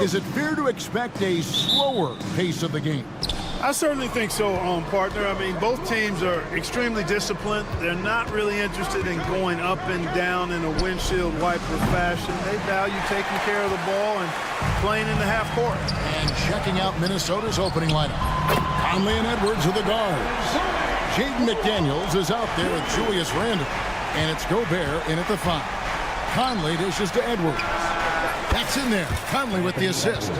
Is it fair to expect a slower pace of the game? I certainly think so, partner. I mean, both teams are extremely disciplined. They're not really interested in going up and down in a windshield wiper fashion. They value taking care of the ball and playing in the half court. And checking out Minnesota's opening lineup. Conley and Edwards are the guards. Jaden McDaniels is out there with Julius Randle. And it's Gobert in at the 5. Conley dishes to Edwards. That's in there. Conley with the assist.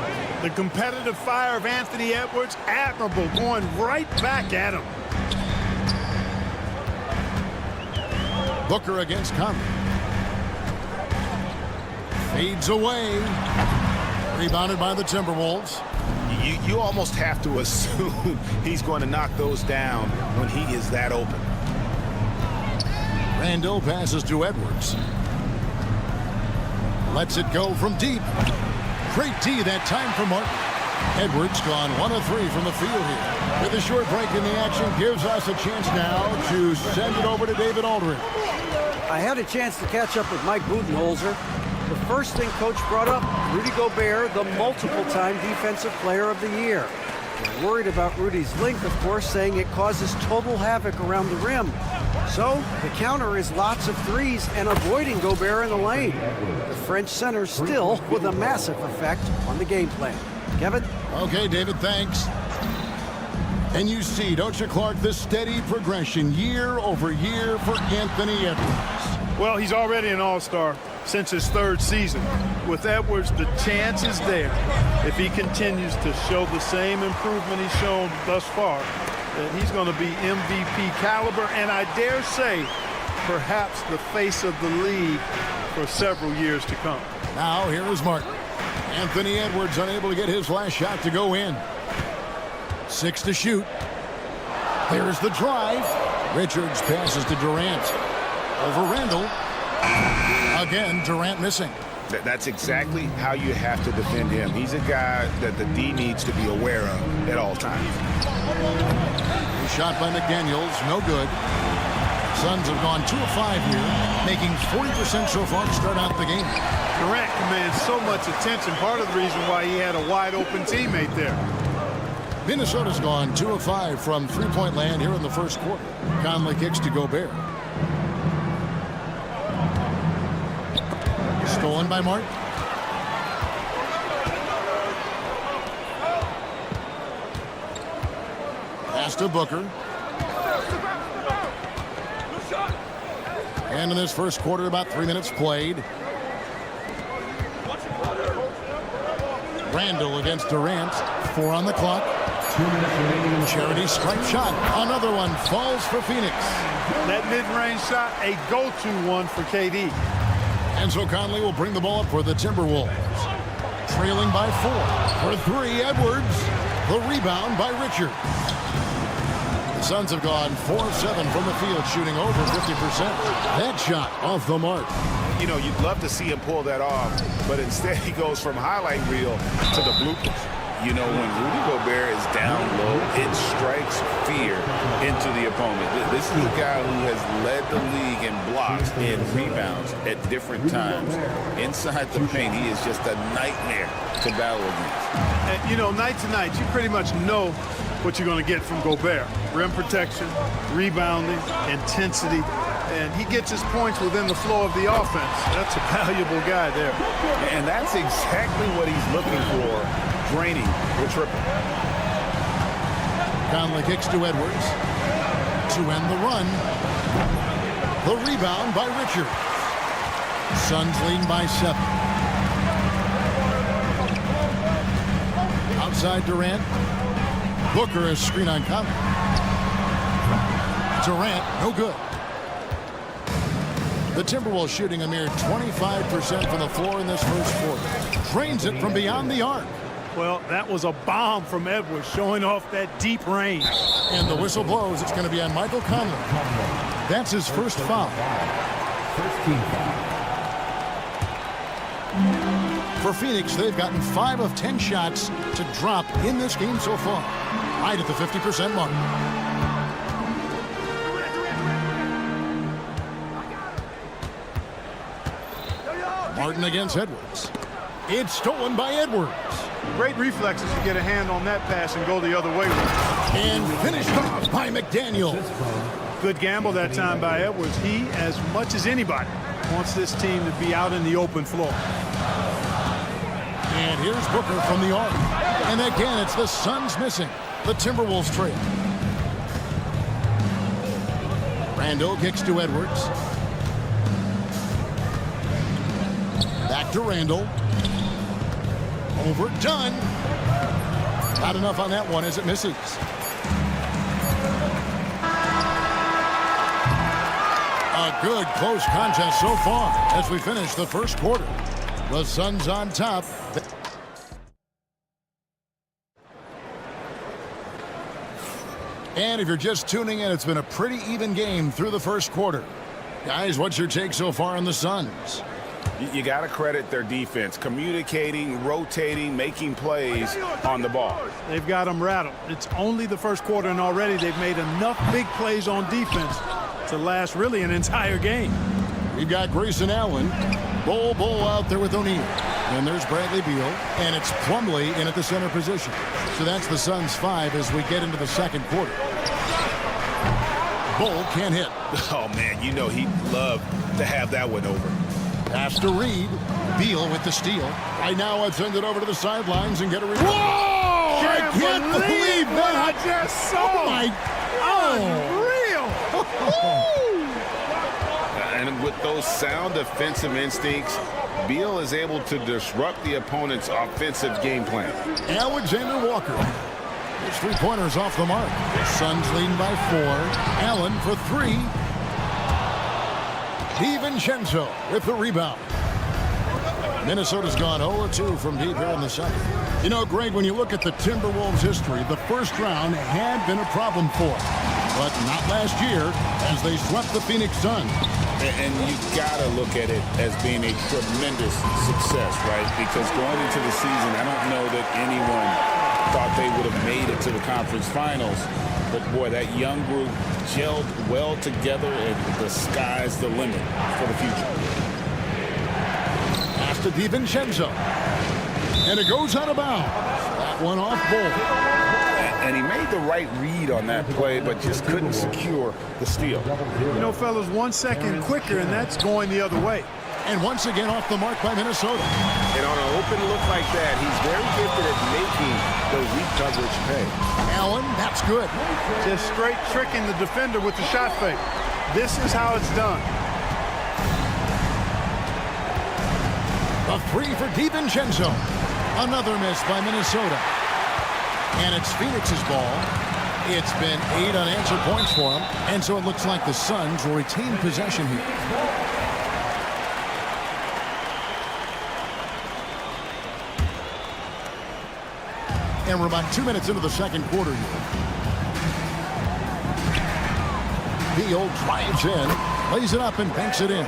The competitive fire of Anthony Edwards, admirable, going right back at him. Booker against Conley. Fades away. Rebounded by the Timberwolves. You almost have to assume he's going to knock those down when he is that open. Randle passes to Edwards. Lets it go from deep. Great D that time for Martin. Edwards gone 1 of 3 from the field here. With a short break in the action, gives us a chance now to send it over to David Aldridge. I had a chance to catch up with Mike Budenholzer. The first thing Coach brought up, Rudy Gobert, the multiple-time Defensive Player of the Year. They're worried about Rudy's length, of course, saying it causes total havoc around the rim. So the counter is lots of threes and avoiding Gobert in the lane. The French center still with a massive effect on the game plan. Kevin? Okay, David, thanks. And you see, don't you, Clark, the steady progression year over year for Anthony Edwards. Well, he's already an all-star since his 3rd season. With Edwards, the chance is there. If he continues to show the same improvement he's shown thus far, that he's going to be MVP caliber, and I dare say, perhaps the face of the league for several years to come. Now, here is Martin. Anthony Edwards unable to get his last shot to go in. 6 to shoot. There's the drive. Richards passes to Durant. Over Randle. Again, Durant missing. That's exactly how you have to defend him. He's a guy that the D needs to be aware of at all times. Shot by McDaniels, no good. Suns have gone 2 of 5 here, making 40% so far to start out the game. Durant commands so much attention, part of the reason why he had a wide-open teammate there. Minnesota's gone 2 of 5 from three-point land here in the first quarter. Conley kicks to Gobert. Stolen by Martin. Pass to Booker. And in this first quarter, about 3 minutes played. Randle against Durant. 4 on the clock. 2 minutes remaining. Charity stripe shot. Another one falls for Phoenix. That mid-range shot, a go-to one for KD. And so Conley will bring the ball up for the Timberwolves. Trailing by 4. For 3, Edwards. The rebound by Richards. The Suns have gone 4 of 7 from the field, shooting over 50%. That shot off the mark. You know, you'd love to see him pull that off, but instead he goes from highlight reel to the bloopers. You know, when Rudy Gobert is down low, it strikes fear into the opponent. This is a guy who has led the league in blocks and rebounds at different times. Inside the paint, he is just a nightmare to battle against. And, you know, night to night, you pretty much know what you're going to get from Gobert. Rim protection, rebounding, intensity, and he gets his points within the flow of the offense. That's a valuable guy there. And that's exactly what he's looking for. Draining the triple. Conley kicks to Edwards to end the run. The rebound by Richards. Suns lead by 7. Outside Durant. Booker is screen on Conley. Durant, no good. The Timberwolves shooting a mere 25% from the floor in this first quarter. Drains it from beyond the arc. Well, that was a bomb from Edwards, showing off that deep range. And the whistle blows. It's going to be on Michael Conley. That's his first foul. For Phoenix, they've gotten 5 of 10 shots to drop in this game so far. Right at the 50% mark. Martin against Edwards. It's stolen by Edwards. Great reflexes to get a hand on that pass and go the other way with it. And finished off by McDaniel. Good gamble that time by Edwards. He, as much as anybody, wants this team to be out in the open floor. And here's Booker from the arc. And again, it's the Suns missing. The Timberwolves trail. Randall kicks to Edwards. Back to Randall. Overdone. Not enough on that one as it misses. A good close contest so far as we finish the first quarter. The Suns on top. And if you're just tuning in, it's been a pretty even game through the first quarter. Guys, what's your take so far on the Suns? You got to credit their defense, communicating, rotating, making plays on the ball. They've got them rattled. It's only the first quarter, and already they've made enough big plays on defense to last really an entire game. We've got Grayson Allen. Bull out there with O'Neal. And there's Bradley Beal. And it's Plumlee in at the center position. So that's the Suns 5 as we get into the second quarter. Bull can't hit. Oh, man, you know he'd love to have that one over. Pass to Reed. Beal with the steal. Right now, I'd send it over to the sidelines and get a rebound. Whoa! I can't believe what that. I just saw. Oh, my. Unreal. And with those sound defensive instincts, Beal is able to disrupt the opponent's offensive game plan. Alexander Walker. His three-pointers off the mark. Suns leading by 4. Allen for 3. DiVincenzo with the rebound. Minnesota's gone 0-2 from deep here in the second. You know, Greg, when you look at the Timberwolves' history, the first round had been a problem for them. But not last year as they swept the Phoenix Suns. And you got to look at it as being a tremendous success, right? Because going into the season, I don't know that anyone thought they would have made it to the conference finals. But, boy, that young group gelled well together, and the sky's the limit for the future. Pass to DiVincenzo. And it goes out of bounds. That one off Bull. And he made the right read on that play, but just couldn't secure the steal. You know, fellas, 1 second quicker, and that's going the other way. And once again off the mark by Minnesota. And on an open look like that, he's very gifted at making the weak coverage pay. Allen, that's good. Just straight tricking the defender with the shot fake. This is how it's done. A 3 for DiVincenzo. Another miss by Minnesota. And it's Phoenix's ball. It's been 8 unanswered points for them. And so it looks like the Suns will retain possession here. And we're about 2 minutes into the second quarter here. Beal drives in, lays it up, and banks it in.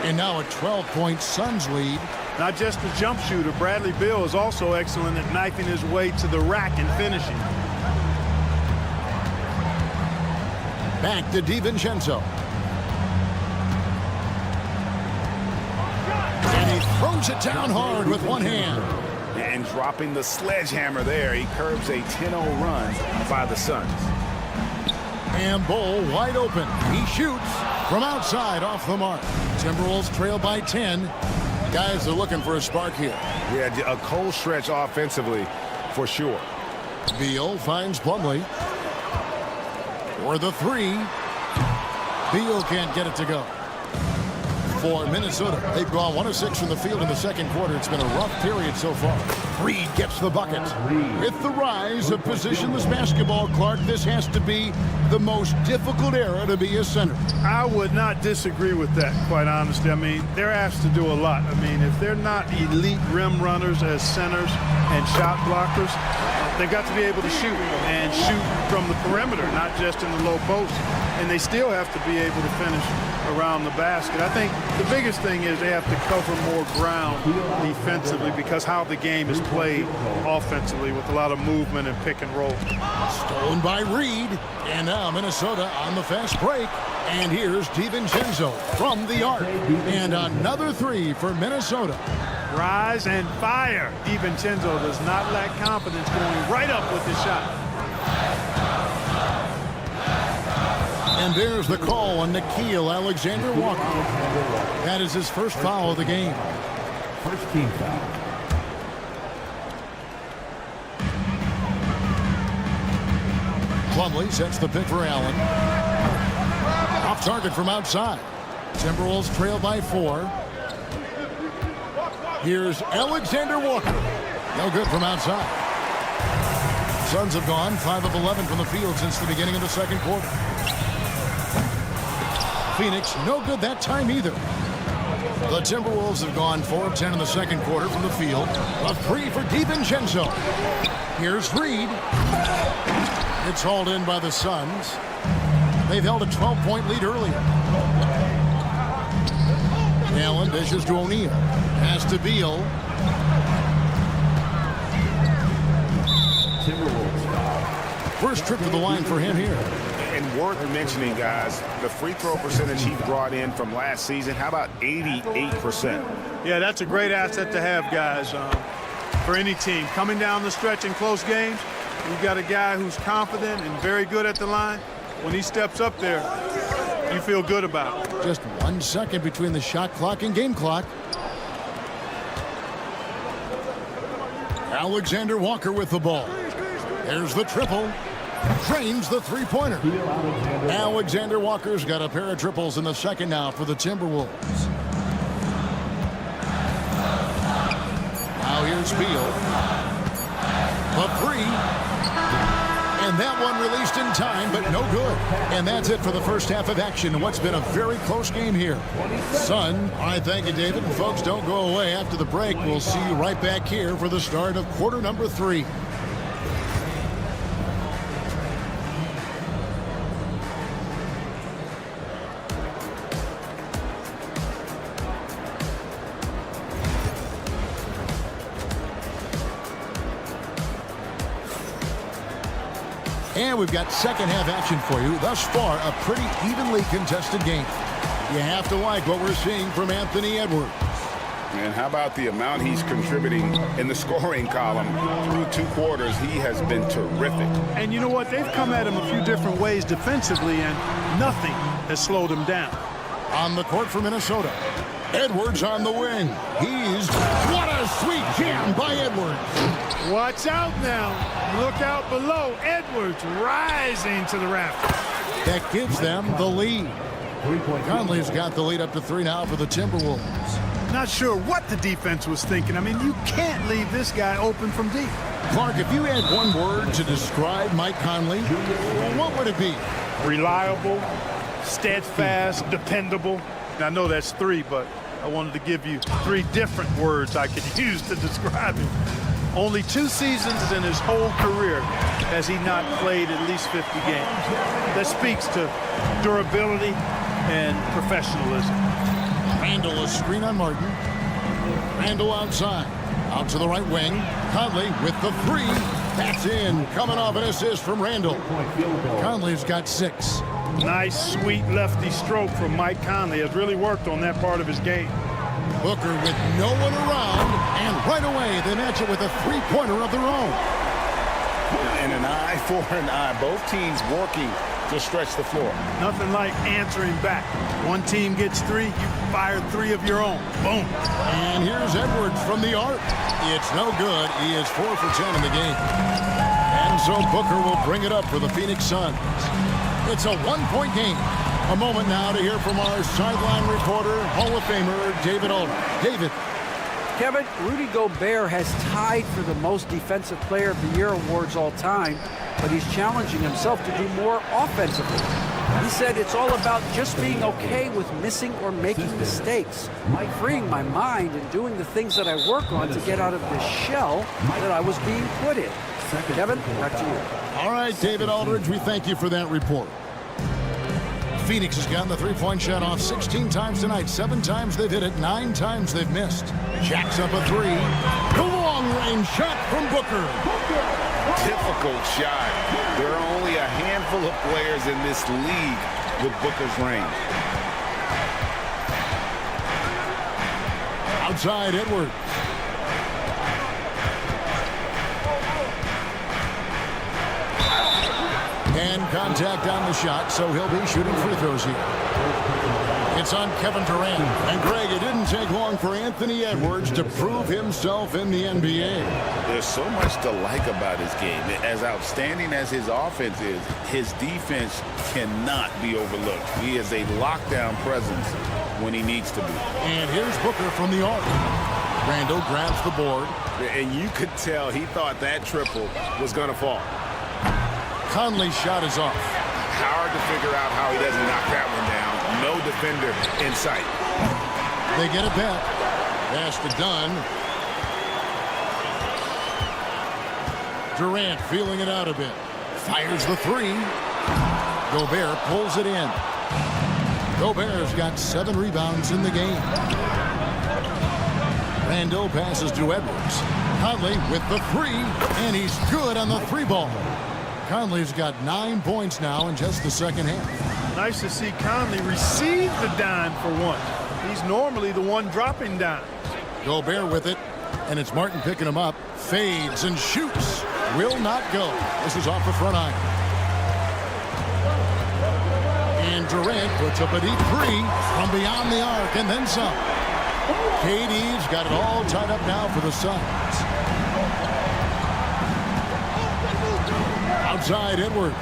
And now a 12-point Suns lead. Not just a jump shooter, Bradley Beal is also excellent at knifing his way to the rack and finishing. Back to DiVincenzo. And he throws it down hard with one hand. And dropping the sledgehammer there, he curbs a 10-0 run by the Suns. And Bull wide open. He shoots from outside off the mark. Timberwolves trail by 10. Guys are looking for a spark here. Yeah, a cold stretch offensively for sure. Beal finds Plumlee. For the 3. Beal can't get it to go. For Minnesota, they've gone 1 of 6 from the field in the second quarter. It's been a rough period so far. Reed gets the bucket. With the rise of positionless basketball, Clark, this has to be the most difficult era to be a center. I would not disagree with that, quite honestly. I mean, they're asked to do a lot. I mean, if they're not elite rim runners as centers and shot blockers, they've got to be able to shoot and shoot from the perimeter, not just in the low post. And they still have to be able to finish around the basket. I think the biggest thing is they have to cover more ground defensively because how the game is played offensively with a lot of movement and pick and roll. Stolen by Reed. And now Minnesota on the fast break. And here's DiVincenzo from the arc. And another 3 for Minnesota. Rise and fire. DiVincenzo does not lack confidence going right up with his shot. And there's the call on Alexander Walker. That is his first foul of the game. First team foul. Plumlee sets the pick for Allen. Off target from outside. Timberwolves trail by 4. Here's Alexander Walker. No good from outside. Suns have gone 5 of 11 from the field since the beginning of the second quarter. Phoenix, no good that time either. The Timberwolves have gone 4 of 10 in the second quarter from the field. A 3 for DiVincenzo. Here's Reed. It's hauled in by the Suns. They've held a 12-point lead earlier. Allen dishes to O'Neal. Pass to Beal. First trip to the line for him here. And worth mentioning, guys, the free throw percentage he brought in from last season, how about 88%? Yeah, that's a great asset to have, guys, for any team. Coming down the stretch in close games, you've got a guy who's confident and very good at the line. When he steps up there, you feel good about it. Just 1 second between the shot clock and game clock. Alexander Walker with the ball. There's the triple. Drains the three-pointer. Alexander Walker's got a pair of triples in the second now for the Timberwolves. Now here's Beal. A 3. And that one released in time, but no good. And that's it for the first half of action in what's been a very close game here. Son, I thank you, David. And folks, don't go away after the break. We'll see you right back here for the start of quarter number 3. And we've got second half action for you. Thus far, a pretty evenly contested game. You have to like what we're seeing from Anthony Edwards. And how about the amount he's contributing in the scoring column through 2 quarters? He has been terrific. And you know what? They've come at him a few different ways defensively, and nothing has slowed him down. On the court for Minnesota, Edwards on the wing. What a sweet jam by Edwards. Watch out now. Look out below. Edwards rising to the rafters. That gives them the lead. Conley's got the lead up to 3 now for the Timberwolves. Not sure what the defense was thinking. I mean, you can't leave this guy open from deep. Clark, if you had one word to describe Mike Conley, what would it be? Reliable, steadfast, dependable. And I know that's 3, but I wanted to give you 3 different words I could use to describe him. Only 2 seasons in his whole career has he not played at least 50 games. That speaks to durability and professionalism. Randall, a screen on Martin. Randall outside. Out to the right wing. Conley with the 3. That's in. Coming off an assist from Randall. Conley's got 6. Nice, sweet lefty stroke from Mike Conley. Has really worked on that part of his game. Booker with no one around, and right away they match it with a 3-pointer of their own. And an eye for an eye. Both teams working to stretch the floor. Nothing like answering back. One team gets 3, you fire 3 of your own. Boom. And here's Edwards from the arc. It's no good. He is 4 for 10 in the game. And so Booker will bring it up for the Phoenix Suns. It's a 1-point game. A moment now to hear from our sideline reporter, Hall of Famer, David Aldridge. David. Kevin, Rudy Gobert has tied for the most Defensive Player of the Year awards all time, but he's challenging himself to do more offensively. He said it's all about just being okay with missing or making mistakes, freeing my mind and doing the things that I work on to get out of this shell that I was being put in. Kevin, back to you. All right, David Aldridge, we thank you for that report. Phoenix has gotten the 3-point shot off 16 times tonight. 7 times they've hit it, 9 times they've missed. Jacks up a 3. The long-range shot from Booker. Difficult shot. There are only a handful of players in this league with Booker's range. Outside Edwards. contact on the shot, so he'll be shooting free throws here. It's on Kevin Durant. And Greg, it didn't take long for Anthony Edwards to prove himself in the NBA. There's so much to like about his game. As outstanding as his offense is, his defense cannot be overlooked. He is a lockdown presence when he needs to be. And here's Booker from the arc. Randall grabs the board. And you could tell he thought that triple was going to fall. Conley's shot is off. Hard to figure out how he doesn't knock that one down. No defender in sight. They get it back. Pass to Dunn. Durant feeling it out a bit. Fires the three. Gobert pulls it in. Gobert's got 7 rebounds in the game. Randall passes to Edwards. Conley with the three, and he's good on the 3-ball. Conley's got 9 points now in just the second half. Nice to see Conley receive the dime for once. He's normally the one dropping dimes. Gobert with it, and it's Martin picking him up. Fades and shoots. Will not go. This is off the front iron. And Durant puts up a deep three from beyond the arc, and then some. KD's got it all tied up now for the Suns. Outside Edwards.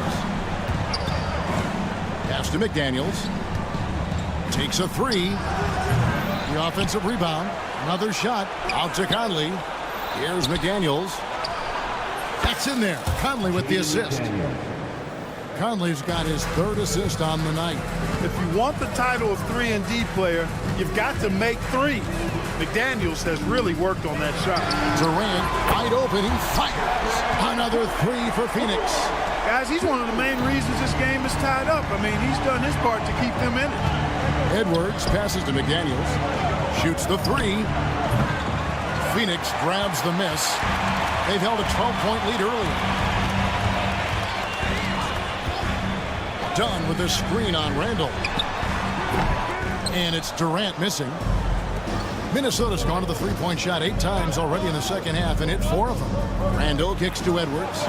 Pass to McDaniels. Takes a three. The offensive rebound. Another shot. Out to Conley. Here's McDaniels. That's in there. Conley with the assist. Conley's got his 3rd assist on the night. If you want the title of 3-and-D player, you've got to make 3. McDaniels has really worked on that shot. Durant wide open. He fires. Another 3 for Phoenix. Guys, he's one of the main reasons this game is tied up. I mean, he's done his part to keep them in it. Edwards passes to McDaniels. Shoots the 3. Phoenix grabs the miss. They've held a 12-point lead earlier. Dunn with the screen on Randall. And it's Durant missing. Minnesota's gone to the 3-point shot 8 times already in the second half and hit 4 of them. Randall kicks to Edwards.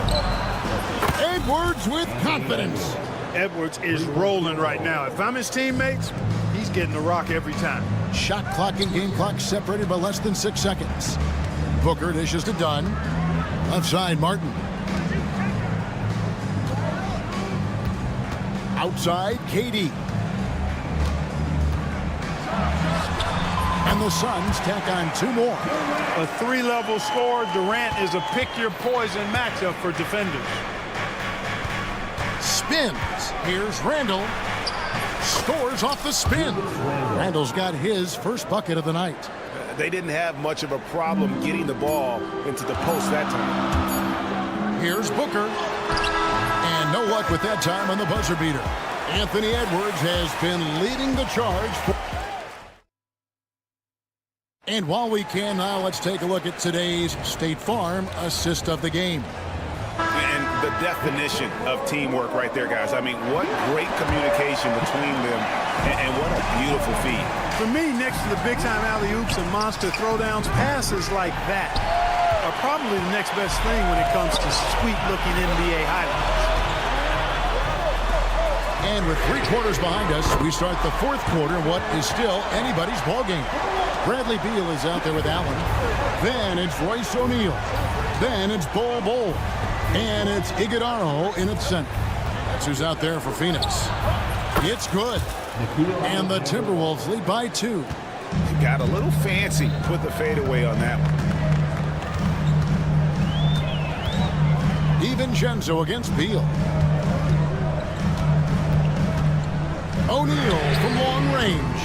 Edwards with confidence. Edwards is rolling right now. If I'm his teammates, he's getting the rock every time. Shot clock and game clock separated by less than 6 seconds. Booker dishes to Dunn. Left side, Martin. Outside, KD. And the Suns tack on 2 more. A 3-level score. Durant is a pick-your-poison matchup for defenders. Spins. Here's Randall. Scores off the spin. Randall's got his first bucket of the night. They didn't have much of a problem getting the ball into the post that time. Here's Booker. And no luck with that time on the buzzer beater. Anthony Edwards has been leading the charge. And while we can now, let's take a look at today's State Farm assist of the game. And the definition of teamwork right there, guys. I mean, what great communication between them, and what a beautiful feed. For me, next to the big-time alley-oops and monster throwdowns, passes like that are probably the next best thing when it comes to sweet-looking NBA highlights. And with 3 quarters behind us, we start the 4th quarter in what is still anybody's ballgame. Bradley Beal is out there with Allen. Then it's Royce O'Neal. Then it's Bol. And it's Iguodala in its center. That's who's out there for Phoenix. It's good. And the Timberwolves lead by 2. Got a little fancy with the fadeaway on that one. DiVincenzo against Beal. O'Neal from long range.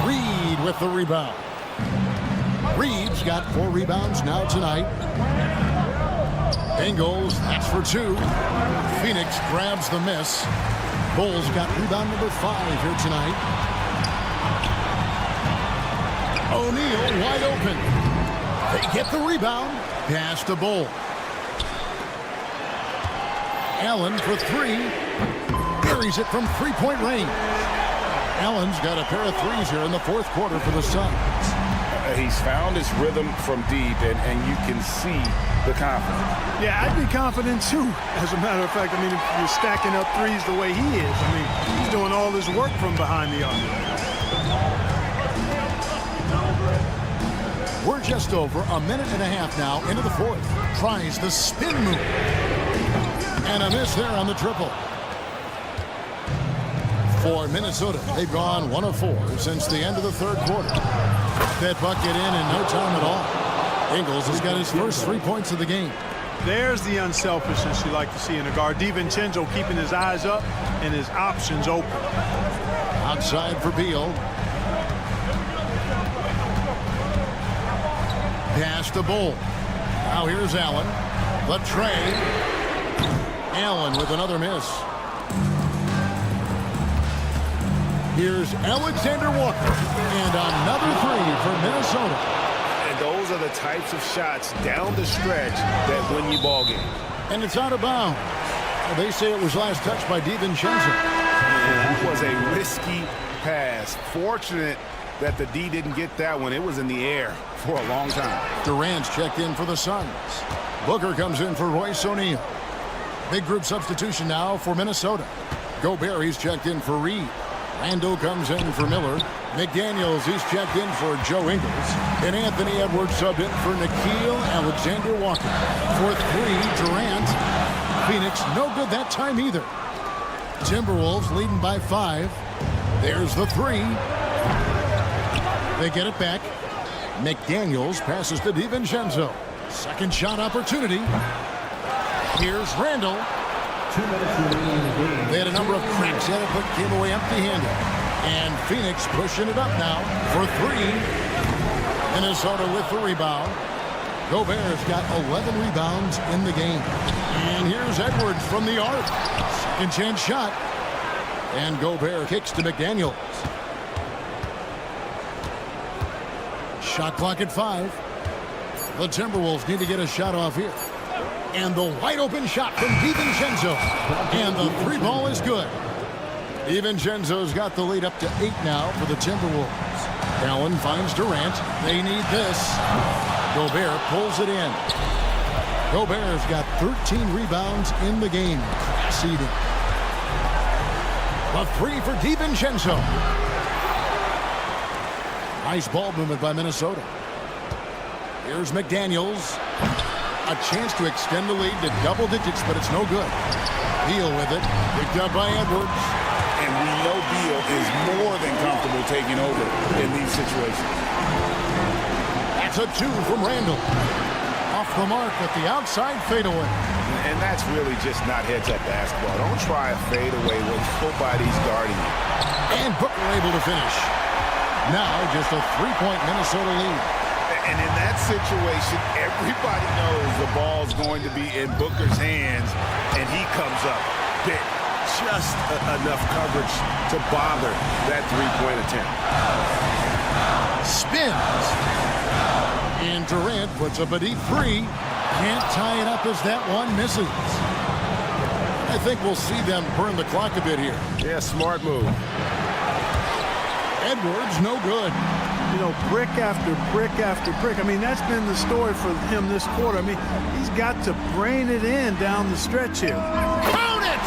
Reed with the rebound. Reed's got 4 rebounds now tonight. Bengals, that's for 2. Phoenix grabs the miss. Bulls got rebound number 5 here tonight. O'Neal wide open. They get the rebound. Pass to Bull. Allen for 3. Buries it from 3-point range. Allen's got a pair of 3s here in the 4th quarter for the Suns. He's found his rhythm from deep, and you can see the confidence. Yeah, I'd be confident too, as a matter of fact. I mean, if you're stacking up threes the way he is, I mean, he's doing all his work from behind the arc. We're just over a minute and a half now into the fourth. Tries the spin move. And a miss there on the triple. For Minnesota, they've gone 1 of 4 since the end of the third quarter. That bucket in no time at all. Ingles has got his first 3 points of the game. There's the unselfishness you like to see in a guard. DiVincenzo keeping his eyes up and his options open. Outside for Beal. Pass to Bull. Now here's Allen. The tray. Allen with another miss. Here's Alexander Walker. And another 3 for Minnesota. And those are the types of shots down the stretch that win you ball games. And it's out of bounds. They say it was last touched by DiVincenzo. That was a risky pass. Fortunate that the D didn't get that one. It was in the air for a long time. Durant's checked in for the Suns. Booker comes in for Royce O'Neal. Big group substitution now for Minnesota. Gobert, he's checked in for Reed. Randall comes in for Miller. McDaniels, he's checked in for Joe Ingles. And Anthony Edwards subbed in for Nickeil Alexander-Walker. For 3, Durant. Phoenix, no good that time either. Timberwolves leading by 5. There's the 3. They get it back. McDaniels passes to DiVincenzo. Second shot opportunity. Here's Randall. 2 minutes remaining in the game. They had a number of cracks at it, but came away empty-handed. And Phoenix pushing it up now for 3. Minnesota with the rebound. Gobert's got 11 rebounds in the game. And here's Edwards from the arc. Second chance shot. And Gobert kicks to McDaniels. Shot clock at 5. The Timberwolves need to get a shot off here. And the wide open shot from DiVincenzo. And the 3 ball is good. DiVincenzo's got the lead up to 8 now for the Timberwolves. Allen finds Durant. They need this. Gobert pulls it in. Gobert's got 13 rebounds in the game. Seeding. A 3 for DiVincenzo. Nice ball movement by Minnesota. Here's McDaniels. A chance to extend the lead to double digits, but it's no good. Beal with it. Picked up by Edwards. And we know Beal is more than comfortable taking over in these situations. That's a 2 from Randall. Off the mark with the outside fadeaway. And that's really just not heads-up basketball. Don't try a fadeaway when nobody's guarding you. And Booker able to finish. Now just a 3-point Minnesota lead. And in that situation, everybody knows the ball's going to be in Booker's hands, and he comes up big. Just enough coverage to bother that 3-point attempt. Spins. And Durant puts up a deep 3. Can't tie it up as that one misses. I think we'll see them burn the clock a bit here. Yeah, smart move. Edwards, no good. You know, brick after brick after brick. I mean, that's been the story for him this quarter. I mean, he's got to brain it in down the stretch here. Count it!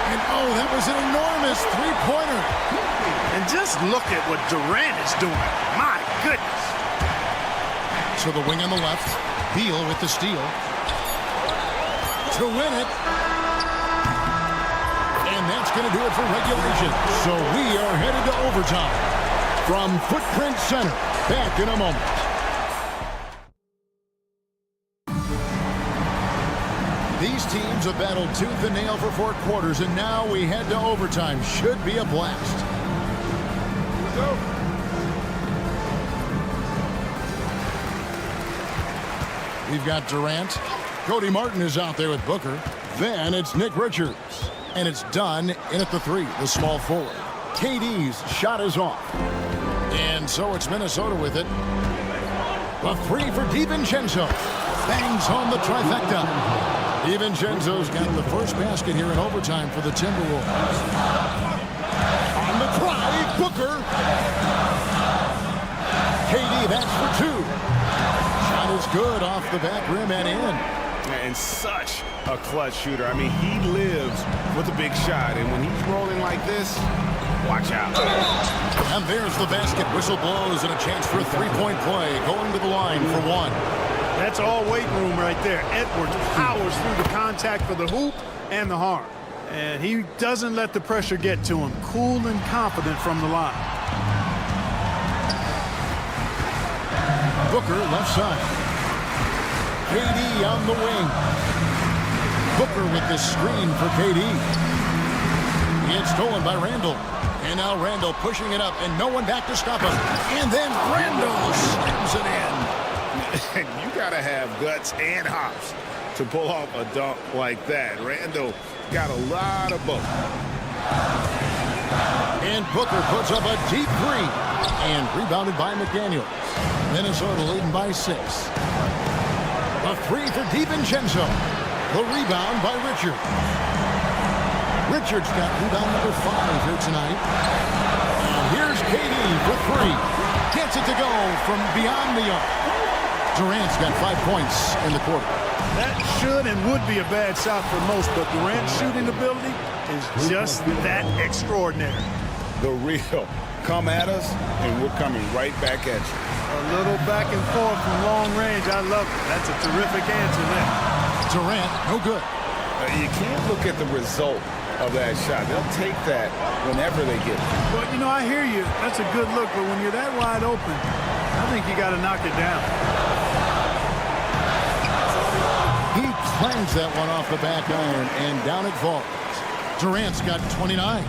And oh, that was an enormous 3-pointer. And just look at what Durant is doing. My goodness. To the wing on the left. Beal with the steal. To win it. And that's going to do it for regulation. So we are headed to overtime. From Footprint Center, back in a moment. These teams have battled tooth and nail for 4 quarters, and now we head to overtime. Should be a blast. Go. We've got Durant. Cody Martin is out there with Booker. Then it's Nick Richards. And it's done in at the 3, the small forward. KD's shot is off. And so it's Minnesota with it. The 3 for DiVincenzo. Bangs home the trifecta. DiVincenzo's got the first basket here in overtime for the Timberwolves. On the try, Booker. KD, that's for two. Shot is good off the back rim and in. And such a clutch shooter. I mean, he lives with a big shot. And when he's rolling like this, watch out. And there's the basket. Whistle blows and a chance for a three-point play. Going to the line for one. That's all weight room right there. Edwards powers through the contact for the hoop and the harm. And he doesn't let the pressure get to him. Cool and confident from the line. Booker left side. KD on the wing. Booker with the screen for KD. It's stolen by Randall. And now Randall pushing it up and no one back to stop him. And then Randall slams it in. You got to have guts and hops to pull off a dunk like that. Randall got a lot of both. And Booker puts up a deep three. And rebounded by McDaniels. Minnesota leading by 6. A three for DiVincenzo. The rebound by Richard. Richards got rebound number 5 here tonight. And here's KD for 3. Gets it to go from beyond the arc. Durant's got 5 points in the quarter. That should and would be a bad shot for most, but Durant's shooting ability is just that extraordinary. The real. Come at us, and we're coming right back at you. A little back and forth from long range. I love it. That's a terrific answer there. Durant, no good. You can't look at the result of that shot. They'll take that whenever they get it. Well, you know, I hear you. That's a good look, but when you're that wide open, I think you got to knock it down. He clangs that one off the back iron, and down it falls. Durant's got 29.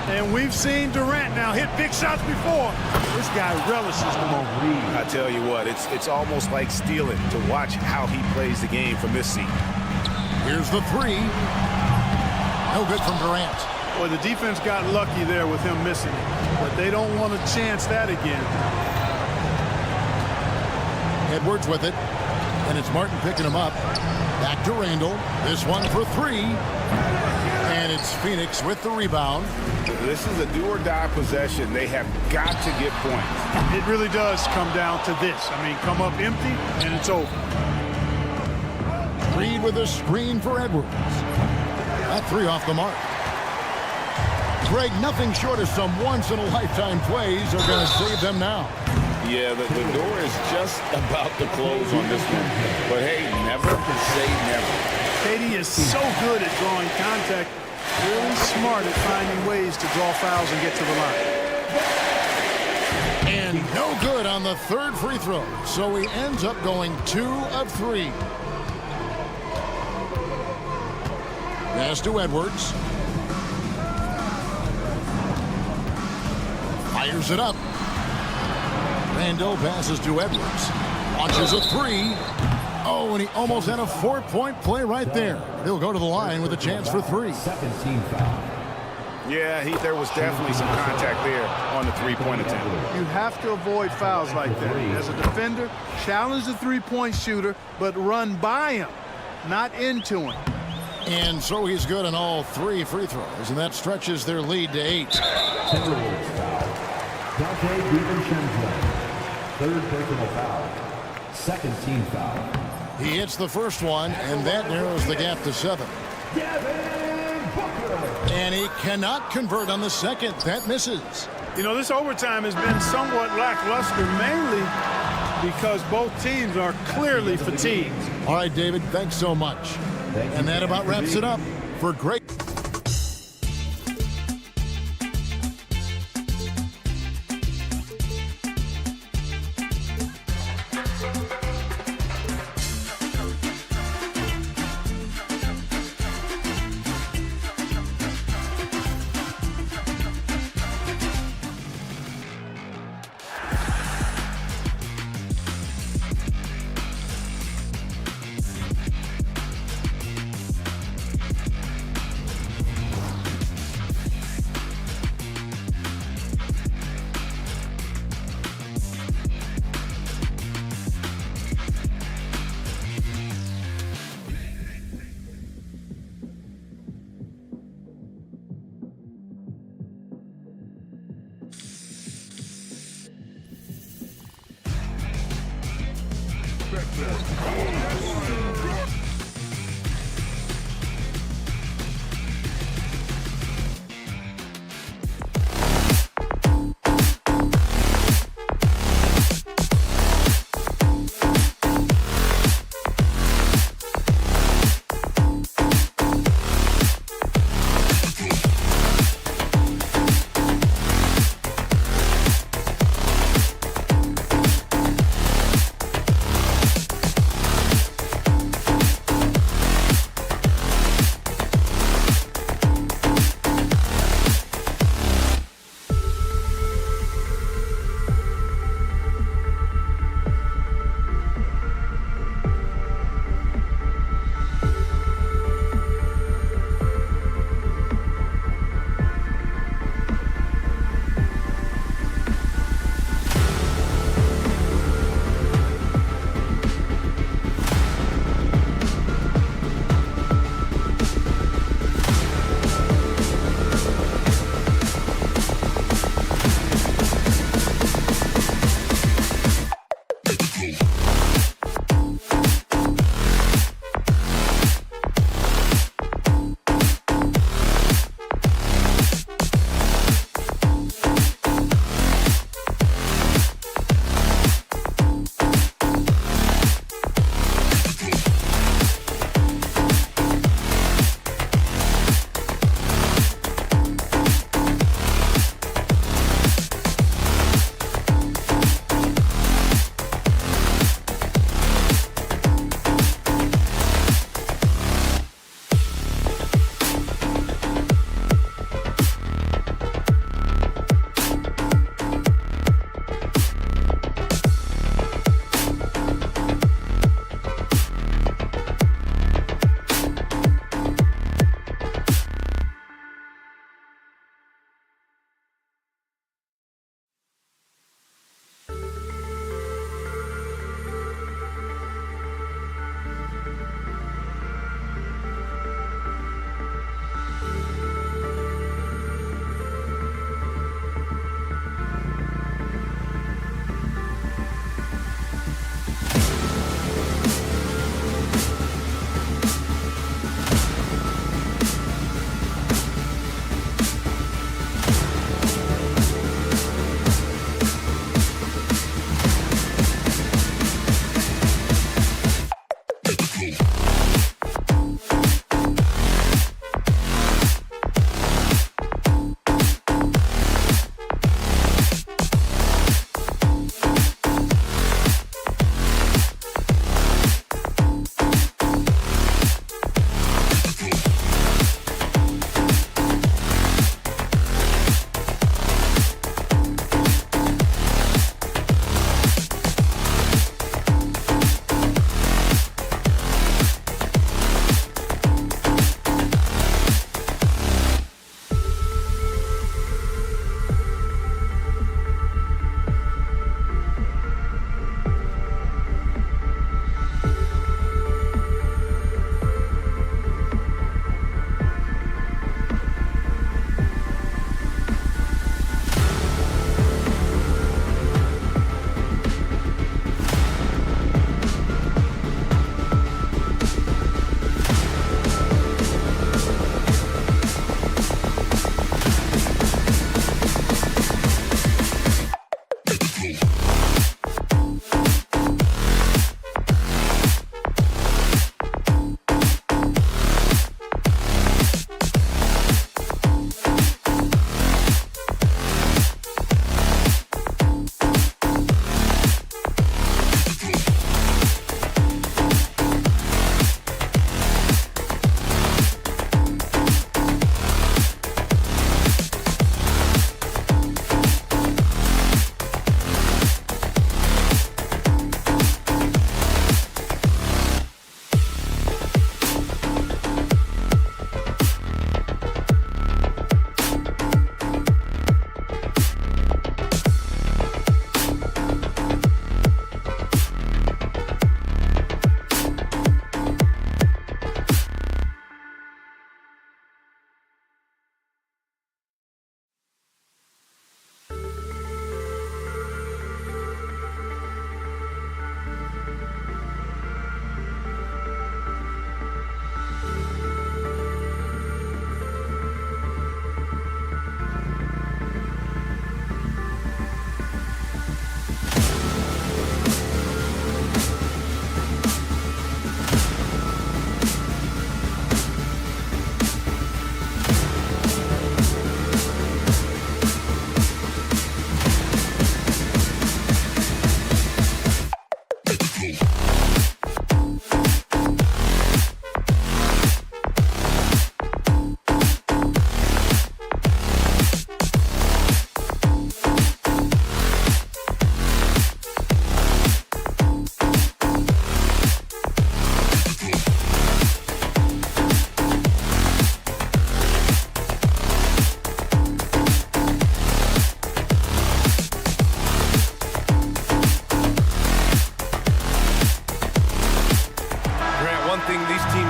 And we've seen Durant now hit big shots before. This guy relishes the moment. I tell you what, it's almost like stealing to watch how he plays the game from this seat. Here's the 3. No good from Durant. Well, the defense got lucky there with him missing it, but they don't want to chance that again. Edwards with it, and it's Martin picking him up. Back to Randall. This one for 3. And it's Phoenix with the rebound. This is a do-or-die possession. They have got to get points. It really does come down to this. I mean, come up empty, and it's over. Reed with a screen for Edwards. That 3 off the mark. Greg, nothing short of some once-in-a-lifetime plays are going to save them now. Yeah, the door is just about to close on this one. But, hey, never say never. KD is so good at drawing contact, really smart at finding ways to draw fouls and get to the line. And no good on the 3rd free throw. So he ends up going 2 of 3. Pass to Edwards. Fires it up. Randall passes to Edwards. Launches a 3. Oh, and he almost had a 4-point play right there. He'll go to the line with a chance for 3. Second team foul. Yeah, there was definitely some contact there on the three-point attempt. You have to avoid fouls like that. As a defender, challenge the three-point shooter, but run by him, not into him. And so he's good on all 3 free throws, and that stretches their lead to 8. Timberwolves foul. Dante DiVincenzo. 3rd personal foul. Second team foul. He hits the first one, and that narrows the gap to 7. And he cannot convert on the second. That misses. You know, this overtime has been somewhat lackluster, mainly because both teams are clearly fatigued. All right, David, thanks so much. And that about wraps it up for Greg.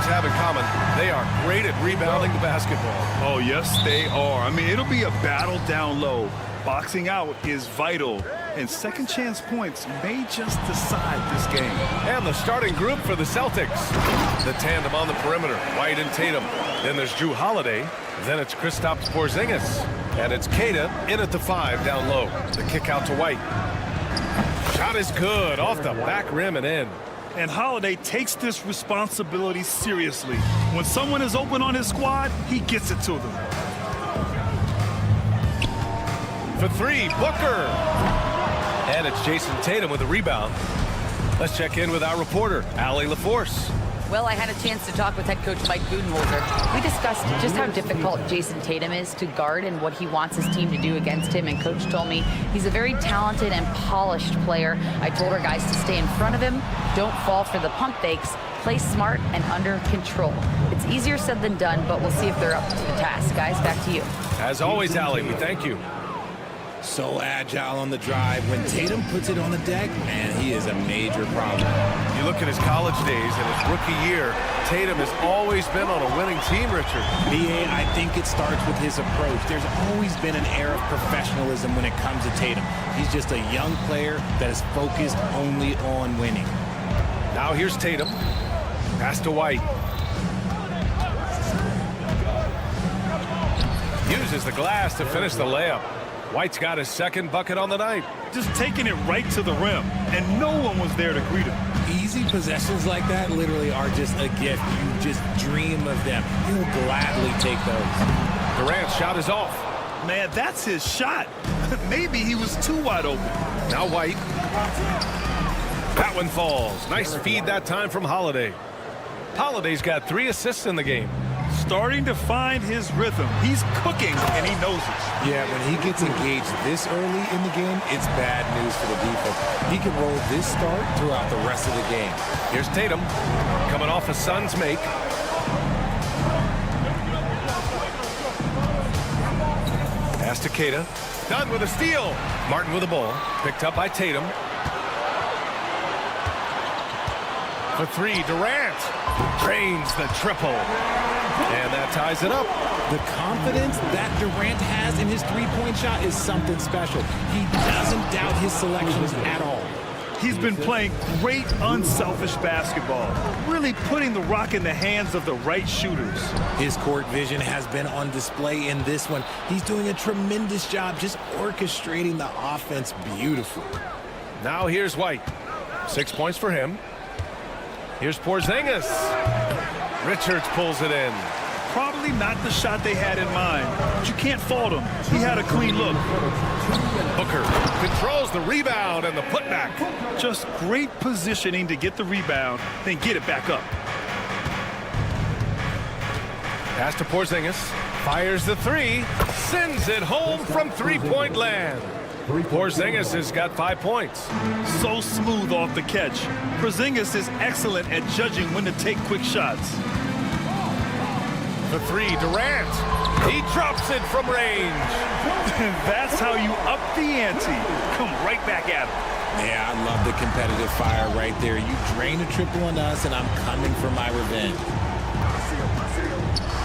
have in common, they are great at rebounding the basketball. Oh, yes, they are. I mean, it'll be a battle down low. Boxing out is vital, and second chance points may just decide this game. And the starting group for the Celtics. The tandem on the perimeter, White and Tatum. Then there's Drew Holiday. Then it's Kristaps Porzingis. And it's Keita in at the 5 down low. The kick out to White. Shot is good, off the back rim and in. And Holiday takes this responsibility seriously. When someone is open on his squad, he gets it to them. For 3, Booker. And it's Jason Tatum with a rebound. Let's check in with our reporter, Allie LaForce. Well, I had a chance to talk with head coach Mike Budenholzer. We discussed just how difficult Jason Tatum is to guard and what he wants his team to do against him. And coach told me he's a very talented and polished player. I told our guys to stay in front of him, don't fall for the pump fakes, play smart and under control. It's easier said than done, but we'll see if they're up to the task. Guys, back to you. As always, Allie, we thank you. So agile on the drive. When Tatum puts it on the deck, man, he is a major problem. You look at his college days and his rookie year, Tatum has always been on a winning team, Richard. B.A., I think it starts with his approach. There's always been an air of professionalism when it comes to Tatum. He's just a young player that is focused only on winning. Now here's Tatum. Pass to White. Uses the glass to finish the layup. White's got his second bucket on the night. Just taking it right to the rim, and no one was there to greet him. Easy possessions like that literally are just a gift. You just dream of them. He'll gladly take those. Durant's shot is off. Man, that's his shot. Maybe he was too wide open. Now White. That one falls. Nice feed that time from Holiday. Holiday's got 3 assists in the game. Starting to find his rhythm. He's cooking, and he knows it. Yeah, when he gets engaged this early in the game, it's bad news for the defense. He can roll this start throughout the rest of the game. Here's Tatum, coming off a Suns make. Pass to Keita. Done with a steal. Martin with the ball. Picked up by Tatum. For 3, Durant. Drains the triple. And that ties it up. The confidence that Durant has in his three-point shot is something special. He doesn't doubt his selections at all. He's been playing great, unselfish basketball, really putting the rock in the hands of the right shooters. His court vision has been on display in this one. He's doing a tremendous job just orchestrating the offense beautifully. Now here's White. 6 points for him. Here's Porzingis. Richards pulls it in. Probably not the shot they had in mind, but you can't fault him. He had a clean look. Booker controls the rebound and the putback. Just great positioning to get the rebound, then get it back up. Pass to Porzingis. Fires the 3. Sends it home from three-point land. Porzingis has got 5 points. So smooth off the catch. Porzingis is excellent at judging when to take quick shots. For 3, Durant. He drops it from range. That's how you up the ante. Come right back at him. Yeah, I love the competitive fire right there. You drain a triple on us, and I'm coming for my revenge.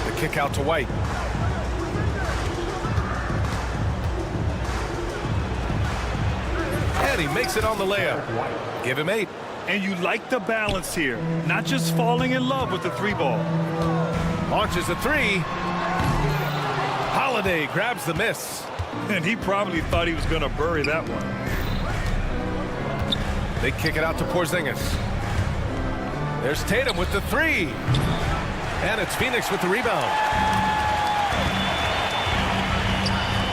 The kick out to White. And he makes it on the layup. Give him 8. And you like the balance here. Not just falling in love with the 3-ball. Launches a 3. Holiday grabs the miss. And he probably thought he was going to bury that one. They kick it out to Porzingis. There's Tatum with the 3. And it's Phoenix with the rebound.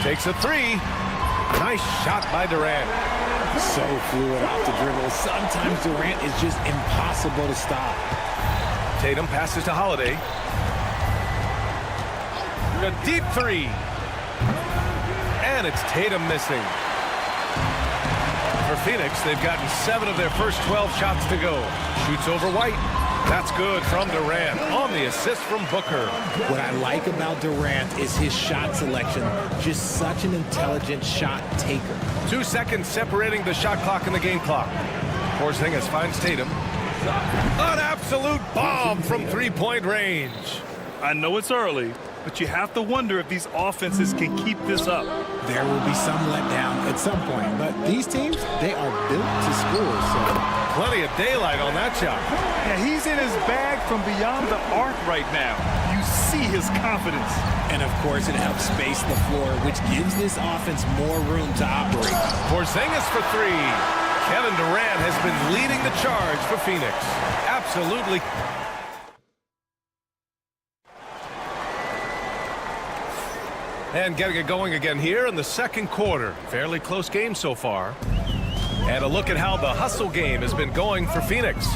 Takes a 3. Nice shot by Durant. So fluid off the dribble. Sometimes Durant is just impossible to stop. Tatum passes to Holiday. A deep 3. And it's Tatum missing. For Phoenix, they've gotten 7 of their first 12 shots to go. Shoots over White. That's good from Durant on the assist from Booker. What I like about Durant is his shot selection. Just such an intelligent shot taker. 2 seconds separating the shot clock and the game clock. Porzingis finds Tatum. An absolute bomb from three-point range. I know it's early, but you have to wonder if these offenses can keep this up. There will be some letdown at some point, but these teams, they are built to score, so. Plenty of daylight on that shot. Yeah, he's in his bag from beyond the arc right now. You see his confidence. And of course, it helps space the floor, which gives this offense more room to operate. Porzingis for three. Kevin Durant has been leading the charge for Phoenix. Absolutely. And getting it going again here in the second quarter. Fairly close game so far. And a look at how the hustle game has been going for Phoenix.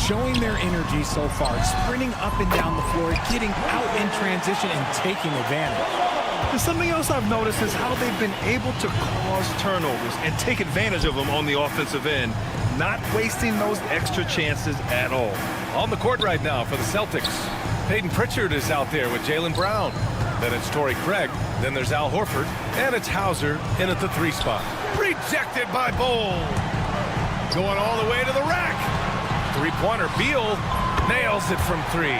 Showing their energy so far, sprinting up and down the floor, getting out in transition and taking advantage. And something else I've noticed is how they've been able to cause turnovers and take advantage of them on the offensive end, not wasting those extra chances at all. On the court right now for the Celtics. Peyton Pritchard is out there with Jaylen Brown. Then it's Torrey Craig. Then there's Al Horford. And it's Hauser in at the 3 spot. Rejected by Bol. Going all the way to the rack. Three-pointer. Beal nails it from 3.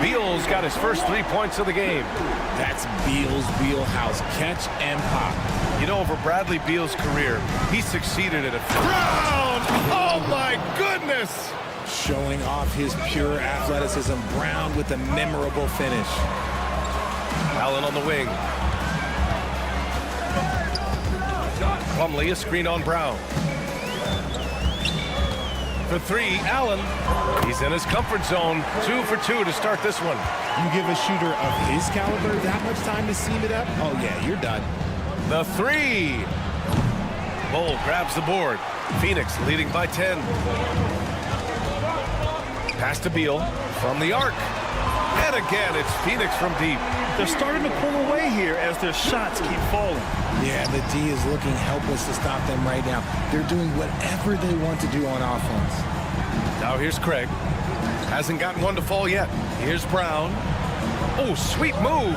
Beal's got his first 3 points of the game. That's Beal's wheelhouse. Catch and pop. You know, over Bradley Beal's career, he succeeded at it. Brown! Oh, my goodness! Showing off his pure athleticism. Brown with a memorable finish. Allen on the wing. Plumlee, a screen on Brown. For 3, Allen. He's in his comfort zone. 2 for 2 to start this one. You give a shooter of his caliber that much time to seam it up? Oh, yeah, you're done. The 3. Bol grabs the board. Phoenix leading by 10. Pass to Beal from the arc. And again, it's Phoenix from deep. They're starting to pull away here as their shots keep falling. Yeah, the D is looking helpless to stop them right now. They're doing whatever they want to do on offense. Now here's Craig. Hasn't gotten one to fall yet. Here's Brown. Oh, sweet move.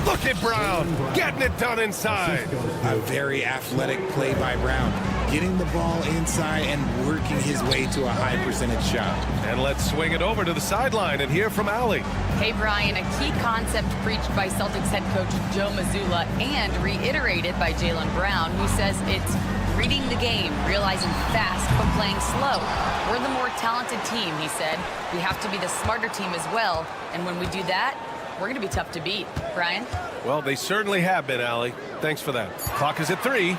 Look at Brown getting it done inside. A very athletic play by Brown. Getting the ball inside and working his way to a high percentage shot. And let's swing it over to the sideline and hear from Allie. Hey, Brian, a key concept preached by Celtics head coach Joe Mazzulla and reiterated by Jaylen Brown, who says it's reading the game, realizing fast but playing slow. We're the more talented team, he said. We have to be the smarter team as well, and when we do that, we're going to be tough to beat. Brian? Well, they certainly have been, Allie. Thanks for that. Clock is at 3.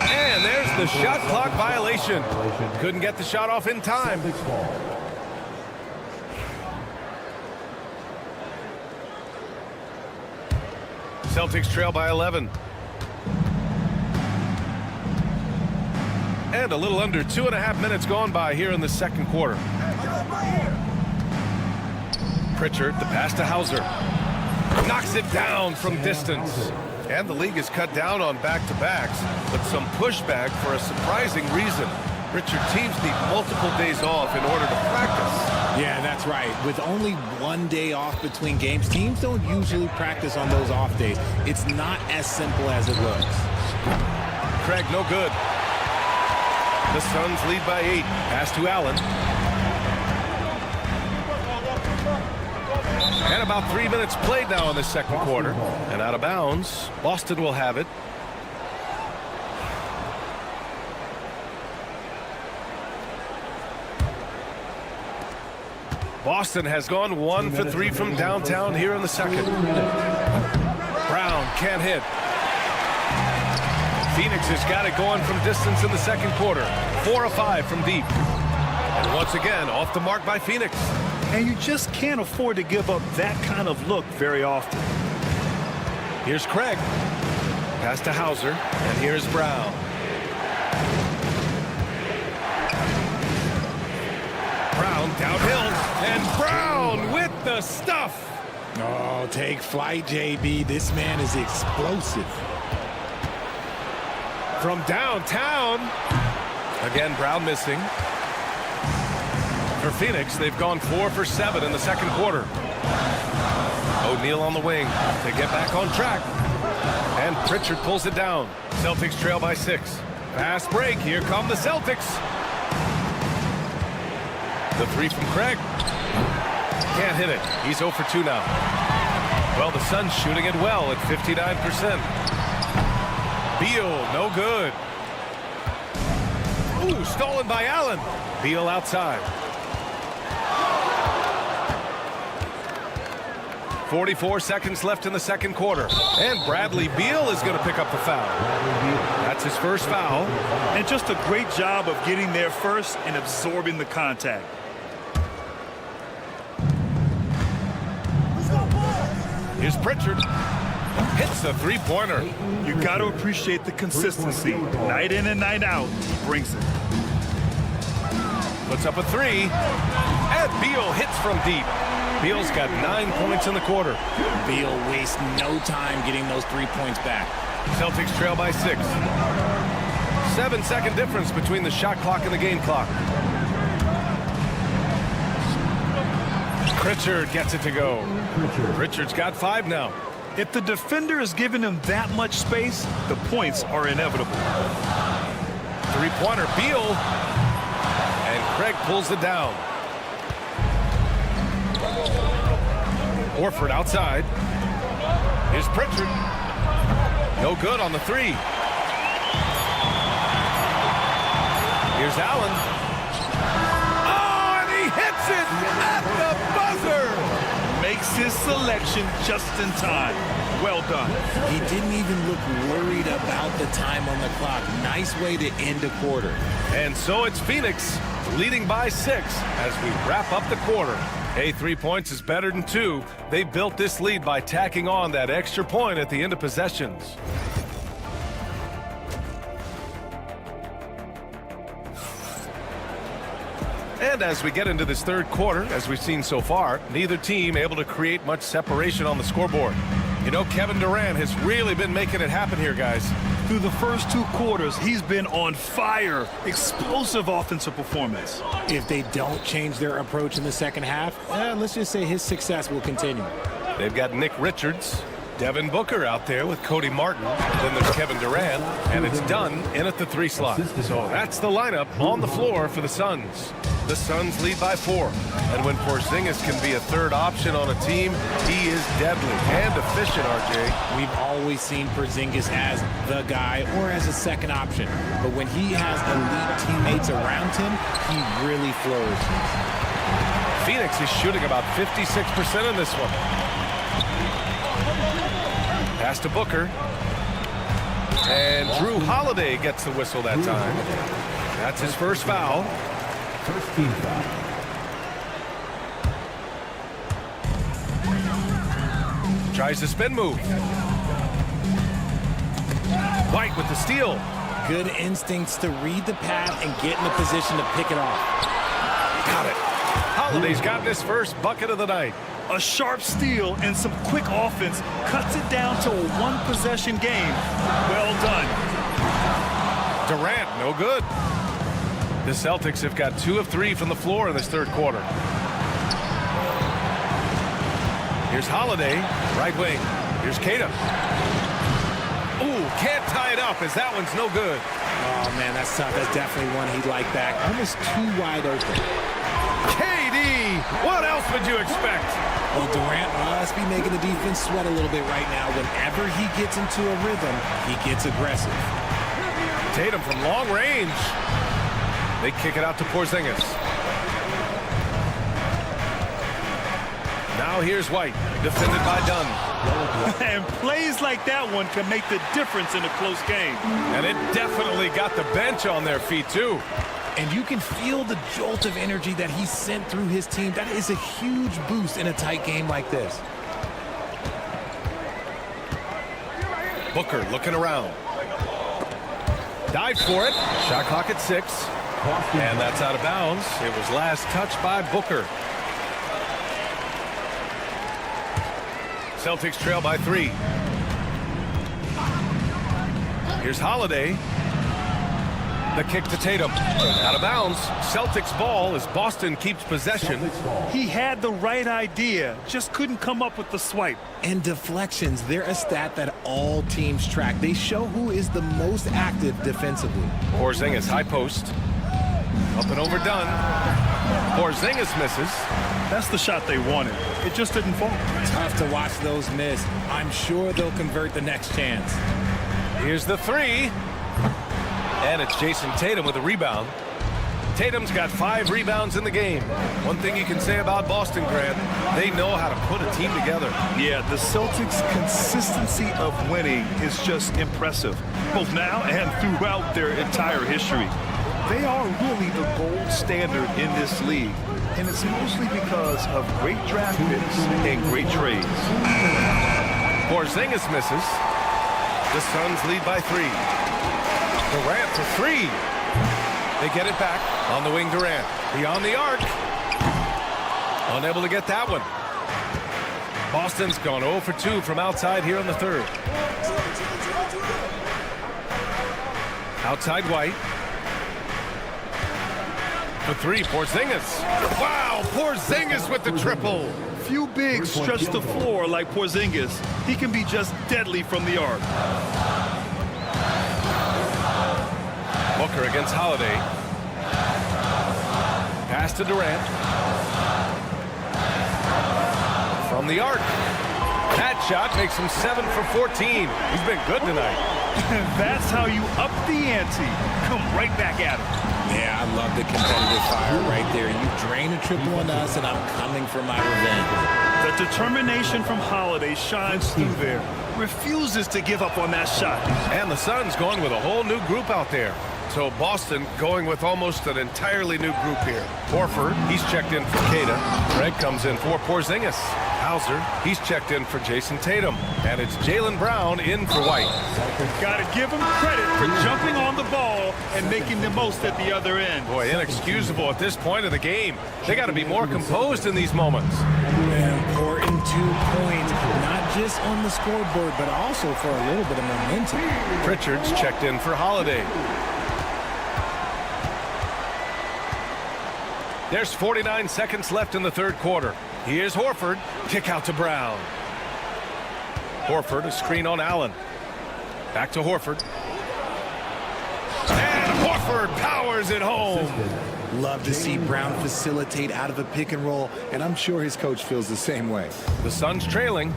And there's the shot clock violation. Couldn't get the shot off in time. Celtics trail by 11. And a little under 2.5 minutes gone by here in the second quarter. Pritchard, the pass to Hauser. Knocks it down from distance. And the league has cut down on back-to-backs, but some pushback for a surprising reason. Richard, teams need multiple days off in order to practice. Yeah, that's right. With only 1 day off between games, teams don't usually practice on those off days. It's not as simple as it looks. Craig, no good. The Suns lead by 8. Pass to Allen. And about 3 minutes played now in the second quarter. And out of bounds, Boston will have it. Boston has gone 1 for 3 from downtown here in the second. Brown can't hit. Phoenix has got it going from distance in the second quarter. 4 of 5 from deep. And once again, off the mark by Phoenix. And you just can't afford to give up that kind of look very often. Here's Craig. Pass to Hauser. And here's Brown. Brown downhill. And Brown with the stuff. Oh, take flight, JB. This man is explosive. From downtown. Again, Brown missing. For Phoenix, they've gone 4 for 7 in the second quarter. O'Neal on the wing to get back on track. And Pritchard pulls it down. Celtics trail by 6. Fast break. Here come the Celtics. The three from Craig. Can't hit it. He's 0 for 2 now. Well, the Suns shooting it well at 59%. Beal, no good. Ooh, stolen by Allen. Beal outside. 44 seconds left in the second quarter. And Bradley Beal is going to pick up the foul. That's his first foul. And just a great job of getting there first and absorbing the contact. Here's Pritchard. Hits the three-pointer. You got to appreciate the consistency. Night in and night out, he brings it. Puts up a three. And Beal hits from deep. Beal's got 9 points in the quarter. Beal wastes no time getting those 3 points back. Celtics trail by 6. 7-second difference between the shot clock and the game clock. Pritchard gets it to go. Pritchard's got 5 now. If the defender is giving him that much space, the points are inevitable. Three-pointer, Beal. And Craig pulls it down. Horford outside. Here's Pritchard. No good on the three. Here's Allen. Oh, and he hits it at the buzzer. Makes his selection just in time. Well done. He didn't even look worried about the time on the clock. Nice way to end a quarter. And so it's Phoenix leading by 6 as we wrap up the quarter. Hey, 3 points is better than 2. They built this lead by tacking on that extra point at the end of possessions. And as we get into this third quarter, as we've seen so far, neither team able to create much separation on the scoreboard. You know, Kevin Durant has really been making it happen here, guys. Through the first 2 quarters, he's been on fire. Explosive offensive performance. If they don't change their approach in the second half, let's just say his success will continue. They've got Nick Richards, Devin Booker out there with Cody Martin. Then there's Kevin Durant, and it's done in at the 3 slot. So that's the lineup on the floor for the Suns. The Suns lead by 4. And when Porzingis can be a third option on a team, he is deadly and efficient, RJ. We've always seen Porzingis as the guy or as a second option. But when he has elite teammates around him, he really flourishes. Phoenix is shooting about 56% in this one. Pass to Booker. And Drew Holiday gets the whistle that time. That's his first foul. First team foul. Tries the spin move. White with the steal. Good instincts to read the path and get in a position to pick it off. Got it. Holiday's gotten his first bucket of the night. A sharp steal and some quick offense cuts it down to a 1-possession game. Well done. Durant, no good. The Celtics have got 2 of 3 from the floor in this third quarter. Here's Holiday, right wing. Here's Keita. Ooh, can't tie it up as that one's no good. Oh, man, that's tough. That's definitely one he'd like back. Almost too wide open. KD, what else would you expect? Well, Durant must be making the defense sweat a little bit right now. Whenever he gets into a rhythm, he gets aggressive. Tatum from long range. They kick it out to Porzingis. Now here's White, defended by Dunn. And plays like that one can make the difference in a close game. And it definitely got the bench on their feet, too. And you can feel the jolt of energy that he sent through his team. That is a huge boost in a tight game like this. Booker looking around. Dives for it. Shot clock at 6. And that's out of bounds. It was last touched by Booker. Celtics trail by 3. Here's Holiday. The kick to Tatum. Out of bounds. Celtics ball as Boston keeps possession. He had the right idea, just couldn't come up with the swipe. And deflections, they're a stat that all teams track. They show who is the most active defensively. Porzingis high post. Up and overdone. Porzingis misses. That's the shot they wanted. It just didn't fall. Tough to watch those miss. I'm sure they'll convert the next chance. Here's the three. And it's Jason Tatum with a rebound. Tatum's got 5 rebounds in the game. One thing you can say about Boston, Grant, they know how to put a team together. Yeah, the Celtics' consistency of winning is just impressive, both now and throughout their entire history. They are really the gold standard in this league, and it's mostly because of great draft picks and great trades. Porzingis misses. The Suns lead by 3. Durant for 3. They get it back on the wing. Durant beyond the arc. Unable to get that one. Boston's gone 0 for 2 from outside here in the third. Outside White. For 3, Porzingis. Wow, Porzingis with the triple. Few bigs stretch the floor like Porzingis. He can be just deadly from the arc. Booker against Holiday. Pass to Durant. From the arc. That shot makes him 7 for 14. He's been good tonight. That's how you up the ante. Come right back at him. Yeah, I love the competitive fire right there. You drain a triple on us, and I'm coming for my revenge. The determination from Holiday shines through there. Refuses to give up on that shot. And the Suns going with a whole new group out there. So Boston going with almost an entirely new group here. Horford, he's checked in for Queta. Craig comes in for Porzingis. Hauser, he's checked in for Jason Tatum. And it's Jaylen Brown in for White. Got to give him credit for jumping on the ball and making the most at the other end. Boy, inexcusable at this point of the game. They got to be more composed in these moments. An important 2 points, not just on the scoreboard, but also for a little bit of momentum. Pritchard's checked in for Holiday. There's 49 seconds left in the third quarter. Here's Horford. Kick out to Brown. Horford, a screen on Allen. Back to Horford. And Horford powers it home. Love to see Brown facilitate out of a pick and roll, and I'm sure his coach feels the same way. The Suns trailing.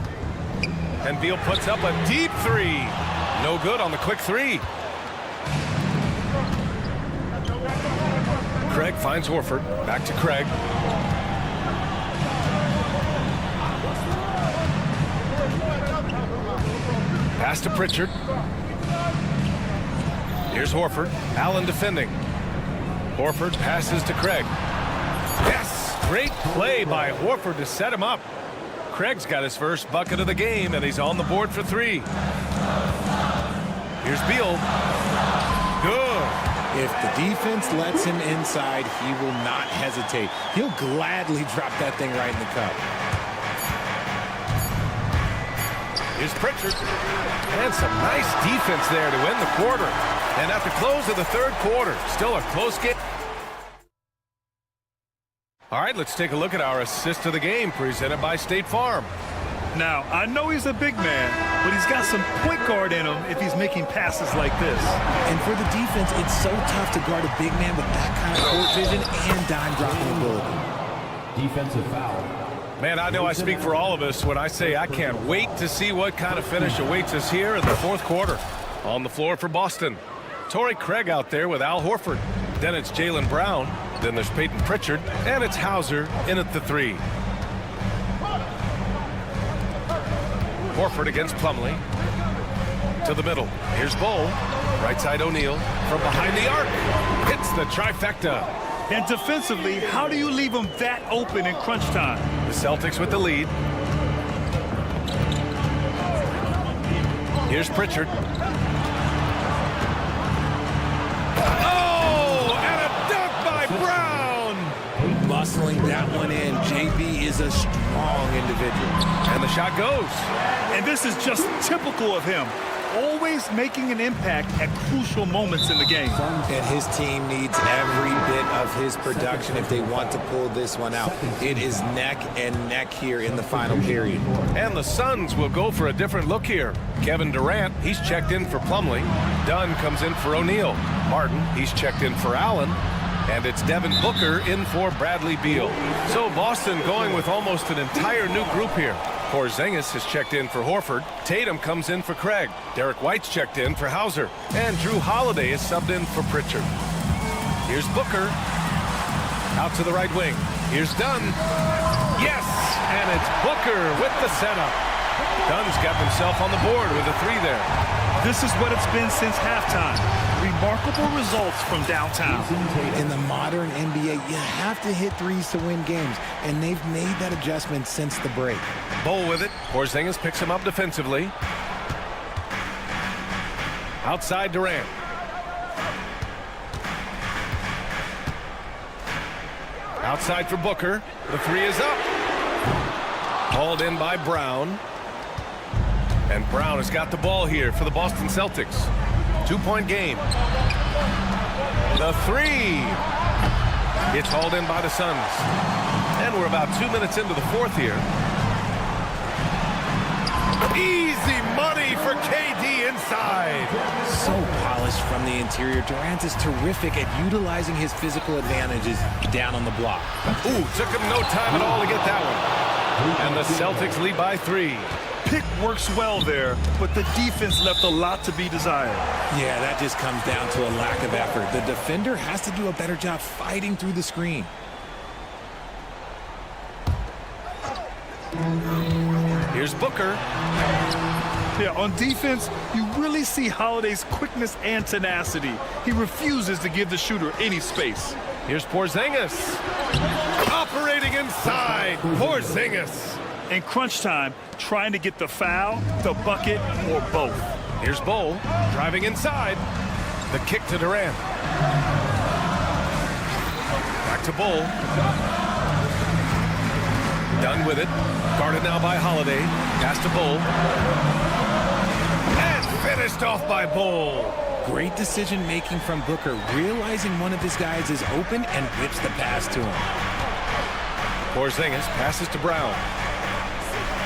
And Beal puts up a deep 3. No good on the quick 3. Craig finds Horford. Back to Craig. Pass to Pritchard. Here's Horford. Allen defending. Horford passes to Craig. Yes! Great play by Horford to set him up. Craig's got his first bucket of the game, and he's on the board for 3. Here's Beal. Good. If the defense lets him inside, he will not hesitate. He'll gladly drop that thing right in the cup. Here's Pritchard. And some nice defense there to end the quarter. And at the close of the third quarter, still a close game. All right, let's take a look at our assist of the game presented by State Farm. Now, I know he's a big man, but he's got some point guard in him if he's making passes like this. And for the defense, it's so tough to guard a big man with that kind of court vision and dime dropping ability. Defensive foul. Man, I know I speak for all of us when I say I can't wait to see what kind of finish awaits us here in the fourth quarter. On the floor for Boston, Torrey Craig out there with Al Horford. Then it's Jaylen Brown. Then there's Peyton Pritchard. And it's Hauser in at the 3. Horford against Plumlee. To the middle. Here's Bull. Right side O'Neal. From behind the arc. Hits the trifecta. And defensively, how do you leave him that open in crunch time? The Celtics with the lead. Here's Pritchard. Oh, and a dunk by Brown. Muscling that one in. JB is a strong individual. And the shot goes. And this is just typical of him. always making an impact at crucial moments in the game. And his team needs every bit of his production if they want to pull this one out. It is neck and neck here in the final period. And the Suns will go for a different look here. Kevin Durant, he's checked in for Plumlee. Dunn comes in for O'Neal. Martin, he's checked in for Allen. And it's Devin Booker in for Bradley Beal. So Boston going with almost an entire new group here. Porzingis has checked in for Horford. Tatum comes in for Craig. Derek White's checked in for Hauser. And Drew Holiday is subbed in for Pritchard. Here's Booker. Out to the right wing. Here's Dunn. Yes! And it's Booker with the setup. Dunn's got himself on the board with a 3 there. This is what it's been since halftime. Remarkable results from downtown. In the modern NBA, you have to hit threes to win games, and they've made that adjustment since the break. Bowl with it. Porzingis picks him up defensively. Outside Durant. Outside for Booker. The 3 is up. Hauled in by Brown. And Brown has got the ball here for the Boston Celtics. 2-point game. The 3. It's hauled in by the Suns. And we're about 2 minutes into the 4th here. Easy money for KD inside. So polished from the interior. Durant is terrific at utilizing his physical advantages down on the block. Ooh, took him no time at all to get that one. And the Celtics lead by 3. Pick works well there, but the defense left a lot to be desired. Yeah, that just comes down to a lack of effort. The defender has to do a better job fighting through the screen. Here's Booker. Yeah, on defense, you really see Holiday's quickness and tenacity. He refuses to give the shooter any space. Here's Porzingis. Operating inside. Porzingis. In crunch time, trying to get the foul, the bucket, or both. Here's Bowl driving inside. The kick to Durant. Back to Bowl. Done with it. Guarded now by Holiday. Pass to Bowl. And finished off by Bowl. Great decision making from Booker, realizing one of his guys is open and whips the pass to him. Porzingis passes to Brown.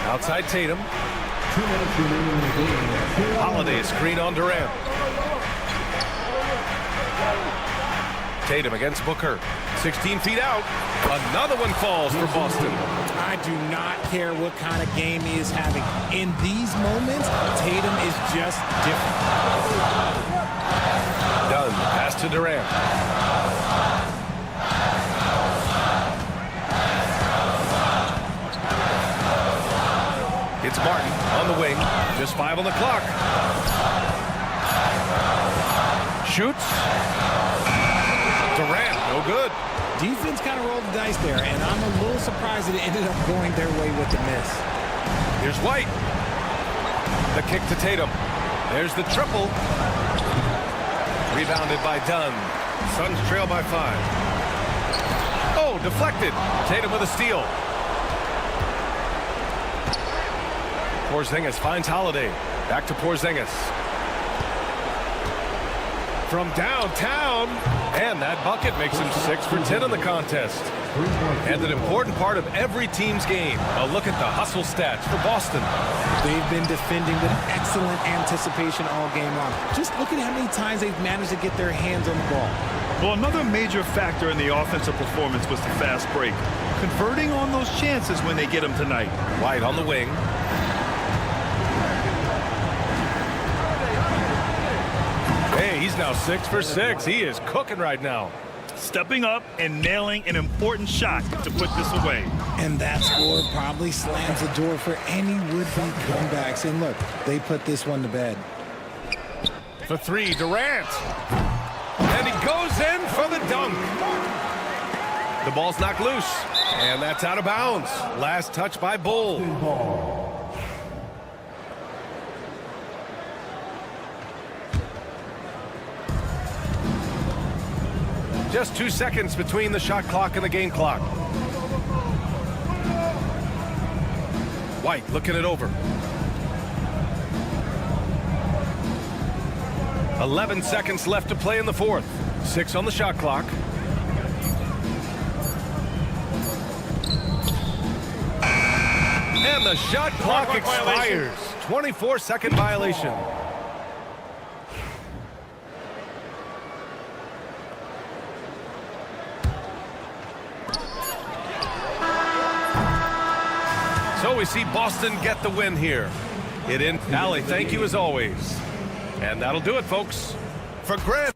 Outside Tatum. 2 minutes remaining in the game. Holiday screen on Durant. Tatum against Booker. 16 feet out. Another one falls for Boston. I do not care what kind of game he is having. In these moments, Tatum is just different. Dunn, pass to Durant. It's Martin on the wing. Just 5 on the clock. Shoots. Durant, no good. Defense kind of rolled the dice there, and I'm a little surprised that it ended up going their way with the miss. Here's White. The kick to Tatum. There's the triple. Rebounded by Dunn. Suns trail by 5. Oh, deflected. Tatum with a steal. Porzingis finds Holiday. Back to Porzingis. From downtown. And that bucket makes him 6 for 10 in the contest. And an important part of every team's game. A look at the hustle stats for Boston. They've been defending with excellent anticipation all game long. Just look at how many times they've managed to get their hands on the ball. Well, another major factor in the offensive performance was the fast break. Converting on those chances when they get them tonight. White on the wing. Hey, he's now 6 for 6. He is cooking right now. Stepping up and nailing an important shot to put this away. And that score probably slams the door for any would-be comebacks. And look, they put this one to bed. For 3, Durant. And he goes in for the dunk. The ball's knocked loose. And that's out of bounds. Last touch by Bull. Just 2 seconds between the shot clock and the game clock. White looking it over. 11 seconds left to play in the fourth. 6 on the shot clock. And the shot clock expires. 24-second violation. So we see Boston get the win here. Allie, thank you as always. And that'll do it, folks. For Grant.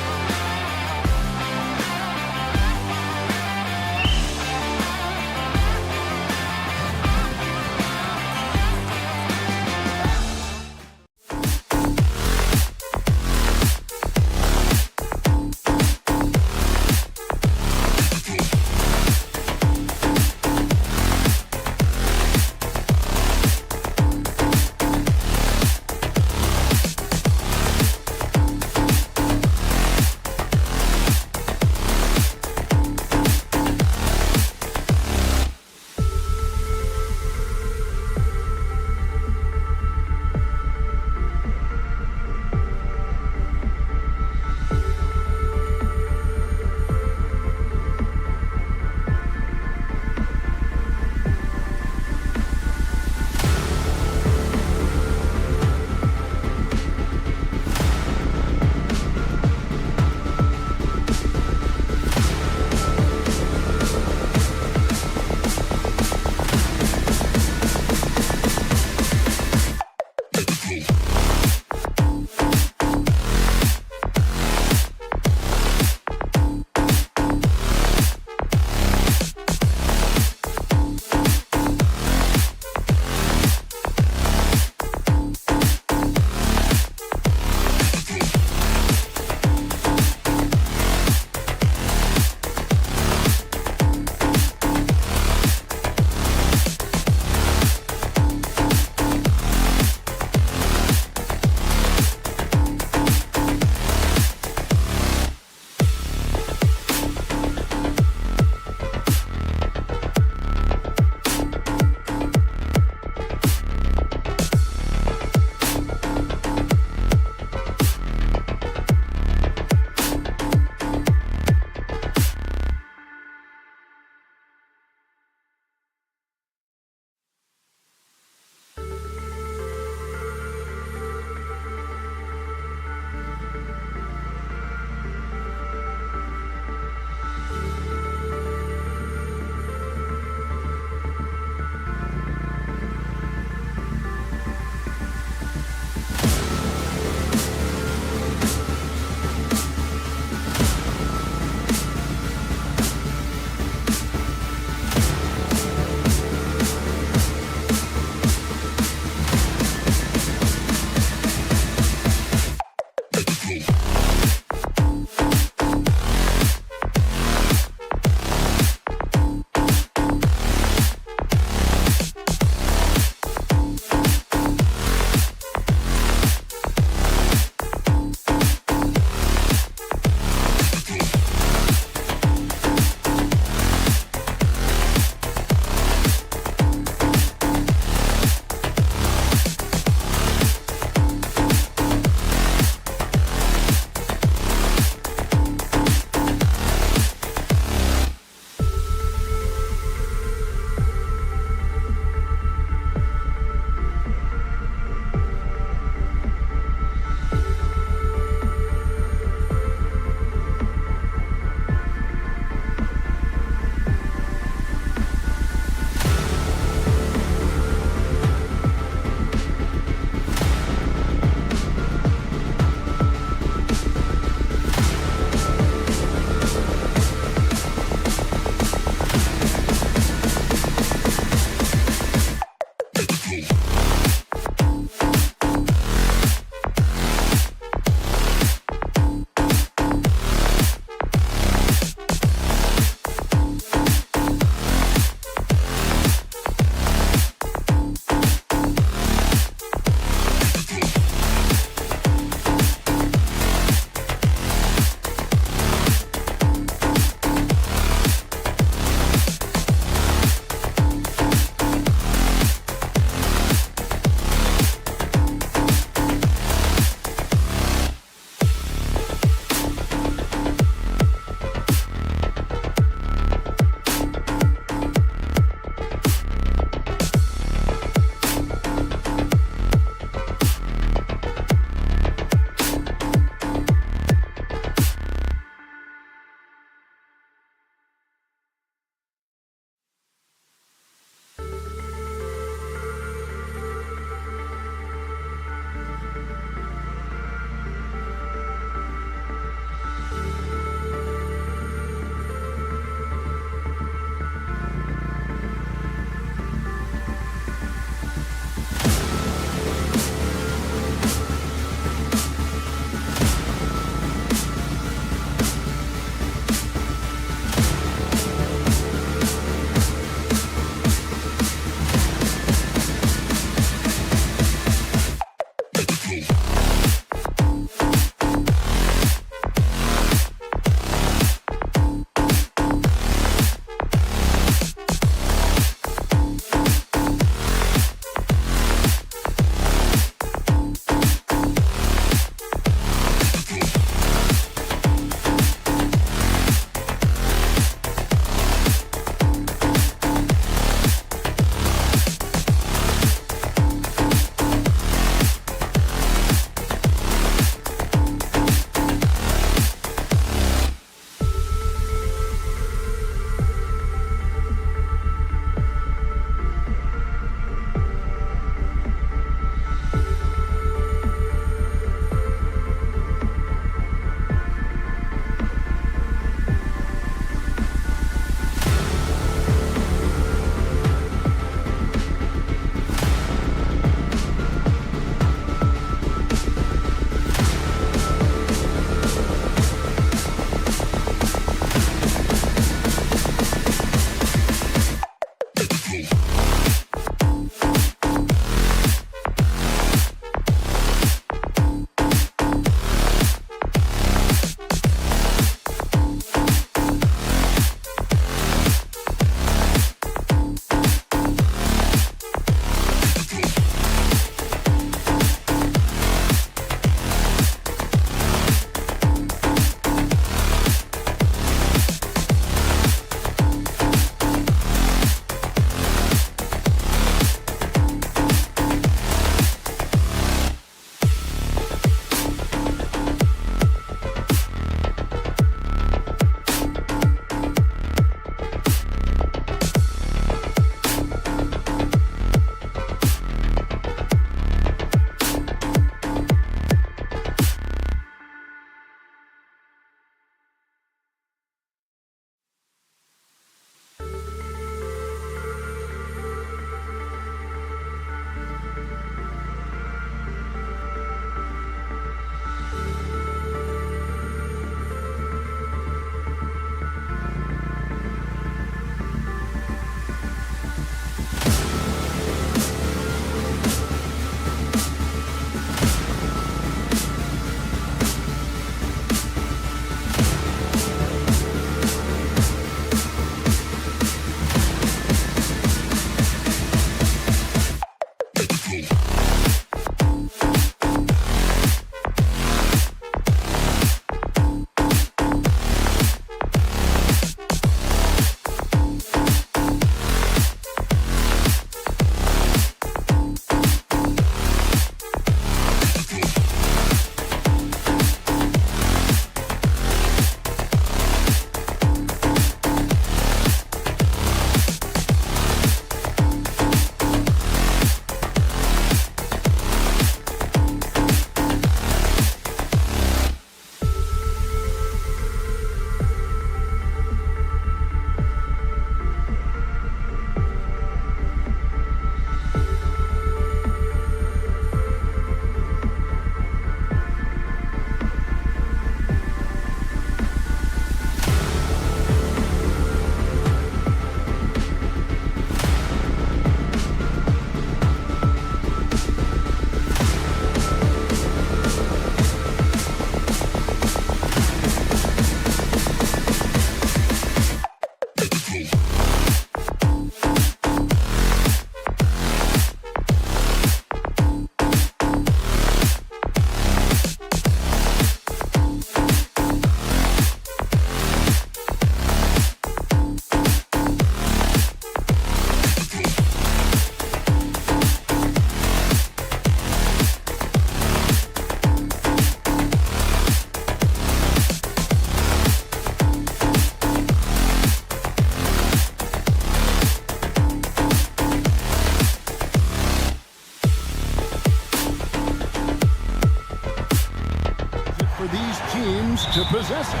to possess it.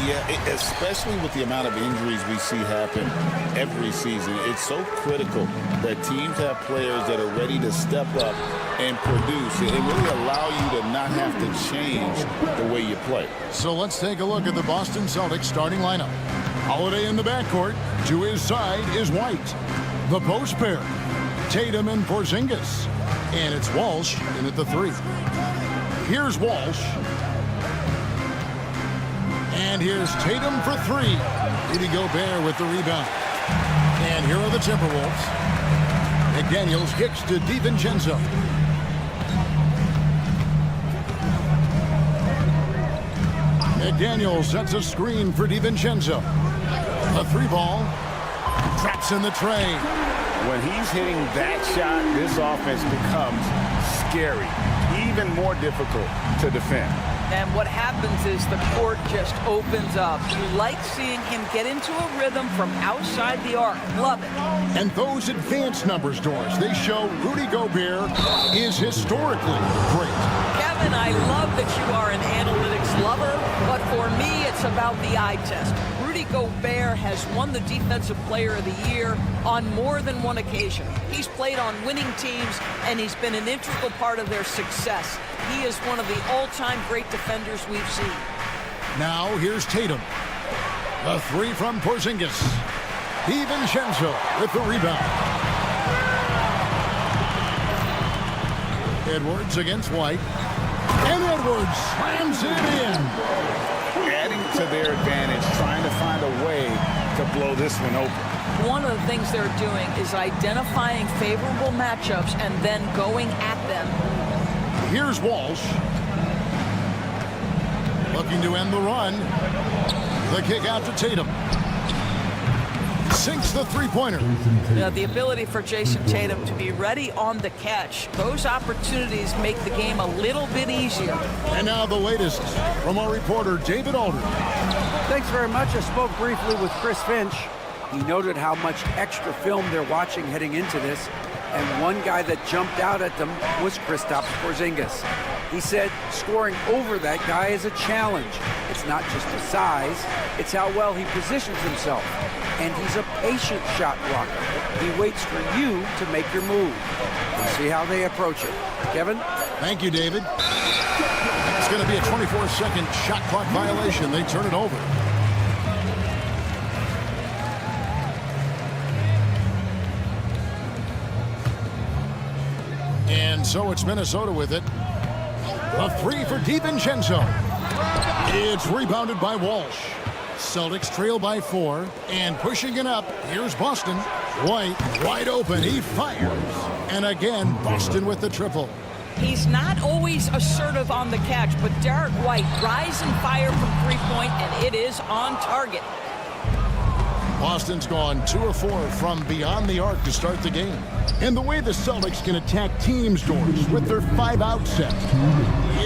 Yeah, especially with the amount of injuries we see happen every season. It's so critical that teams have players that are ready to step up and produce. It really allow you to not have to change the way you play. So let's take a look at the Boston Celtics starting lineup. Holiday in the backcourt. To his side is White. The post pair, Tatum and Porzingis. And it's Walsh in at the 3. Here's Walsh. And here's Tatum for 3. Rudy Gobert with the rebound. And here are the Timberwolves. McDaniels kicks to DiVincenzo. McDaniels sets a screen for DiVincenzo. A 3-ball. Traps in the tray. When he's hitting that shot, this offense becomes scary, even more difficult to defend. And what happens is the court just opens up. You like seeing him get into a rhythm from outside the arc. Love it. And those advanced numbers, Doris, they show Rudy Gobert is historically great. Kevin, I love that you are an analytics lover, but for me, it's about the eye test. Rudy Gobert has won the Defensive Player of the Year on more than one occasion. He's played on winning teams, and he's been an integral part of their success. He is one of the all-time great defenders we've seen. Now here's Tatum. The 3 from Porzingis. DiVincenzo with the rebound. Edwards against White. And Edwards slams it in. Adding to their advantage, trying to find a way to blow this one open. One of the things they're doing is identifying favorable matchups and then going at them. Here's Walsh. Looking to end the run. The kick out to Tatum. Sinks the 3-pointer. The ability for Jason Tatum to be ready on the catch. Those opportunities make the game a little bit easier. And now the latest from our reporter, David Aldridge. Thanks very much. I spoke briefly with Chris Finch. He noted how much extra film they're watching heading into this. And one guy that jumped out at them was Kristaps Porzingis. He said scoring over that guy is a challenge. It's not just the size, it's how well he positions himself. And he's a patient shot blocker. He waits for you to make your move. We'll see how they approach it. Kevin? Thank you, David. It's going to be a 24-second shot clock violation. They turn it over. And so it's Minnesota with it. A 3 for DiVincenzo. It's rebounded by Walsh. Celtics trail by 4. And pushing it up, here's Boston. White, wide open, he fires. And again, Boston with the triple. He's not always assertive on the catch, but Derek White rise and fire from 3-point, and it is on target. Boston's gone 2 of 4 from beyond the arc to start the game. And the way the Celtics can attack teams, Doors, with their 5-out set,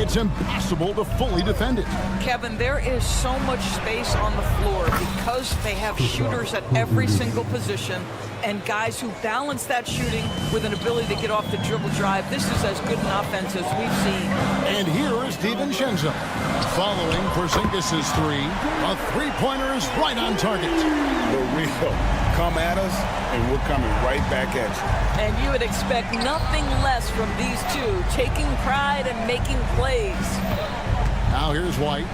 it's impossible to fully defend it. Kevin, there is so much space on the floor because they have shooters at every single position and guys who balance that shooting with an ability to get off the dribble drive. This is as good an offense as we've seen. And here is DiVincenzo. Following Porzingis' 3, a 3-pointer is right on target. The real come at us, and we're coming right back at you. And you would expect nothing less from these two, taking pride and making plays. Now here's White.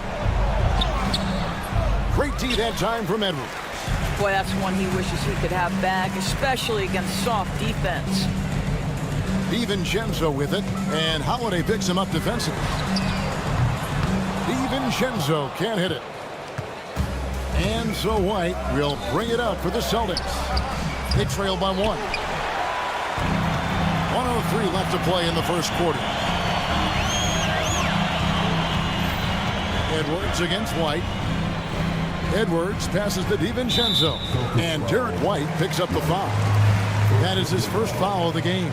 Great D that time from Edwards. Boy, that's one he wishes he could have back, especially against soft defense. DiVincenzo with it, and Holiday picks him up defensively. DiVincenzo can't hit it. And so White will bring it up for the Celtics. They trail by 1. 1:03 left to play in the first quarter. Edwards against White. Edwards passes to DiVincenzo. And Derek White picks up the foul. That is his first foul of the game.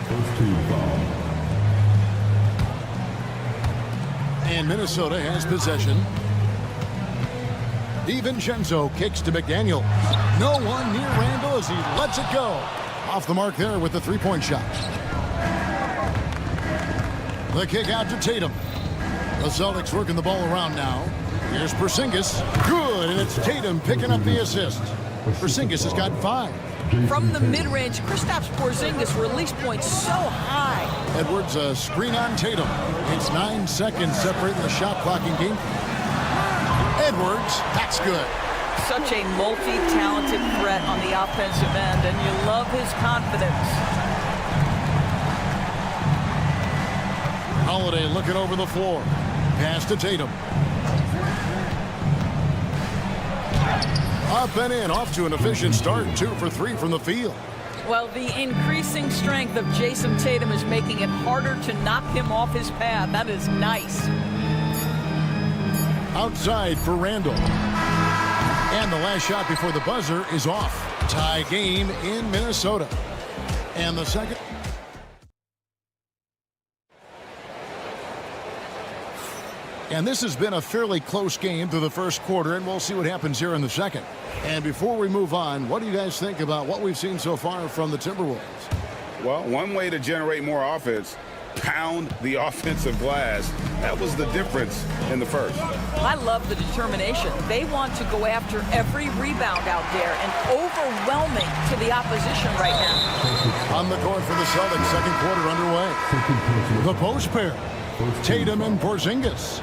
And Minnesota has possession. DiVincenzo kicks to McDaniel. No one near Randall as he lets it go. Off the mark there with the 3-point shot. The kick out to Tatum. The Celtics working the ball around now. Here's Porzingis. Good, and it's Tatum picking up the assist. Porzingis has got 5. From the mid-range, Kristaps Porzingis release points so high. Edwards, a screen on Tatum. It's 9 seconds separating the shot clock in game. Edwards, that's good. Such a multi-talented threat on the offensive end, and you love his confidence. Holiday looking over the floor. Pass to Tatum. Up and in, off to an efficient start. 2 for 3 from the field. Well, the increasing strength of Jason Tatum is making it harder to knock him off his path. That is nice. Outside for Randall. And the last shot before the buzzer is off. Tie game in Minnesota. And the second. And this has been a fairly close game through the first quarter, and we'll see what happens here in the second. And before we move on, what do you guys think about what we've seen so far from the Timberwolves? Well, one way to generate more offense, pound the offensive glass. That was the difference in the first. I love the determination. They want to go after every rebound out there and overwhelming to the opposition right now. On the court for the Celtics, second quarter underway. The post pair, Tatum and Porzingis.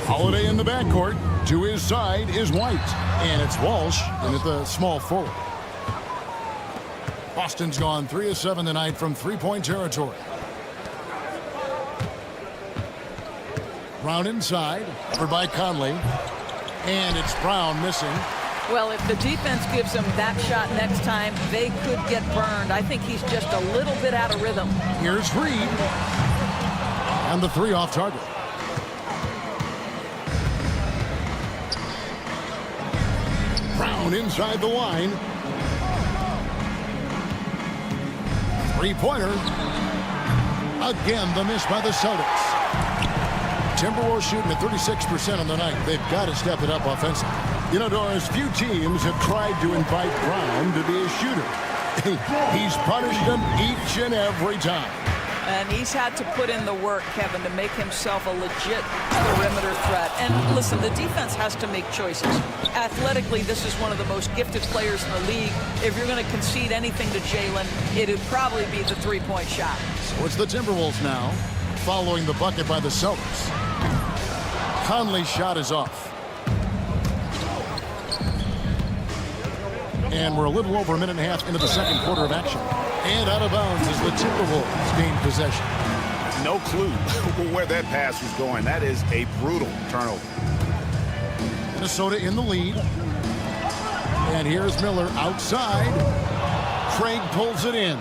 Holiday in the backcourt. To his side is White. And it's Walsh in at the small forward. Boston's gone 3 of 7 tonight from three-point territory. Brown inside, covered by Conley. And it's Brown missing. Well, if the defense gives him that shot next time, they could get burned. I think he's just a little bit out of rhythm. Here's Reed. And the 3 off target. Brown inside the line. Three-pointer. Again, the miss by the Celtics. Timberwolves shooting at 36% on the night. They've got to step it up offensively. You know, Doris, few teams have tried to invite Brown to be a shooter. He's punished them each and every time. And he's had to put in the work, Kevin, to make himself a legit perimeter threat. And listen, the defense has to make choices. Athletically, this is one of the most gifted players in the league. If you're going to concede anything to Jalen, it'd probably be the three-point shot. So it's the Timberwolves now, following the bucket by the Celtics. Conley's shot is off. And we're a little over a minute and a half into the second quarter of action. And out of bounds as the Timberwolves gain possession. No clue where that pass was going. That is a brutal turnover. Minnesota in the lead. And here's Miller outside. Craig pulls it in.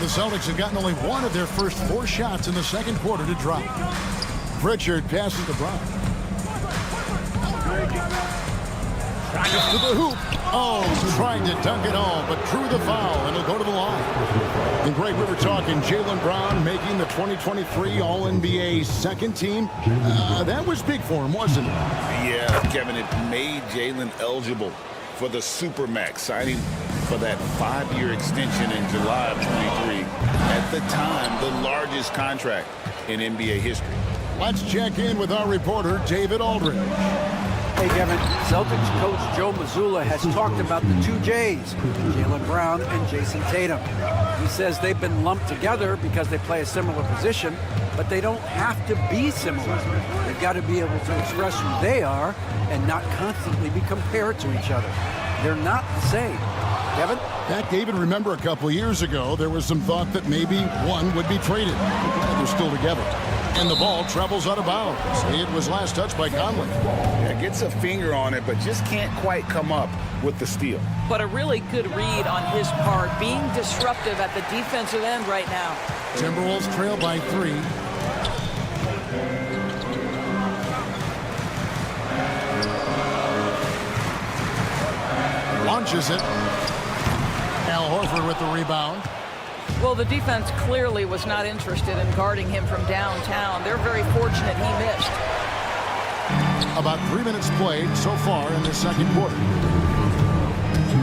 The Celtics have gotten only one of their first 4 shots in the second quarter to drop. Pritchard passes to Brown. Gets to the hoop. Oh, trying to dunk it home, but drew the foul, and he'll go to the line. And Greg, we were talking Jaylen Brown making the 2023 All-NBA second team. That was big for him, wasn't it? Yeah, Kevin, it made Jaylen eligible for the Supermax, signing for that 5-year extension in July of 23. At the time, the largest contract in NBA history. Let's check in with our reporter, David Aldridge. Hey, Kevin, Celtics coach Joe Mazzulla has talked about the 2 J's, Jaylen Brown and Jason Tatum. He says they've been lumped together because they play a similar position, but they don't have to be similar. They've got to be able to express who they are and not constantly be compared to each other. They're not the same. Kevin? Back, David, remember a couple of years ago, there was some thought that maybe one would be traded. They're still together. And the ball travels out of bounds. It was last touched by Conley. Yeah, gets a finger on it, but just can't quite come up with the steal. But a really good read on his part, being disruptive at the defensive end right now. Timberwolves trail by 3. Launches it. Al Horford with the rebound. Well, the defense clearly was not interested in guarding him from downtown. They're very fortunate he missed. About 3 minutes played so far in this second quarter.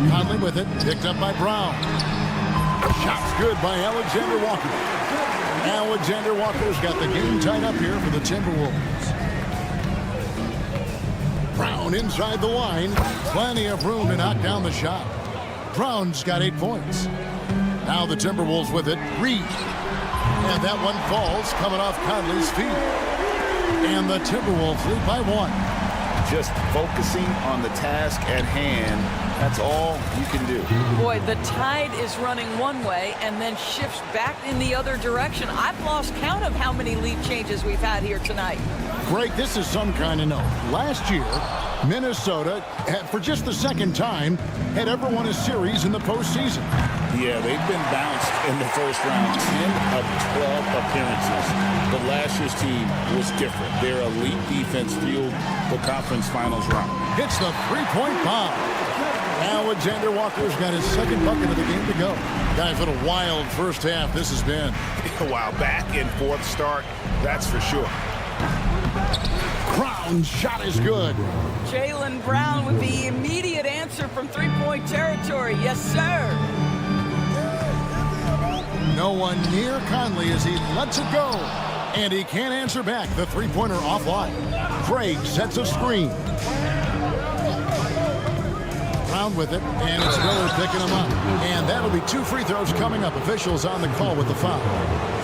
Conley with it, picked up by Brown. Shot's good by Alexander Walker. Alexander Walker's got the game tied up here for the Timberwolves. Brown inside the line. Plenty of room to knock down the shot. Brown's got 8 points. Now the Timberwolves with it. Reed. And that one falls coming off Conley's feet. And the Timberwolves lead by 1. Just focusing on the task at hand. That's all you can do. Boy, the tide is running one way and then shifts back in the other direction. I've lost count of how many lead changes we've had here tonight. Greg, this is some kind of note. Last year, Minnesota, for just the second time, had ever won a series in the postseason. Yeah, they've been bounced in the first round 10 of 12 appearances. But last year's team was different. Their elite defense fueled the conference finals run. Hits the three-point bomb. Alexander Walker's got his second bucket of the game to go. Guys, what a wild first half this has been. Wow, back and forth start, that's for sure. Brown's shot is good. Jaylen Brown with the immediate answer from three-point territory. Yes, sir. No one near Conley as he lets it go. And he can't answer back. The three-pointer offline. Craig sets a screen. Brown with it, and it's Miller picking him up. And that'll be 2 free throws coming up. Officials on the call with the foul.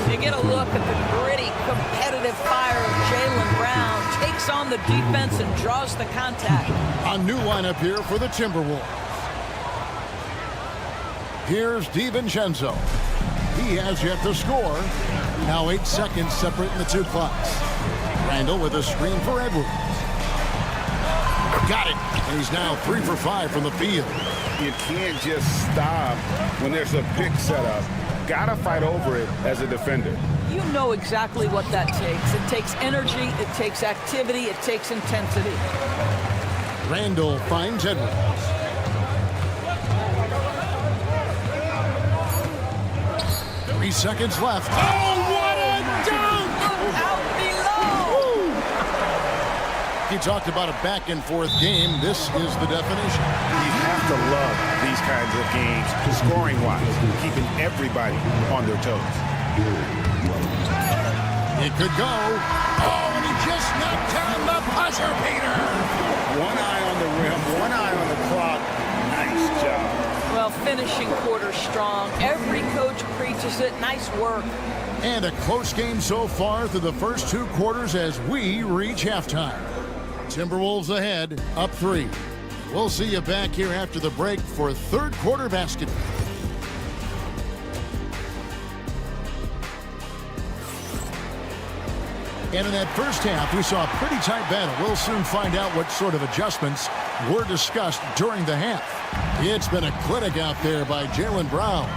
You get a look at the gritty, competitive fire of Jaylen Brown. Takes on the defense and draws the contact. A new lineup here for the Timberwolves. Here's DiVincenzo. He has yet to score. Now 8 seconds separating the two clocks. Randall with a screen for Edwards. Got it. And he's now 3 for 5 from the field. You can't just stop when there's a pick set up. Gotta fight over it as a defender. You know exactly what that takes. It takes energy, it takes activity, it takes intensity. Randall finds Edwards. Three seconds left. Oh, what a dunk! Out below! He talked about a back-and-forth game. This is the definition. You have to love these kinds of games, scoring-wise, keeping everybody on their toes. It could go. Oh, and he just knocked down the buzzer beater. One eye on the rim, one eye on the clock. Nice job. Well, finishing quarter strong. Every coach preaches it. Nice work. And a close game so far through the first 2 quarters as we reach halftime. Timberwolves ahead, up 3. We'll see you back here after the break for third quarter basketball. And in that first half, we saw a pretty tight battle. We'll soon find out what sort of adjustments were discussed during the half. It's been a clinic out there by Jaylen Brown.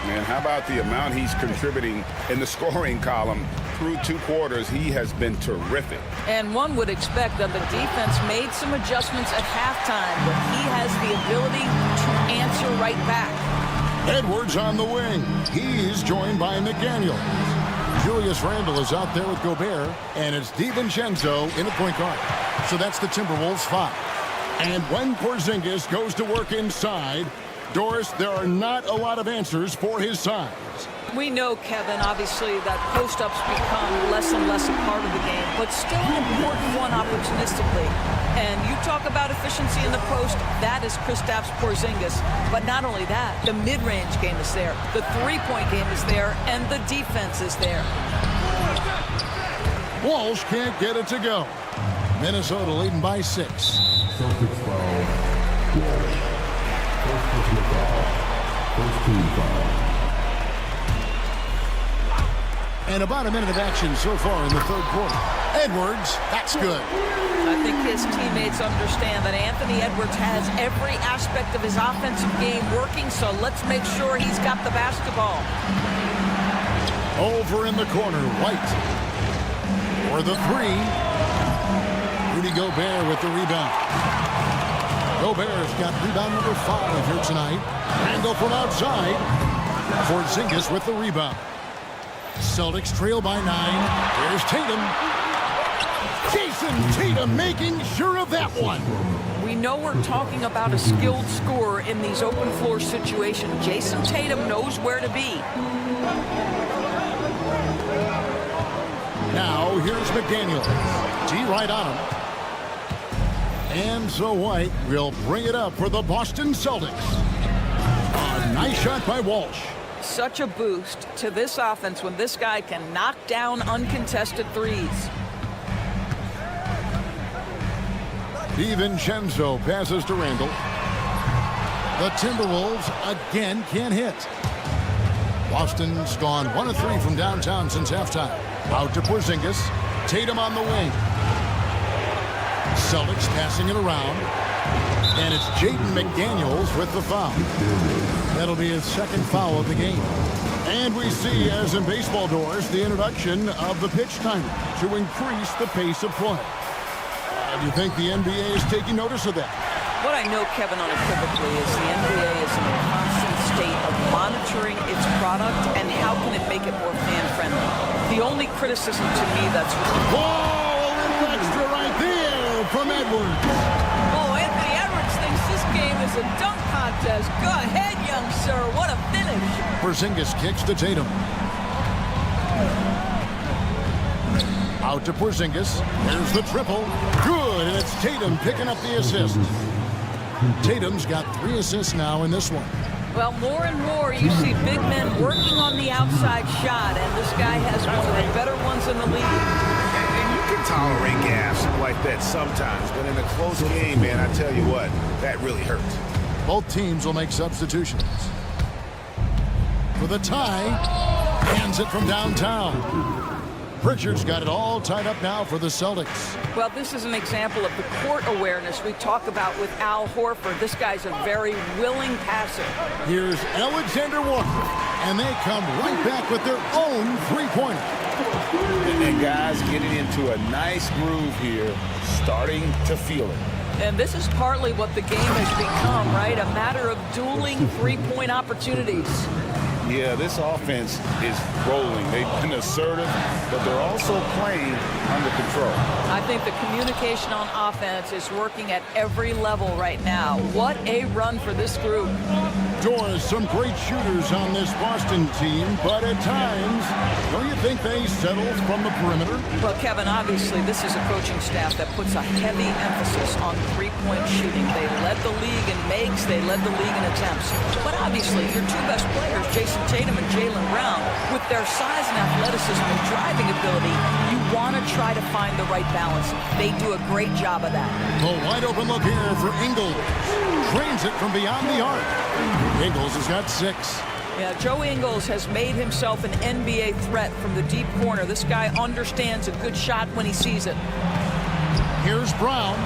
Man, how about the amount he's contributing in the scoring column? Through 2 quarters, he has been terrific. And one would expect that the defense made some adjustments at halftime, but he has the ability to answer right back. Edwards on the wing. He's joined by McDaniel. Julius Randle is out there with Gobert, and it's DiVincenzo in the point guard. So that's the Timberwolves 5. And when Porzingis goes to work inside, Doris, there are not a lot of answers for his size. We know, Kevin, obviously, that post-ups become less and less a part of the game, but still an important one opportunistically. And you talk about efficiency in the post, that is Kristaps Porzingis. But not only that, the mid-range game is there, the three-point game is there, and the defense is there. Walsh can't get it to go. Minnesota leading by 6. Celtics foul. Walsh. First personal foul. First team foul. And about a minute of action so far in the third quarter. Edwards, that's good. I think his teammates understand that Anthony Edwards has every aspect of his offensive game working, so let's make sure he's got the basketball. Over in the corner, White. For the 3. Rudy Gobert with the rebound. Gobert's got rebound number 5 here tonight. Randall from outside. Porzingis with the rebound. Celtics trail by 9. Here's Tatum. Jason Tatum making sure of that one. We know we're talking about a skilled scorer in these open floor situations. Jason Tatum knows where to be. Now here's McDaniel. T right on him. And so White will bring it up for the Boston Celtics. A nice shot by Walsh. Such a boost to this offense when this guy can knock down uncontested threes. DiVincenzo passes to Randall. The Timberwolves again can't hit. Boston's gone 1 of 3 from downtown since halftime. Out to Porzingis. Tatum on the wing. Celtics passing it around. And it's Jaden McDaniels with the foul. That'll be his second foul of the game. And we see, as in baseball doors, the introduction of the pitch timer to increase the pace of play. Do you think the NBA is taking notice of that? What I know, Kevin, unequivocally is the NBA is in a constant state of monitoring its product and how can it make it more fan-friendly. The only criticism to me that's... Oh, a little extra right there from Edwards. Oh, Anthony Edwards thinks this game is a dunk contest. Go ahead, young sir. What a finish. Porzingis kicks to Tatum. Out to Porzingis. There's the triple. Good, and it's Tatum picking up the assist. Tatum's got 3 assists now in this one. Well, more and more you see big men working on the outside shot, and this guy has one of the better ones in the league. And you can tolerate gaps like that sometimes, but in a close game, man, I tell you what, that really hurts. Both teams will make substitutions. For the tie, hands it from downtown. Pritchard's got it all tied up now for the Celtics. Well, this is an example of the court awareness we talk about with Al Horford. This guy's a very willing passer. Here's Alexander Walker, and they come right back with their own three-pointer. And guys getting into a nice groove here, starting to feel it. And this is partly what the game has become, right? A matter of dueling three-point opportunities. Yeah, this offense is rolling. They've been assertive, but they're also playing under control. I think the communication on offense is working at every level right now. What a run for this group. Doors, some great shooters on this Boston team, but at times, don't you think they settle from the perimeter? Well, Kevin, obviously this is a coaching staff that puts a heavy emphasis on three-point shooting. They led the league in makes, they led the league in attempts. But obviously, your two best players, Jason Tatum and Jaylen Brown, with their size and athleticism and driving ability, you want to try to find the right balance. They do a great job of that. A wide open look here for Ingles. Drains it from beyond the arc. Ingles has got 6. Yeah, Joe Ingles has made himself an NBA threat from the deep corner. This guy understands a good shot when he sees it. Here's Brown.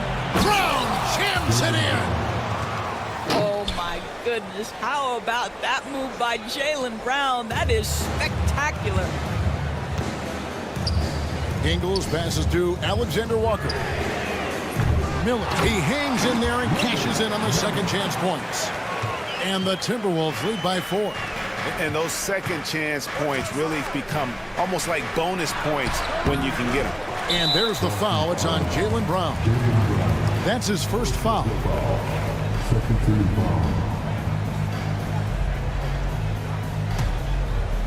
Brown jams it in. Oh, my goodness. How about that move by Jaylen Brown? That is spectacular. Ingles passes to Alexander Walker. Miller, he hangs in there and cashes in on the second chance points. And the Timberwolves lead by 4. And those second chance points really become almost like bonus points when you can get them. And there's the foul. It's on Jaylen Brown. That's his first foul. Second team foul.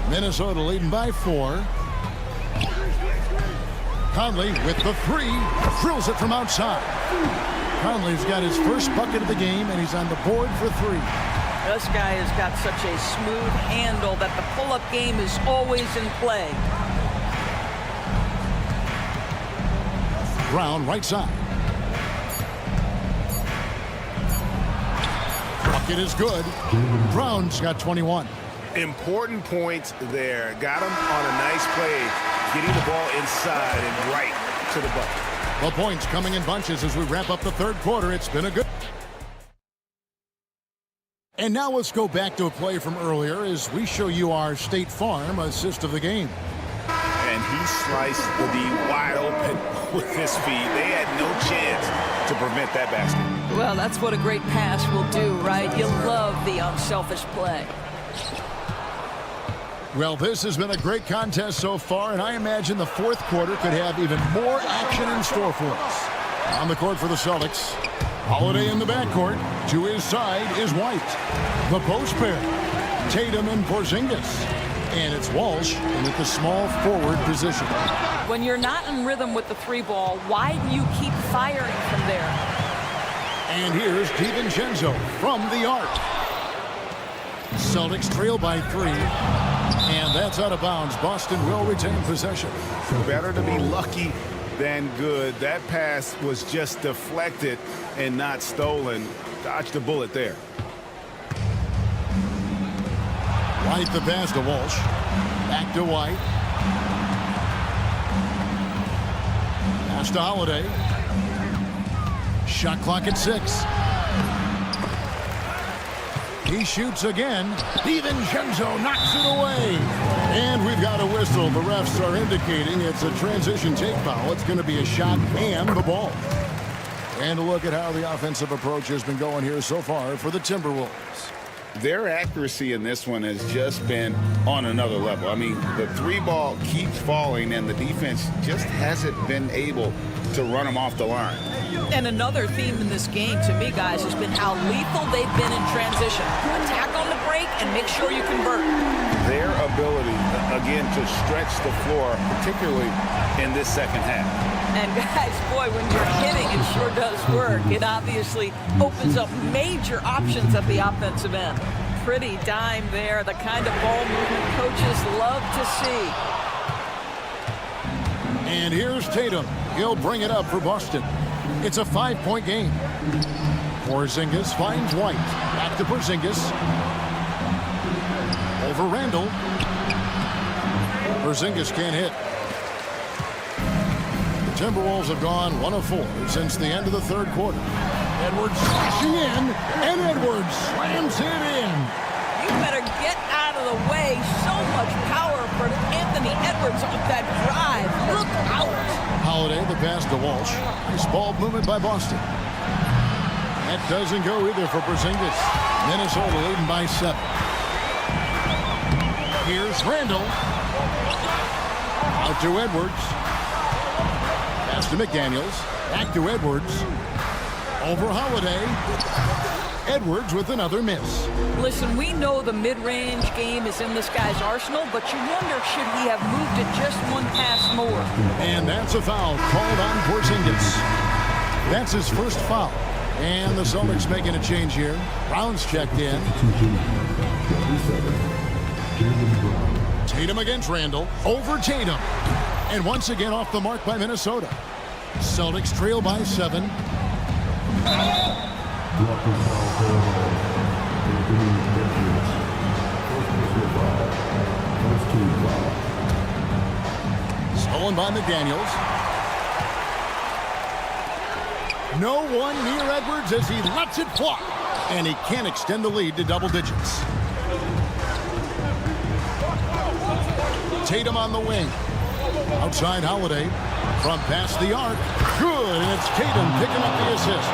Minnesota leading by 4. Conley with the 3. Drills it from outside. Conley's got his first bucket of the game, and he's on the board for 3. This guy has got such a smooth handle that the pull-up game is always in play. Brown right side. Bucket is good. Brown's got 21. Important points there. Got him on a nice play, getting the ball inside and right to the bucket. The points coming in bunches as we wrap up the third quarter. It's been a good... And now let's go back to a play from earlier as we show you our State Farm assist of the game. And he sliced the wide open with his feet. They had no chance to prevent that basket. Well, that's what a great pass will do, right? You love the unselfish play. Well, this has been a great contest so far, and I imagine the fourth quarter could have even more action in store for us. On the court for the Celtics, Holiday in the backcourt. To his side is White. The post pair, Tatum and Porzingis. And it's Walsh in at the small forward position. When you're not in rhythm with the 3 ball, why do you keep firing from there? And here's DiVincenzo from the arc. Celtics trail by 3. And that's out of bounds. Boston will retain possession. Better to be lucky than good. That pass was just deflected and not stolen. Dodged a bullet there. White the pass to Walsh. Back to White. Pass to Holiday. Shot clock at 6. He shoots again. DiVincenzo knocks it away. And we've got a whistle. The refs are indicating it's a transition take foul. It's going to be a shot and the ball. And a look at how the offensive approach has been going here so far for the Timberwolves. Their accuracy in this one has just been on another level. I mean, the 3-ball keeps falling, and the defense just hasn't been able to run them off the line. And another theme in this game, to me, guys, has been how lethal they've been in transition. Attack on the break and make sure you convert. Their ability, again, to stretch the floor, particularly in this second half. And guys, boy, when you're hitting, it sure does work. It obviously opens up major options at the offensive end. Pretty dime there, the kind of ball movement coaches love to see. And here's Tatum. He'll bring it up for Boston. It's a 5-point game. Porzingis finds White. Back to Porzingis. Over Randall. Porzingis can't hit. The Timberwolves have gone 1 of 4 since the end of the third quarter. Edwards slashing in, and Edwards slams it in. You better get out of the way. So much power for Anthony Edwards on that drive. Look out. Holiday, the pass to Walsh. Nice ball movement by Boston. That doesn't go either for Porzingis. Minnesota leading by 7. Here's Randall. Out to Edwards. Pass to McDaniels. Back to Edwards. Over Holiday. Edwards with another miss. Listen, we know the mid-range game is in this guy's arsenal, but you wonder, should he have moved it just one pass more? And that's a foul called on Porzingis. That's his first foul. And the Celtics making a change here. Brown's checked in. Tatum against Randall. Over Tatum. And once again off the mark by Minnesota. Celtics trail by 7. Stolen by McDaniels. No one near Edwards as he lets it fly. And he can't extend the lead to double digits. Tatum on the wing. Outside Holiday. From past the arc. Good, and it's Tatum picking up the assist.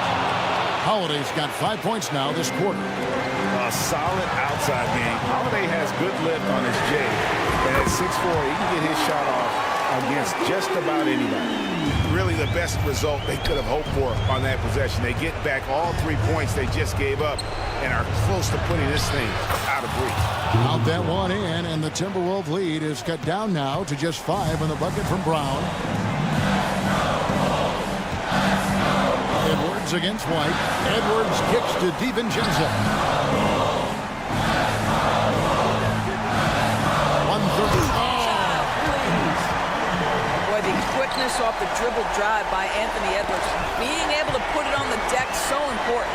Holiday's got 5 points now this quarter. A solid outside game. Holiday has good lift on his J. And at 6'4", he can get his shot off against just about anybody. Really the best result they could have hoped for on that possession. They get back all 3 points they just gave up and are close to putting this thing out of reach. Out that one in, and the Timberwolves lead is cut down now to just 5 on the bucket from Brown. Edwards against White. Edwards kicks to DiVincenzo. 130. Boy, the quickness off the dribble drive by Anthony Edwards. Being able to put it on the deck, so important.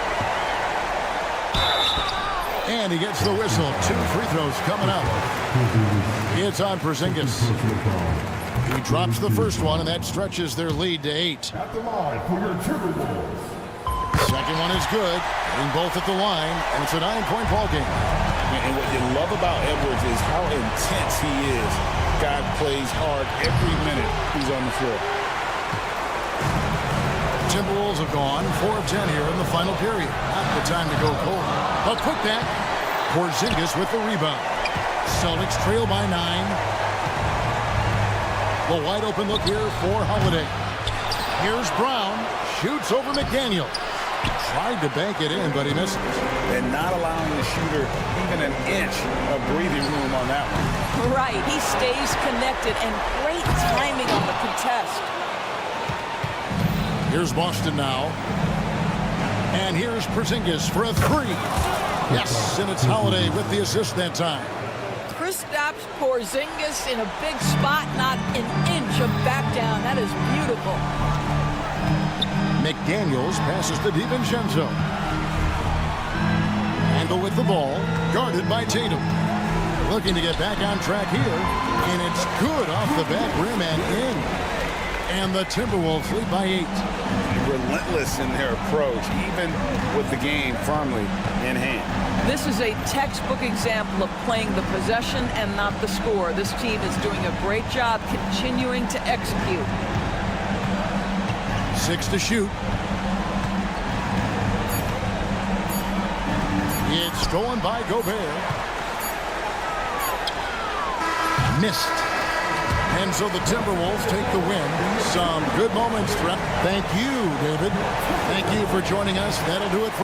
And he gets the whistle. 2 free throws coming up. It's on Porzingis. He drops the first one, and that stretches their lead to 8. At the line for your Timberwolves. Second one is good. Getting both at the line, and it's a 9-point ball game. And what you love about Edwards is how intense he is. God plays hard every minute he's on the floor. Timberwolves have gone 4 of 10 here in the final period. Not the time to go cold. But quick back. Porzingis with the rebound. Celtics trail by 9. The wide open look here for Holiday. Here's Brown. Shoots over McDaniel. Tried to bank it in, but he misses. And not allowing the shooter even an inch of breathing room on that one. Right, he stays connected, and great timing on the contest. Here's Boston now. And here's Porzingis for a three. Yes, and it's Holiday with the assist that time. Kristaps Porzingis in a big spot, not an inch of back down. That is beautiful. McDaniels passes to DiVincenzo. Handle with the ball, guarded by Tatum. Looking to get back on track here, and it's good off the back rim and in. And the Timberwolves lead by 8. Relentless in their approach, even with the game firmly in hand. This is a textbook example of playing the possession and not the score. This team is doing a great job continuing to execute. 6 to shoot. It's stolen by Gobert. Missed. And so the Timberwolves take the win. Some good moments. Thank you, David. Thank you for joining us. That'll do it for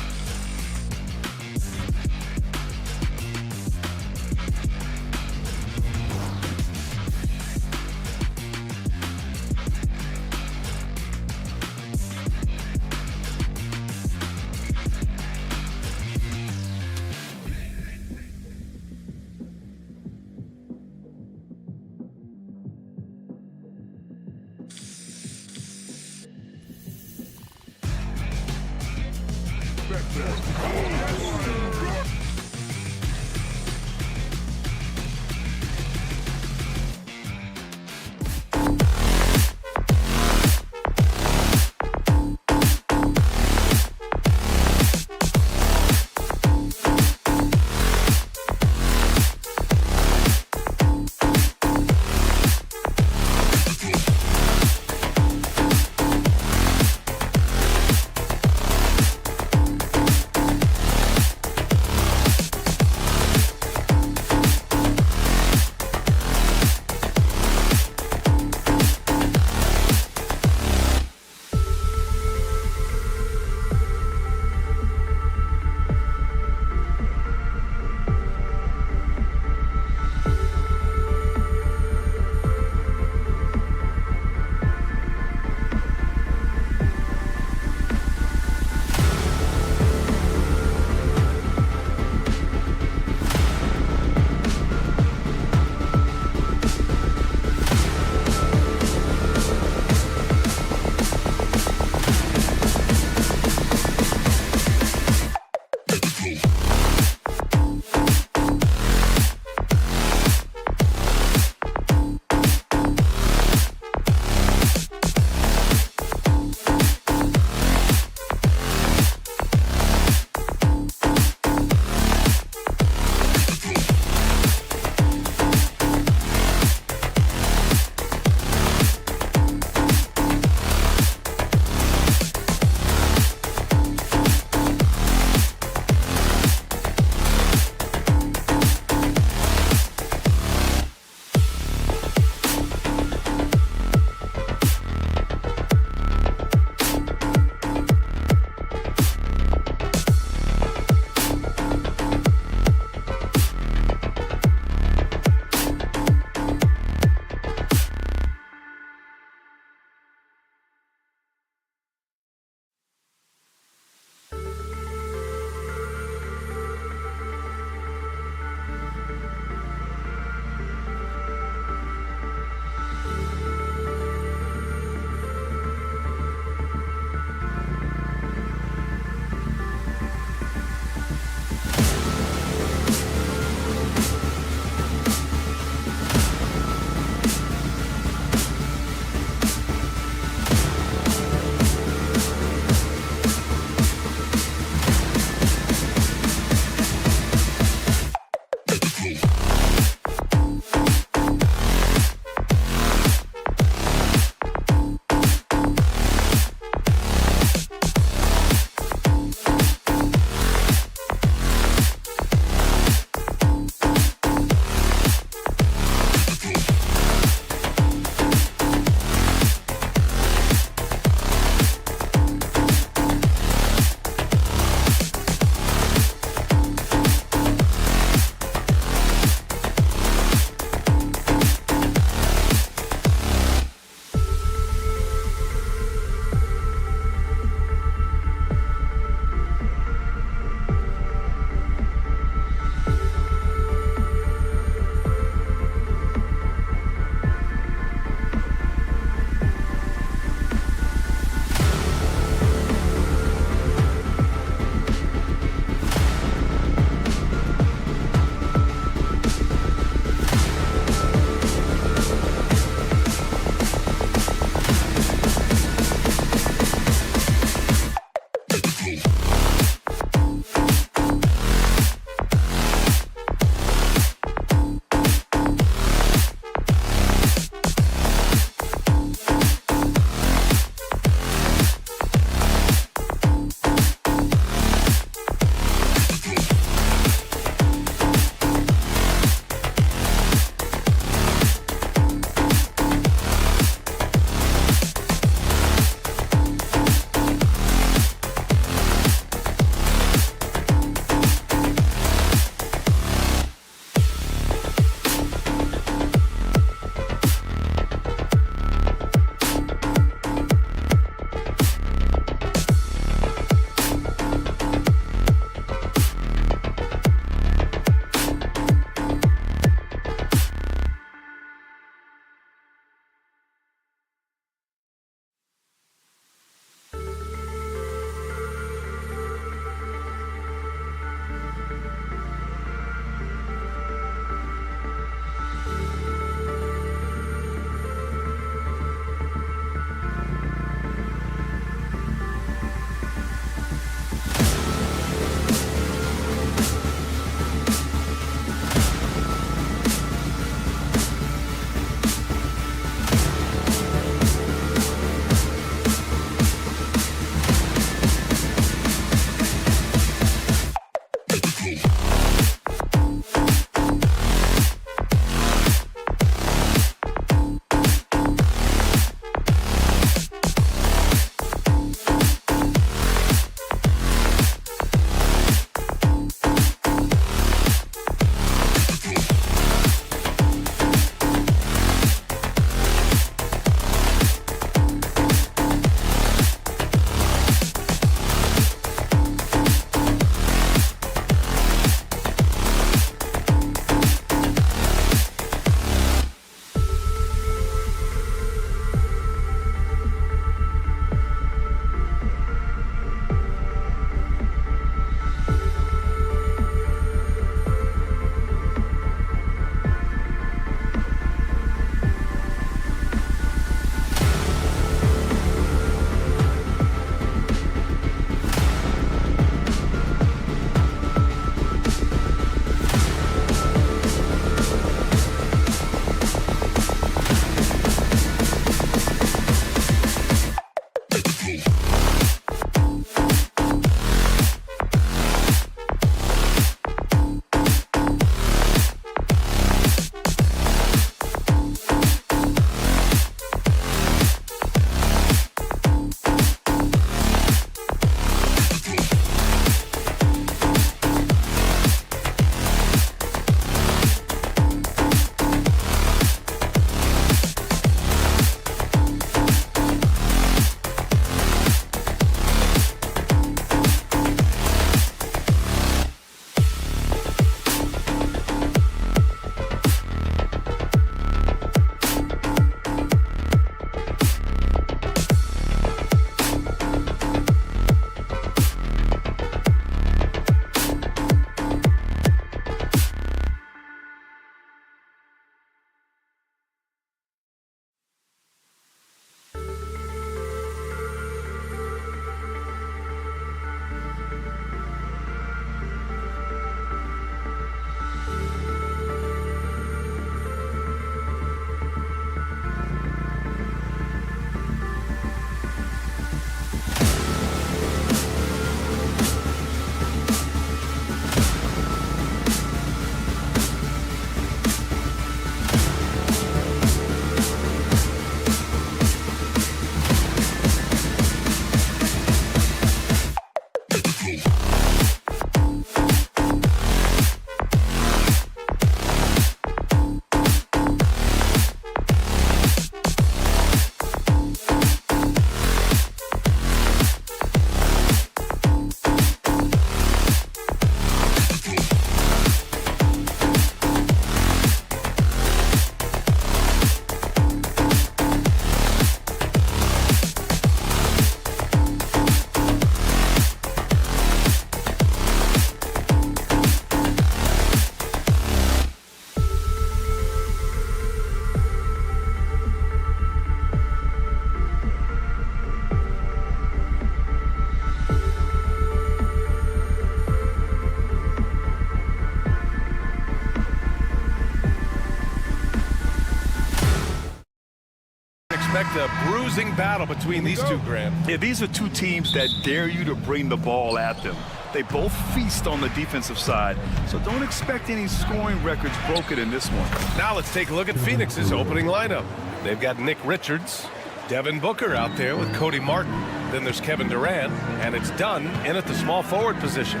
expect a bruising battle between these two, Grant. Yeah, these are two teams that dare you to bring the ball at them. They both feast on the defensive side, so don't expect any scoring records broken in this one. Now let's take a look at Phoenix's opening lineup. They've got Nick Richards, Devin Booker out there with Cody Martin. Then there's Kevin Durant, and it's Dunn in at the small forward position.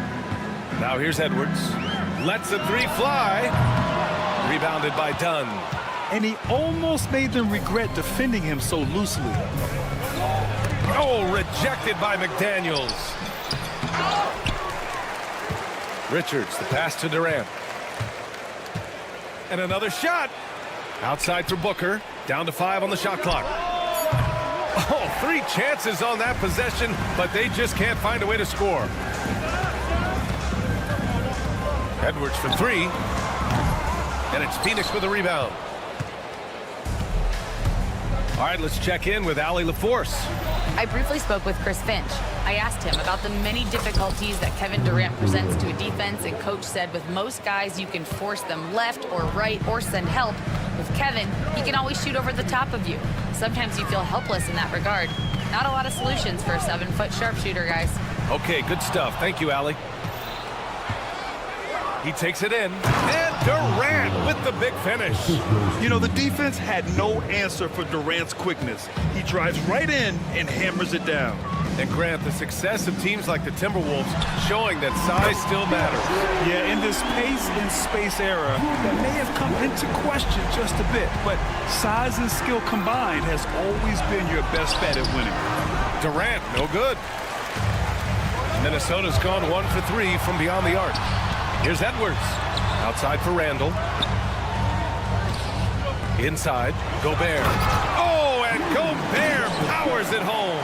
Now here's Edwards. Lets a three fly. Rebounded by Dunn. And he almost made them regret defending him so loosely. Oh, rejected by McDaniels. Richards, the pass to Durant. And another shot. Outside for Booker. Down to 5 on the shot clock. Oh, 3 chances on that possession, but they just can't find a way to score. Edwards for 3. And it's Phoenix with a rebound. All right, let's check in with Allie LaForce. I briefly spoke with Chris Finch. I asked him about the many difficulties that Kevin Durant presents to a defense, and Coach said with most guys, you can force them left or right or send help. With Kevin, he can always shoot over the top of you. Sometimes you feel helpless in that regard. Not a lot of solutions for a 7-foot sharpshooter, guys. Okay, good stuff. Thank you, Allie. He takes it in, and Durant with the big finish. You know, the defense had no answer for Durant's quickness. He drives right in and hammers it down. And Grant, the success of teams like the Timberwolves showing that size still matters. Yeah, in this pace and space era, that may have come into question just a bit, but size and skill combined has always been your best bet at winning. Durant, no good. Minnesota's gone 1 for 3 from beyond the arc. Here's Edwards. Outside for Randall. Inside, Gobert. Oh, and Gobert powers it home.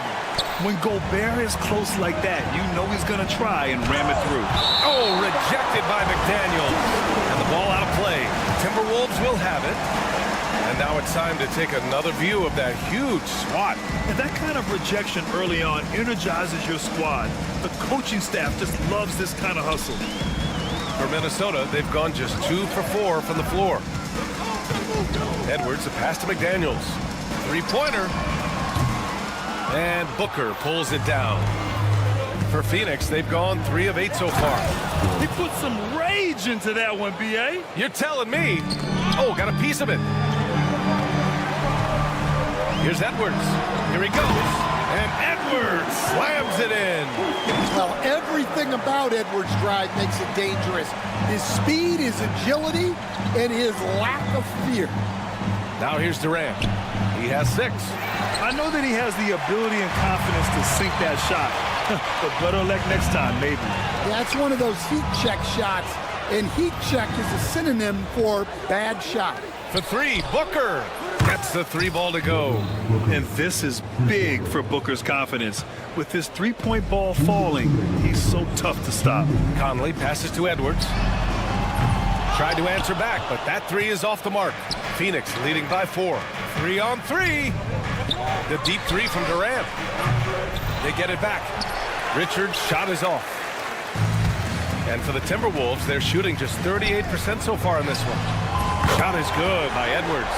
When Gobert is close like that, you know he's going to try and ram it through. Oh, rejected by McDaniels. And the ball out of play. Timberwolves will have it. And now it's time to take another view of that huge swat. And that kind of rejection early on energizes your squad. The coaching staff just loves this kind of hustle. For Minnesota, they've gone just 2 for 4 from the floor. Edwards, a pass to McDaniels. 3-pointer. And Booker pulls it down. For Phoenix, they've gone 3 of 8 so far. He put some rage into that one, B.A. You're telling me. Oh, got a piece of it. Here's Edwards. Here he goes. And Edwards slams it in. Well, everything about Edwards' drive makes it dangerous. His speed, his agility, and his lack of fear. Now here's Durant. He has 6. I know that he has the ability and confidence to sink that shot. But better luck next time, maybe. That's one of those heat check shots. And heat check is a synonym for bad shot. For 3, Booker gets the 3 ball to go. And this is big for Booker's confidence. With his 3-point ball falling, he's so tough to stop. Conley passes to Edwards. Tried to answer back, but that 3 is off the mark. Phoenix leading by 4. 3 on 3. The deep 3 from Durant. They get it back. Richards' shot is off. And for the Timberwolves, they're shooting just 38% so far in this one. Shot is good by Edwards.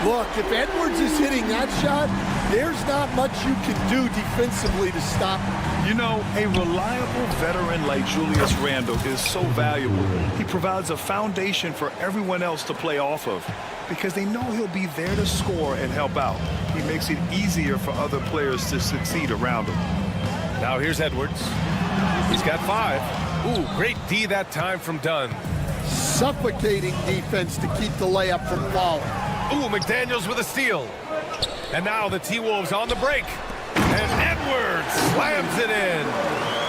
Look, if Edwards is hitting that shot, there's not much you can do defensively to stop him. You know, a reliable veteran like Julius Randle is so valuable. He provides a foundation for everyone else to play off of because they know he'll be there to score and help out. He makes it easier for other players to succeed around him. Now here's Edwards. He's got 5. Ooh, great D that time from Dunn. Suffocating defense to keep the layup from falling. Ooh, McDaniels with a steal. And now the T-Wolves on the break. And Edwards slams it in.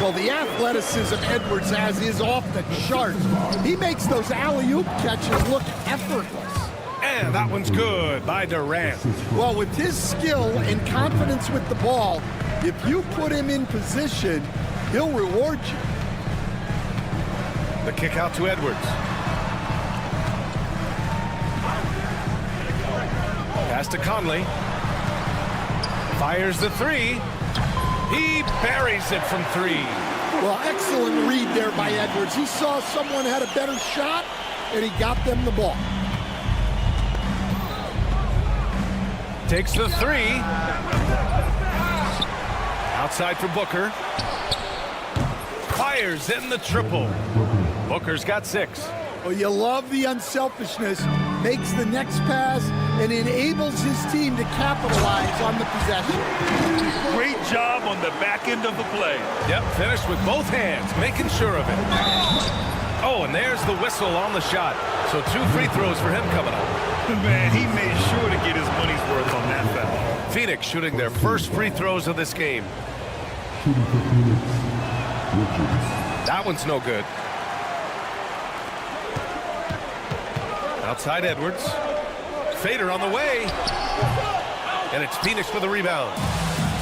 Well, the athleticism Edwards has is off the charts. He makes those alley-oop catches look effortless. And that one's good by Durant. Well, with his skill and confidence with the ball, if you put him in position, he'll reward you. The kick out to Edwards. Pass to Conley. Fires the 3. He buries it from 3. Well, excellent read there by Edwards. He saw someone had a better shot, and he got them the ball. Takes the three. Outside for Booker. Fires in the triple. Booker's got 6. Well, you love the unselfishness, makes the next pass, and enables his team to capitalize on the possession. Great job on the back end of the play. Yep, finished with both hands, making sure of it. Oh, and there's the whistle on the shot. So 2 free throws for him coming up. Man, he made sure to get his money's worth on that foul. Phoenix shooting their first free throws of this game. That one's no good. Outside Edwards. Fader on the way. And it's Phoenix for the rebound.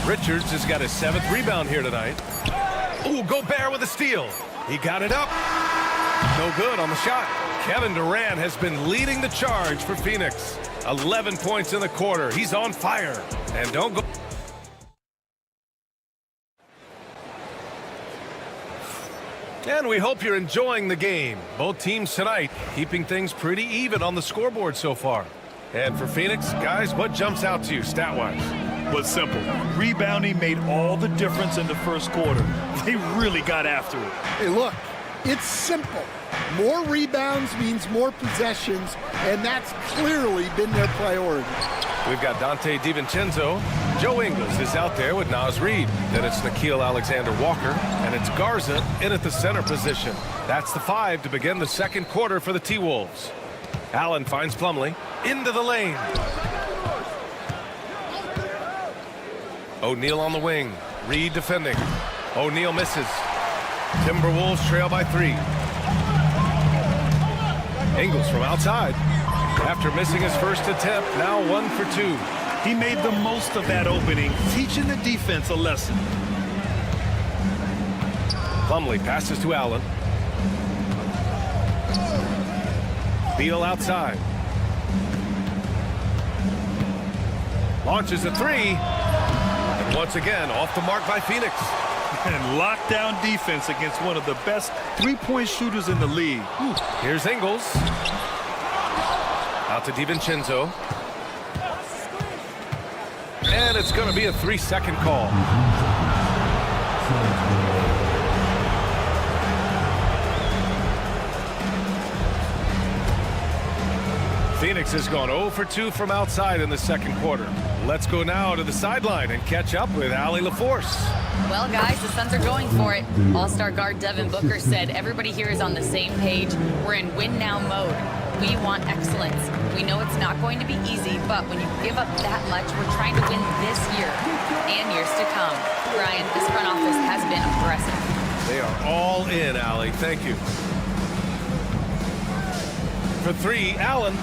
Richards has got his 7th rebound here tonight. Ooh, Gobert with a steal. He got it up. No good on the shot. Kevin Durant has been leading the charge for Phoenix. 11 points in the quarter. He's on fire. And don't go. And we hope you're enjoying the game. Both teams tonight keeping things pretty even on the scoreboard so far. And for Phoenix, guys, what jumps out to you stat-wise? Was simple. Rebounding made all the difference in the first quarter. They really got after it. Hey, look, it's simple. More rebounds means more possessions, and that's clearly been their priority. We've got Dante DiVincenzo. Joe Ingles is out there with Naz Reid. Then it's Nickeil Alexander-Walker, and it's Garza in at the center position. That's the 5 to begin the second quarter for the T-Wolves. Allen finds Plumlee into the lane. O'Neal on the wing. Reid defending. O'Neal misses. Timberwolves trail by 3. Ingles from outside. After missing his first attempt, now 1 for 2. He made the most of that opening, teaching the defense a lesson. Plumlee passes to Allen. Beal outside. Launches a 3. And once again, off the mark by Phoenix. And lockdown defense against one of the best three-point shooters in the league. Here's Ingles. Out to DiVincenzo. And it's going to be a 3-second call. Phoenix has gone 0 for 2 from outside in the second quarter. Let's go now to the sideline and catch up with Allie LaForce. Well, guys, the Suns are going for it. All-star guard Devin Booker said everybody here is on the same page. We're in win-now mode. We want excellence. We know it's not going to be easy, but when you give up that much, we're trying to win this year and years to come. Brian, this front office has been aggressive. They are all in, Allie. Thank you. For 3, Allen.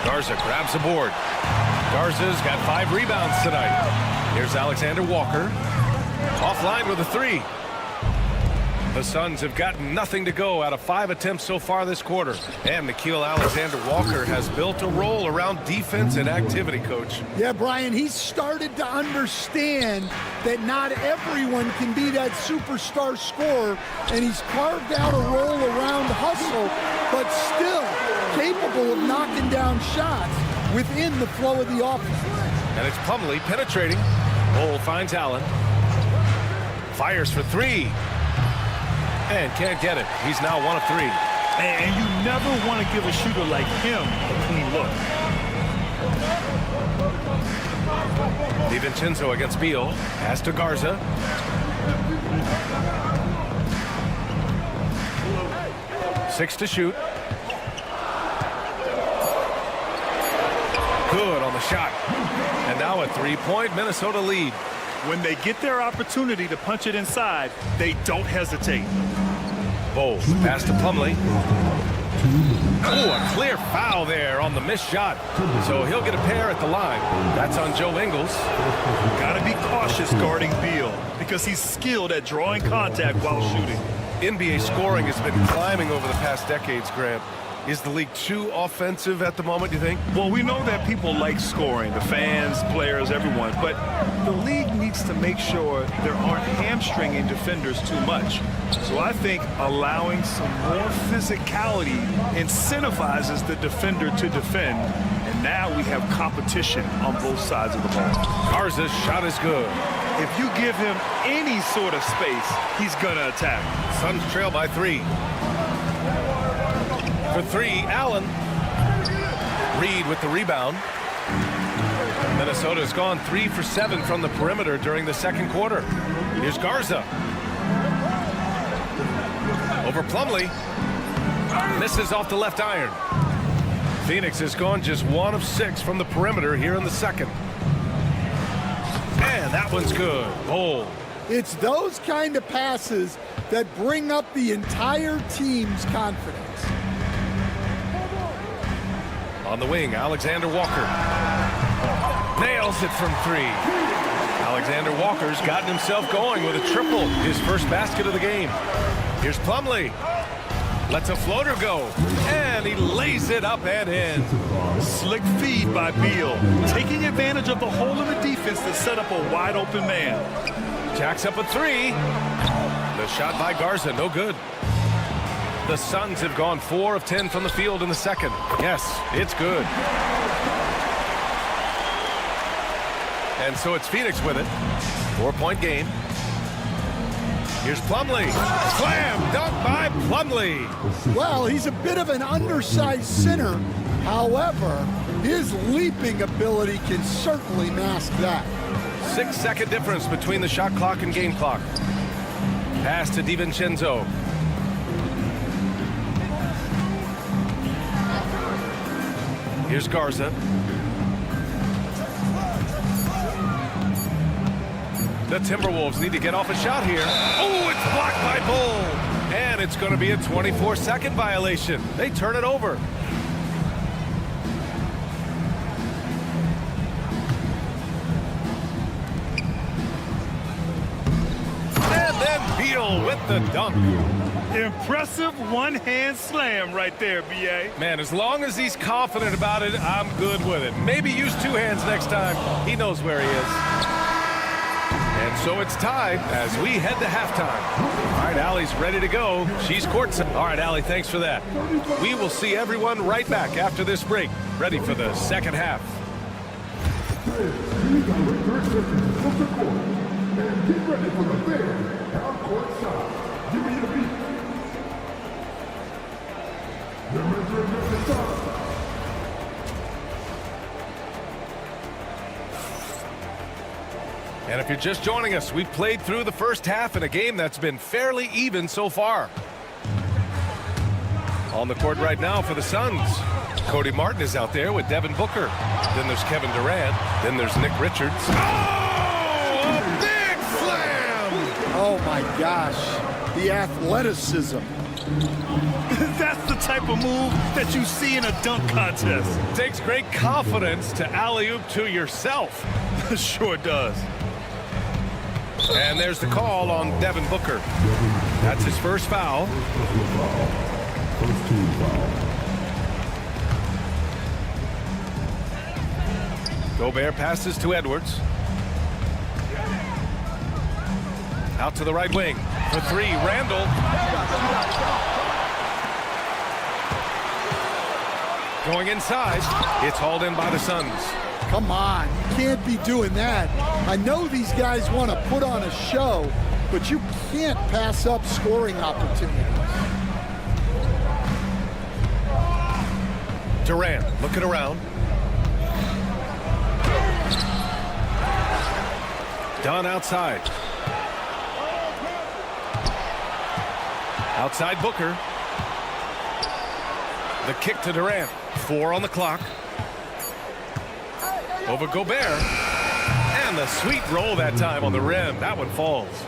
Garza grabs the board. Garza's got 5 rebounds tonight. Here's Alexander Walker. Offline with a 3. The Suns have gotten nothing to go out of 5 attempts so far this quarter. And Nickeil Alexander-Walker has built a role around defense and activity, Coach. Yeah, Brian, he's started to understand that not everyone can be that superstar scorer, and he's carved out a role around hustle, but still capable of knocking down shots within the flow of the offense. And it's Plumlee penetrating. Bol finds Allen. Fires for 3. And can't get it. He's now 1 of 3. And you never want to give a shooter like him a clean look. DiVincenzo against Beal. Pass to Garza. Six to shoot. Good on the shot. And now a 3-point Minnesota lead. When they get their opportunity to punch it inside, they don't hesitate. Bol pass to Plumlee. Oh, a clear foul there on the missed shot. So he'll get a pair at the line. That's on Joe Ingles. Got to be cautious guarding Beal because he's skilled at drawing contact while shooting. NBA scoring has been climbing over the past decades, Grant. Is the league too offensive at the moment, do you think? Well, we know that people like scoring, the fans, players, everyone, but the league needs to make sure there aren't hamstringing defenders too much. So I think allowing some more physicality incentivizes the defender to defend, and Now we have competition on both sides of the ball. Garza's shot is good. If you give him any sort of space, he's going to attack. Suns trail by 3. For 3, Allen. Reed with the rebound. Minnesota's gone 3 for 7 from the perimeter during the second quarter. Here's Garza. Over Plumlee. Misses off the left iron. Phoenix has gone just 1 of 6 from the perimeter here in the second. And that one's good. Bold. It's those kind of passes that bring up the entire team's confidence. On the wing, Alexander Walker. Nails it from 3. Alexander Walker's gotten himself going with a triple. His first basket of the game. Here's Plumlee. Lets a floater go. And he lays it up and in. Slick feed by Beal, taking advantage of the hole in the defense to set up a wide open man. Jacks up a 3. The shot by Garza, no good. The Suns have gone 4 of 10 from the field in the second. Yes, it's good. And so it's Phoenix with it. 4-point game. Here's Plumlee. Slam dunk by Plumlee. Well, he's a bit of an undersized center. However, his leaping ability can certainly mask that. 6-second difference between the shot clock and game clock. Pass to DiVincenzo. Here's Garza. The Timberwolves need to get off a shot here. Oh, it's blocked by Bull. And it's going to be a 24-second violation. They turn it over. And then Beal with the dunk. Impressive one-hand slam right there, B.A. Man, as long as he's confident about it, I'm good with it. Maybe use 2 hands next time. He knows where he is. And so it's tied as we head to halftime. All right, Allie's ready to go. She's courtside. All right, Allie, thanks for that. We will see everyone right back after this break, ready for the second half. Get ready for the big half-court. Give me the beat. The measuring the And if you're just joining us, we've played through the first half in a game that's been fairly even so far. On the court right now for the Suns, Cody Martin is out there with Devin Booker. Then there's Kevin Durant. Then there's Nick Richards. Oh, a big slam! Oh my gosh, the athleticism. That's the type of move that you see in a dunk contest. Takes great confidence to alley-oop to yourself. Sure does. And there's the call on Devin Booker. That's his first foul. First team foul. Gobert passes to Edwards. Out to the right wing. For 3, Randall. Going inside. It's hauled in by the Suns. Come on, you can't be doing that. I know these guys want to put on a show, but you can't pass up scoring opportunities. Durant looking around. Dunn outside. Outside Booker. The kick to Durant. 4 on the clock. Over Gobert. And the sweet roll that time on the rim. That one falls.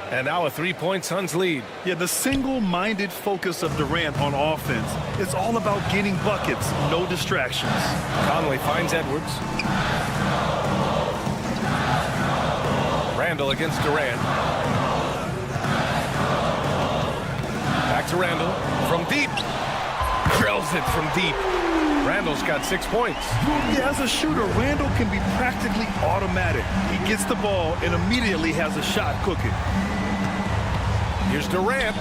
And now a 3-point Suns lead. Yeah, the single-minded focus of Durant on offense. It's all about getting buckets, no distractions. Conley finds Edwards. Randall against Durant. Back to Randall from deep. Drills it from deep. Randall's got 6 points. Yeah, as a shooter, Randall can be practically automatic. He gets the ball and immediately has a shot cooking. Here's Durant.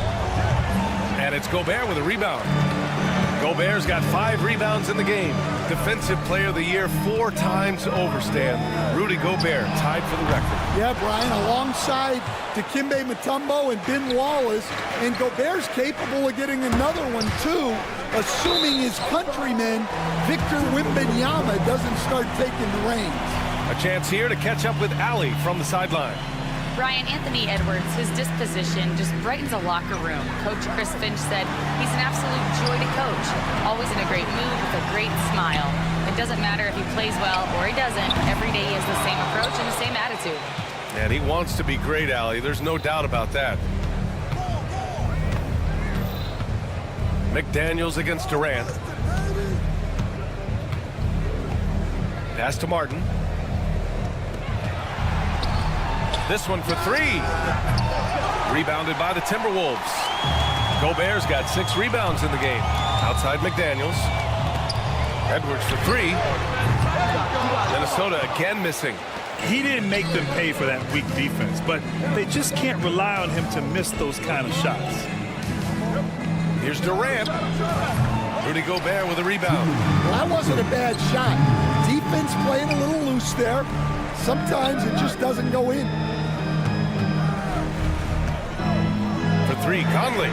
And it's Gobert with a rebound. Gobert's got 5 rebounds in the game. Defensive Player of the Year 4 times over, Stan. Rudy Gobert tied for the record. Yeah, Brian, alongside Dikembe Mutombo and Ben Wallace, and Gobert's capable of getting another one too, assuming his countryman Victor Wembanyama doesn't start taking the reins. A chance here to catch up with Allie from the sideline. Brian, Anthony Edwards, his disposition just brightens a locker room. Coach Chris Finch said he's an absolute joy to coach. Always in a great mood with a great smile. It doesn't matter if he plays well or he doesn't. Every day he has the same approach and the same attitude. And he wants to be great, Allie. There's no doubt about that. McDaniels against Durant. Pass to Martin. This one for 3. Rebounded by the Timberwolves. Gobert's got 6 rebounds in the game. Outside McDaniels. Edwards for 3. Minnesota again missing. He didn't make them pay for that weak defense, but they just can't rely on him to miss those kind of shots. Here's Durant. Rudy Gobert with a rebound. Well, that wasn't a bad shot. Defense playing a little loose there. Sometimes it just doesn't go in. For 3, Conley.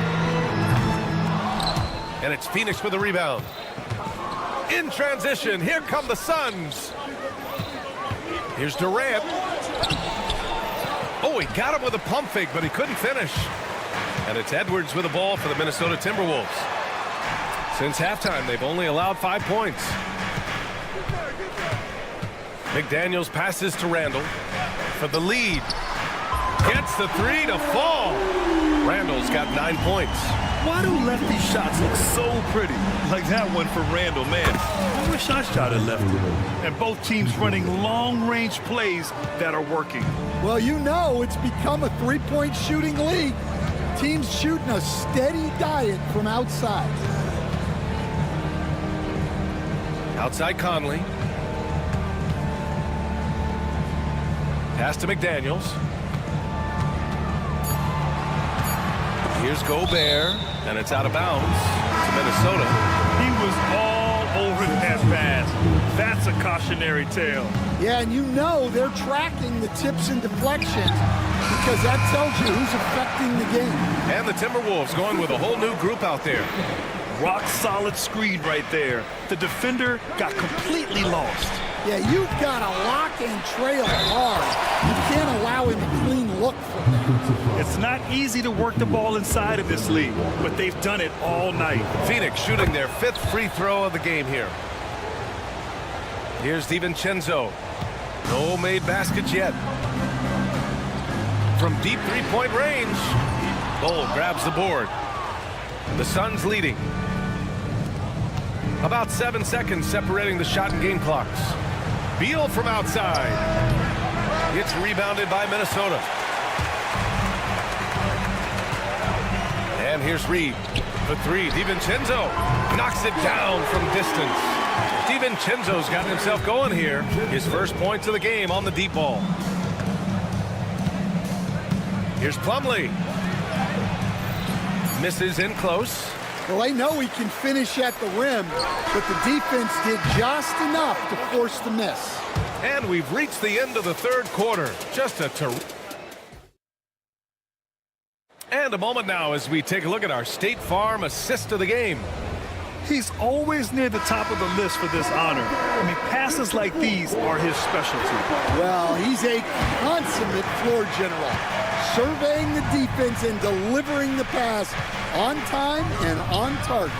And it's Phoenix with a rebound. In transition, here come the Suns. Here's Durant. Oh, he got him with a pump fake, but he couldn't finish. And it's Edwards with the ball for the Minnesota Timberwolves. Since halftime, they've only allowed 5 points. McDaniels passes to Randall for the lead. Gets the 3 to fall. Randall's got 9 points. Why do lefty shots look so pretty? Like that one for Randall, man. I wish I shot it lefty. And both teams running long-range plays that are working. Well, you know it's become a three-point shooting league. Teams shooting a steady diet from outside. Outside Conley. Pass to McDaniels. Here's Gobert, and it's out of bounds to Minnesota. He was all over that pass. That's a cautionary tale. Yeah, and you know they're tracking the tips and deflections because that tells you who's affecting the game. And the Timberwolves going with a whole new group out there. Rock solid screen right there. The defender got completely lost. Yeah, you've got to lock and trail hard. You can't allow him a clean look from there. It's not easy to work the ball inside of this league, but they've done it all night. Phoenix shooting their 5th free throw of the game here. Here's DiVincenzo. No made baskets yet. From deep three-point range, Bull grabs the board. The Suns leading. About 7 seconds separating the shot and game clocks. Beal from outside. It's rebounded by Minnesota. And here's Reed for 3. DiVincenzo knocks it down from distance. DiVincenzo's gotten himself going here. His first points of the game on the deep ball. Here's Plumlee. Misses in close. Well, I know he can finish at the rim, but the defense did just enough to force the miss. And we've reached the end of the 3rd quarter. Just a And a moment now as we take a look at our State Farm assist of the game. He's always near the top of the list for this honor. I mean, passes like these are his specialty. Well, he's a consummate floor general, surveying the defense and delivering the pass on time and on target.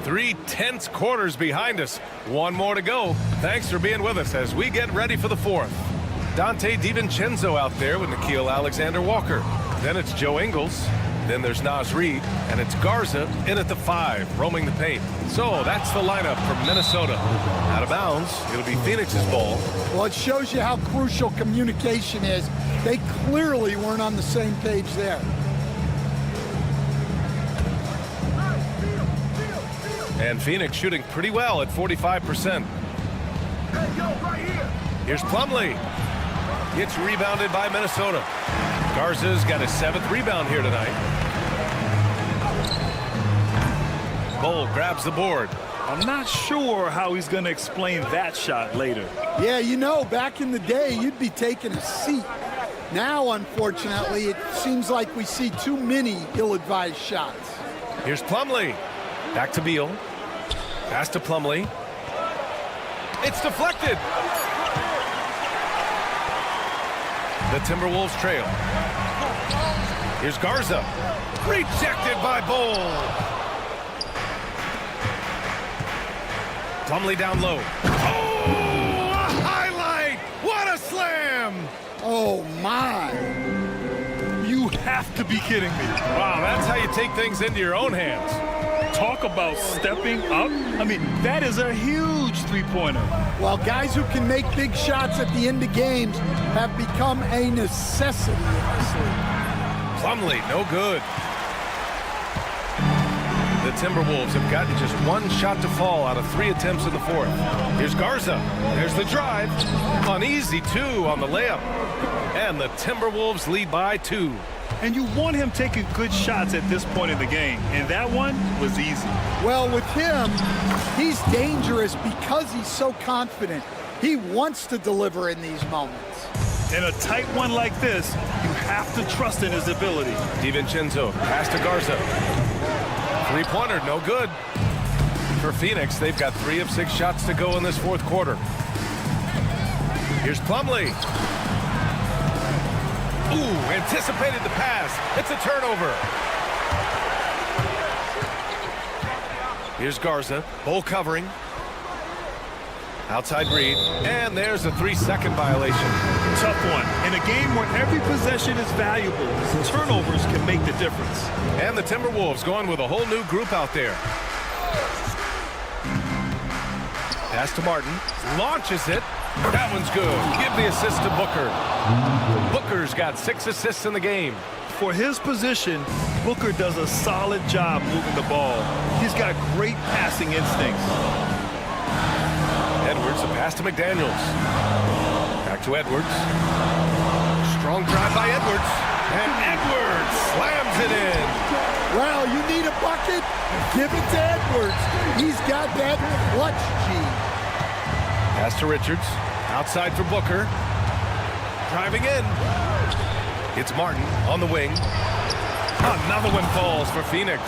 3 tense quarters behind us. 1 more to go. Thanks for being with us as we get ready for the 4th. Dante DiVincenzo out there with Nickeil Alexander-Walker. Then it's Joe Ingles. Then there's Naz Reid, and it's Garza in at the 5, roaming the paint. So that's the lineup from Minnesota. Out of bounds, it'll be Phoenix's ball. Well, it shows you how crucial communication is. They clearly weren't on the same page there. And Phoenix shooting pretty well at 45%. Here's Plumlee. It's rebounded by Minnesota. Garza's got his 7th rebound here tonight. Bull grabs the board. I'm not sure how he's going to explain that shot later. Yeah, you know, back in the day, you'd be taking a seat. Now, unfortunately, it seems like we see too many ill-advised shots. Here's Plumlee. Back to Beal. Pass to Plumlee. It's deflected. The Timberwolves trail. Here's Garza. Rejected by Bol. Plumlee down low. Oh, a highlight! What a slam! Oh, my. You have to be kidding me. Wow, that's how you take things into your own hands. Talk about stepping up. I mean, that is a huge three-pointer. Well, guys who can make big shots at the end of games have become a necessity in this league. Plumlee, no good. The Timberwolves have gotten just one shot to fall out of 3 attempts in the fourth. Here's Garza. There's the drive. Uneasy 2 on the layup. And the Timberwolves lead by 2. And you want him taking good shots at this point in the game. And that one was easy. Well, with him, he's dangerous because he's so confident. He wants to deliver in these moments. In a tight one like this, you have to trust in his ability. DiVincenzo, pass to Garza. Three-pointer, no good. For Phoenix, they've got 3 of 6 shots to go in this fourth quarter. Here's Plumlee. Ooh, anticipated the pass. It's a turnover. Here's Garza. Bol covering. Outside read. And there's a 3-second violation. Tough one. In a game where every possession is valuable, turnovers can make the difference. And the Timberwolves going with a whole new group out there. Pass to Martin. Launches it. That one's good. Give the assist to Booker. Booker's got 6 assists in the game. For his position, Booker does a solid job moving the ball. He's got great passing instincts. Edwards, a pass to McDaniels. Back to Edwards. Strong drive by Edwards. And Edwards slams it in. Well, you need a bucket? Give it to Edwards. He's got that clutch gene. Pass to Richards. Outside for Booker. Driving in. It's Martin on the wing. Another one falls for Phoenix.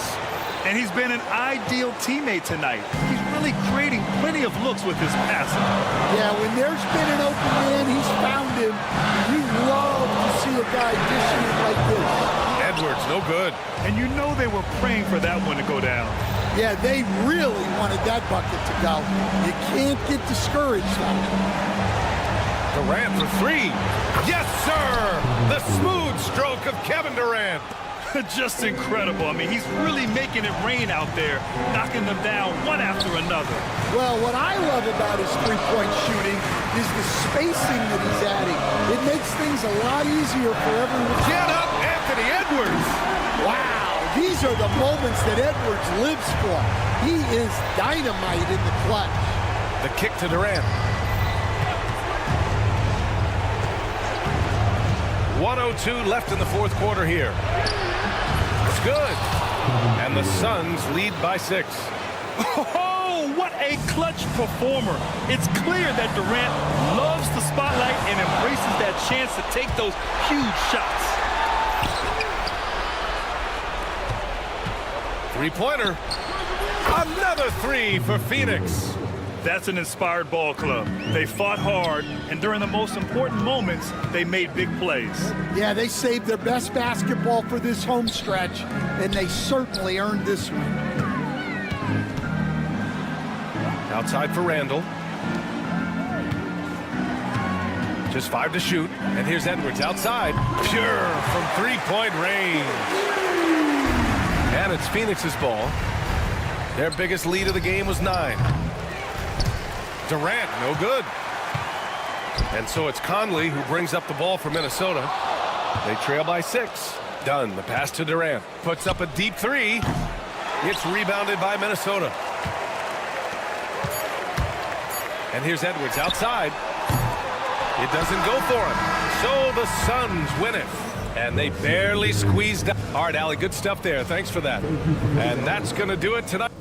And he's been an ideal teammate tonight. He's really creating plenty of looks with his passing. Yeah, when there's been an open man, he's found him. You love to see a guy dishing it like this. Edwards, no good. And you know they were praying for that one to go down. Yeah, they really wanted that bucket to go. You can't get discouraged though. Durant for 3. Yes, sir! The smooth stroke of Kevin Durant. Just incredible. I mean, he's really making it rain out there, knocking them down one after another. Well, what I love about his three-point shooting is the spacing that he's adding. It makes things a lot easier for everyone. Get up, Anthony Edwards! Wow, these are the moments that Edwards lives for. He is dynamite in the clutch. The kick to Durant. 1:02 left in the fourth quarter here. It's good. And the Suns lead by 6. Oh, what a clutch performer. It's clear that Durant loves the spotlight and embraces that chance to take those huge shots. Three-pointer. Another 3 for Phoenix. That's an inspired ball club. They fought hard, and during the most important moments, they made big plays. Yeah, they saved their best basketball for this home stretch, and they certainly earned this one. Outside for Randall. Just 5 to shoot. And here's Edwards outside. Pure from 3-point range. And it's Phoenix's ball. Their biggest lead of the game was 9. Durant, no good. And so it's Conley who brings up the ball for Minnesota. They trail by 6. Dunn, the pass to Durant. Puts up a deep 3. It's rebounded by Minnesota. And here's Edwards outside. It doesn't go for him. So the Suns win it. And they barely squeezed out. All right, Allie, good stuff there. Thanks for that. And that's going to do it tonight.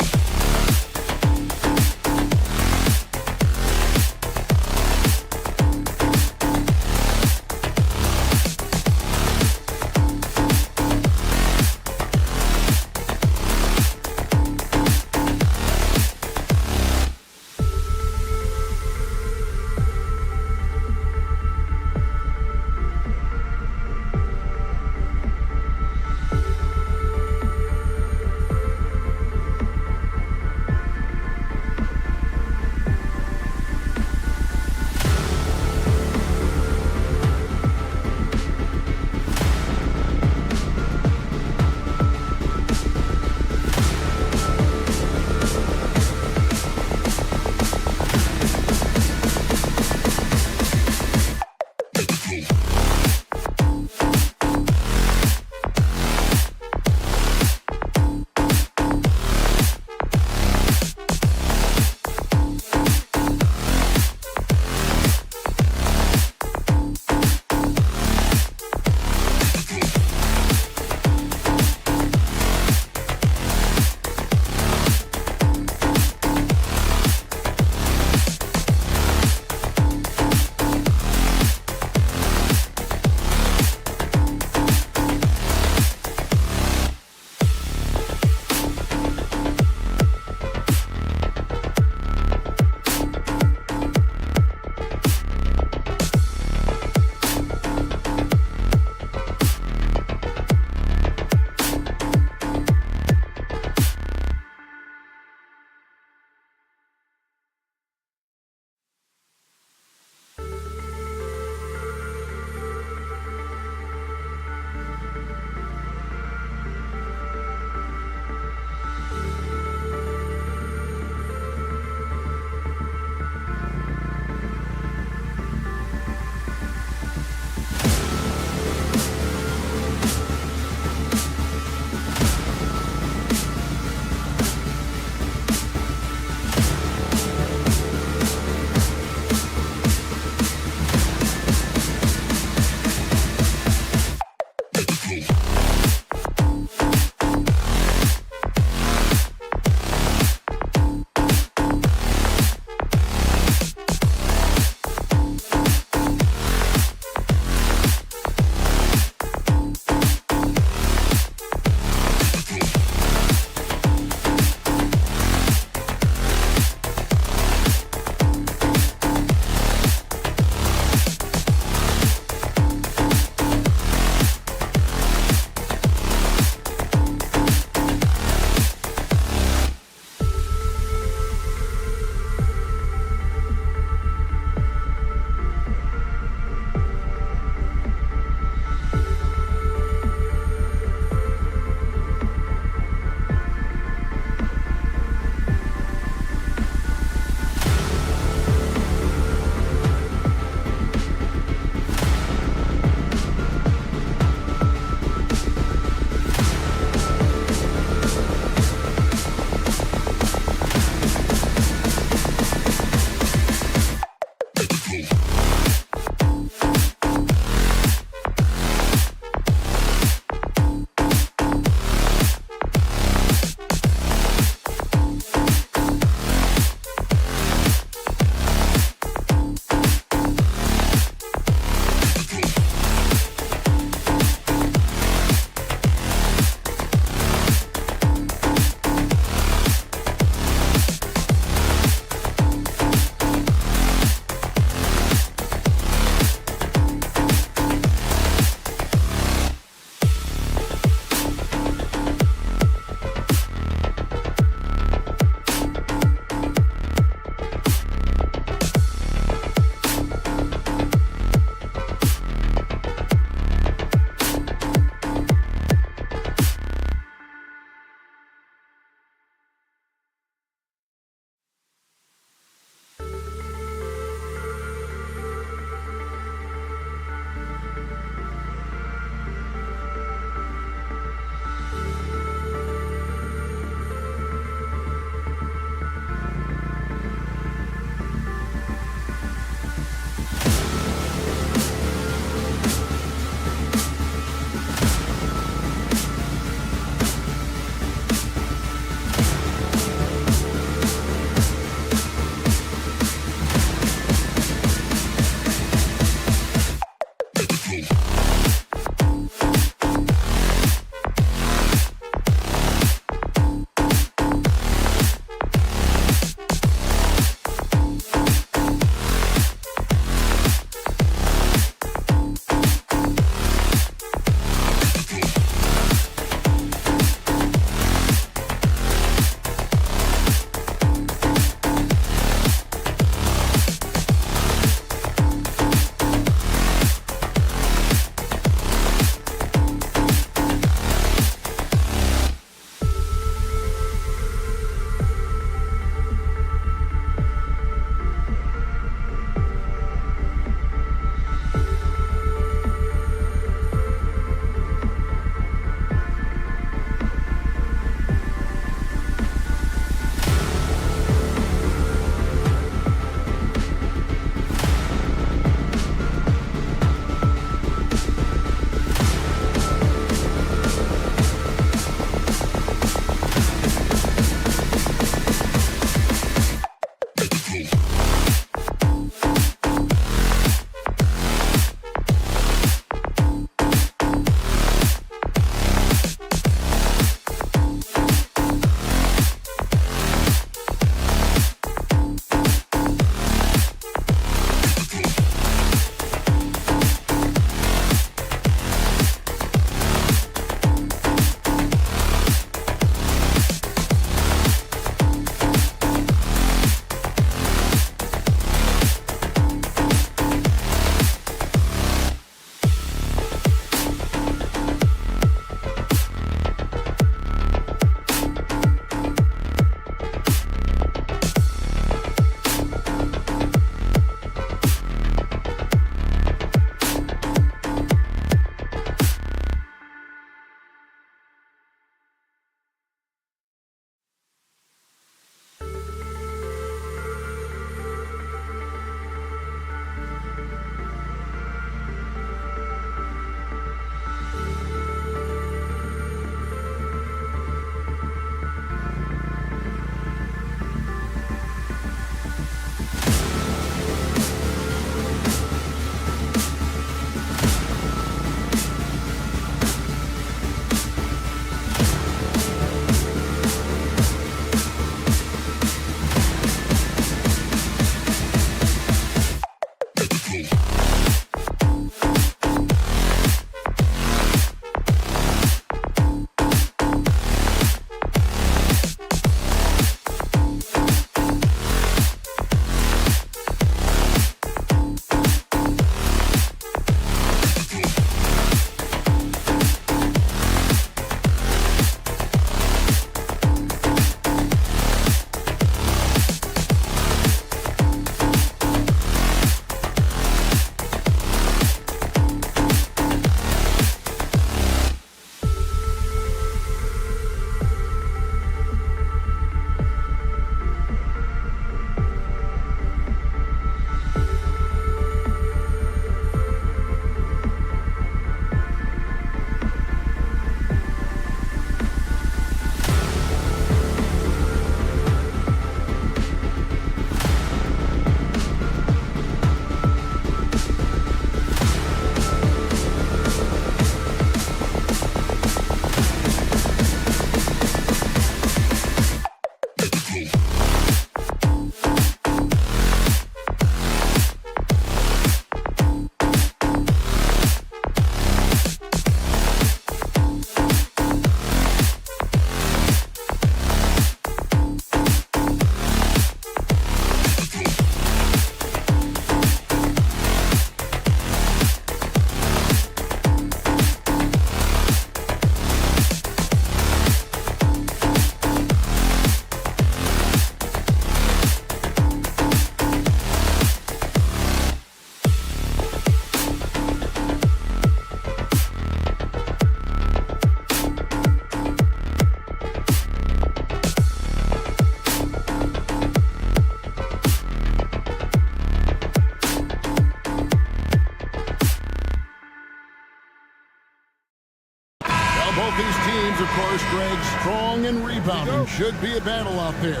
Both these teams, of course, Greg, strong and rebounding. Should be a battle out there.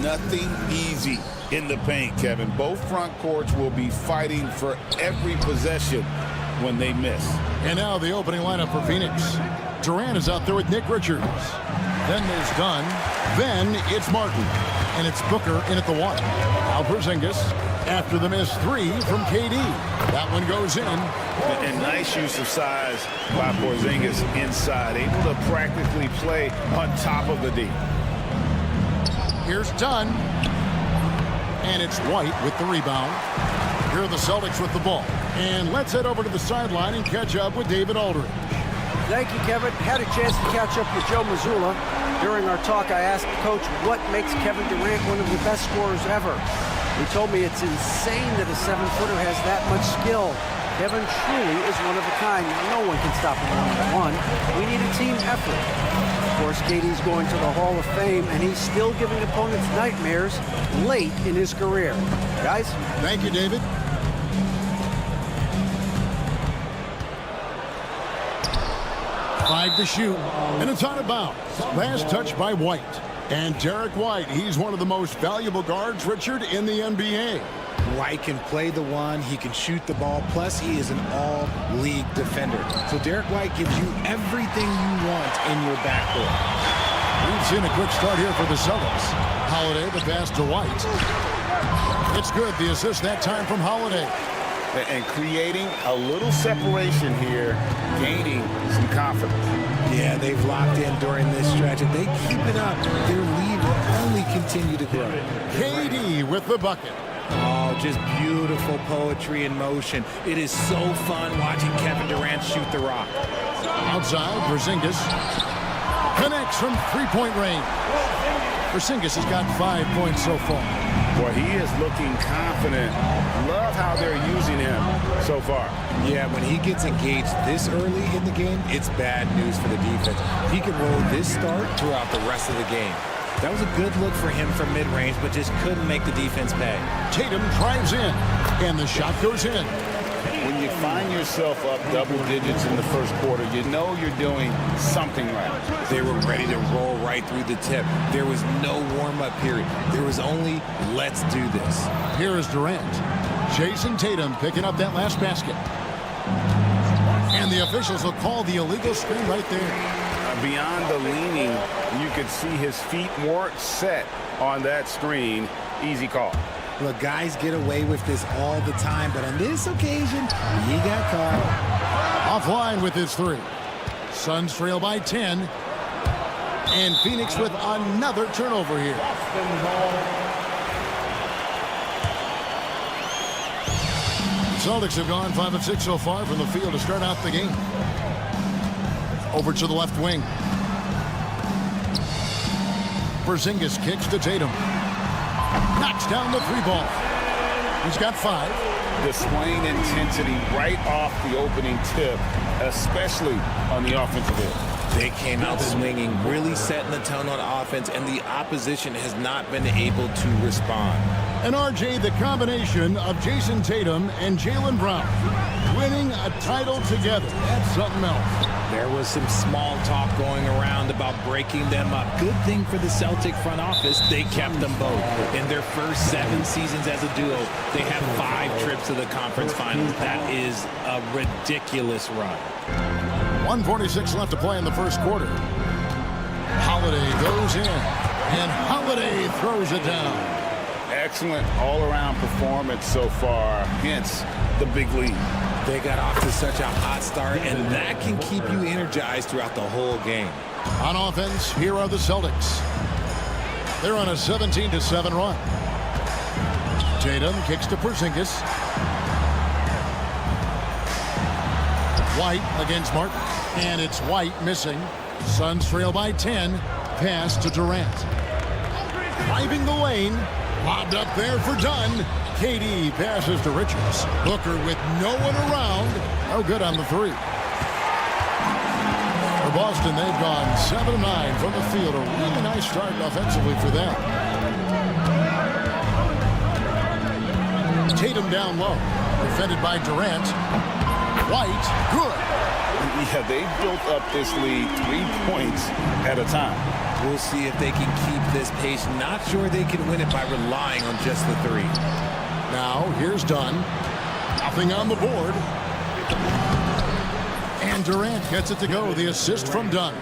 Nothing easy in the paint, Kevin. Both front courts will be fighting for every possession when they miss. And now the opening lineup for Phoenix. Durant is out there with Nick Richards. Then there's Dunn. Then it's Martin. And it's Booker in at the 1. Now Porzingis after the missed 3 from KD. That one goes in. And nice use of size by Porzingis inside. Able to practically play on top of the D. Here's Dunn. And it's White with the rebound. Here are the Celtics with the ball. And let's head over to the sideline and catch up with David Aldridge. Thank you, Kevin. Had a chance to catch up with Joe Mazzulla. During our talk, I asked Coach what makes Kevin Durant one of the best scorers ever. He told me it's insane that a 7-footer has that much skill. Kevin truly is one of a kind. No one can stop him one-on-one. We need a team effort. Of course, KD's going to the Hall of Fame, and he's still giving opponents nightmares late in his career. Guys? Thank you, David. Five to shoot, and it's out of bounds. Last touch by White. And Derek White, he's one of the most valuable guards, Richard, in the NBA. White can play the 1, he can shoot the ball, plus he is an all-league defender. So Derek White gives you everything you want in your backcourt. We've seen a quick start here for the Celtics. Holiday, the pass to White. It's good, the assist that time from Holiday. And creating a little separation here, gaining some confidence. Yeah, they've locked in during this stretch. If they keep it up, their lead will only continue to grow. KD with the bucket. Oh, just beautiful poetry in motion. It is so fun watching Kevin Durant shoot the rock. Outside, Porzingis connects from three-point range. Porzingis has got 5 points so far. Boy, he is looking confident. Love how they're using him so far. Yeah, when he gets engaged this early in the game, it's bad news for the defense. He can roll this start throughout the rest of the game. That was a good look for him from mid-range, but just couldn't make the defense pay. Tatum drives in, and the shot goes in. When you find yourself up double digits in the first quarter, you know you're doing something right. They were ready to roll right through the tip. There was no warm-up period. There was only, let's do this. Here is Durant. Jason Tatum picking up that last basket. And the officials will call the illegal screen right there. Beyond the leaning, you could see his feet weren't set on that screen. Easy call. Look, guys get away with this all the time, but on this occasion, he got caught. Offline with his 3. Suns trail by 10. And Phoenix with another turnover here. Celtics have gone 5 of 6 so far from the field to start out the game. Over to the left wing. Porzingis kicks to Tatum. Knocks down the 3 ball. He's got 5. Displaying intensity right off the opening tip, especially on the offensive end. They came out swinging, really setting the tone on offense, and the opposition has not been able to respond. And RJ, the combination of Jason Tatum and Jaylen Brown winning a title together. That's something else. There was some small talk going around about breaking them up. Good thing for the Celtic front office, they kept them both. In their first 7 seasons as a duo, they have 5 trips to the conference finals. That is a ridiculous run. 1:46 left to play in the first quarter. Holiday goes in, and Holiday throws it down. Excellent all-around performance so far, hence the big lead. They got off to such a hot start, and that can keep you energized throughout the whole game. On offense, here are the Celtics. They're on a 17-7 run. Tatum kicks to Porzingis. White against Martin. And it's White missing. Suns trail by 10. Pass to Durant. Driving the lane. Lobbed up there for Dunn. KD passes to Richards. Booker with no one around. No good on the 3. For Boston, they've gone 7 of 9 from the field. A really nice start offensively for them. Tatum down low. Defended by Durant. White, good. Yeah, they built up this lead 3 points at a time. We'll see if they can keep this pace. Not sure they can win it by relying on just the three. Now, here's Dunn. Nothing on the board. And Durant gets it to go. The assist from Dunn.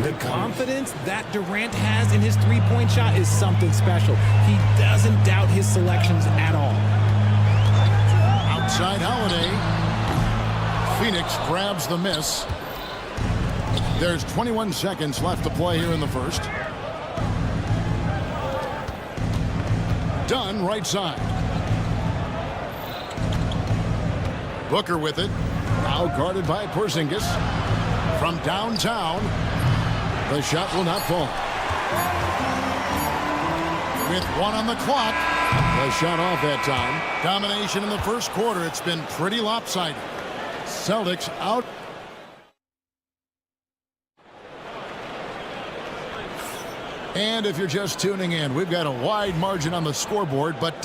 The confidence that Durant has in his three-point shot is something special. He doesn't doubt his selections at all. Outside Holiday. Phoenix grabs the miss. There's 21 seconds left to play here in the first. Dunn, right side. Booker with it. Now guarded by Porzingis. From downtown. The shot will not fall. With 1 on the clock. The shot off that time. Domination in the first quarter. It's been pretty lopsided. Celtics out. And if you're just tuning in, we've got a wide margin on the scoreboard, but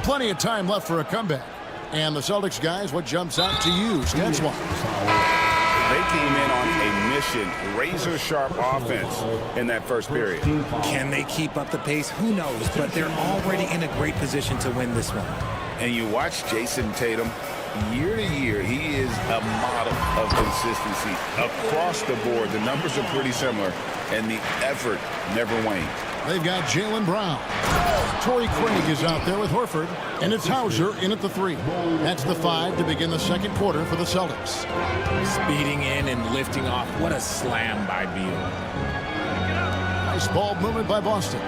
plenty of time left for a comeback. And the Celtics guys, what jumps out to you, stats-wise? They came in on a mission, razor-sharp offense in that first period. Can they keep up the pace? Who knows, but they're already in a great position to win this one. And you watch Jason Tatum, year to year, he is a model of consistency. Across the board, the numbers are pretty similar, and the effort never wanes. They've got Jaylen Brown. Torrey Craig is out there with Horford, and it's Hauser in at the 3. That's the 5 to begin the second quarter for the Celtics. Speeding in and lifting off. What a slam by Beal. Nice ball movement by Boston.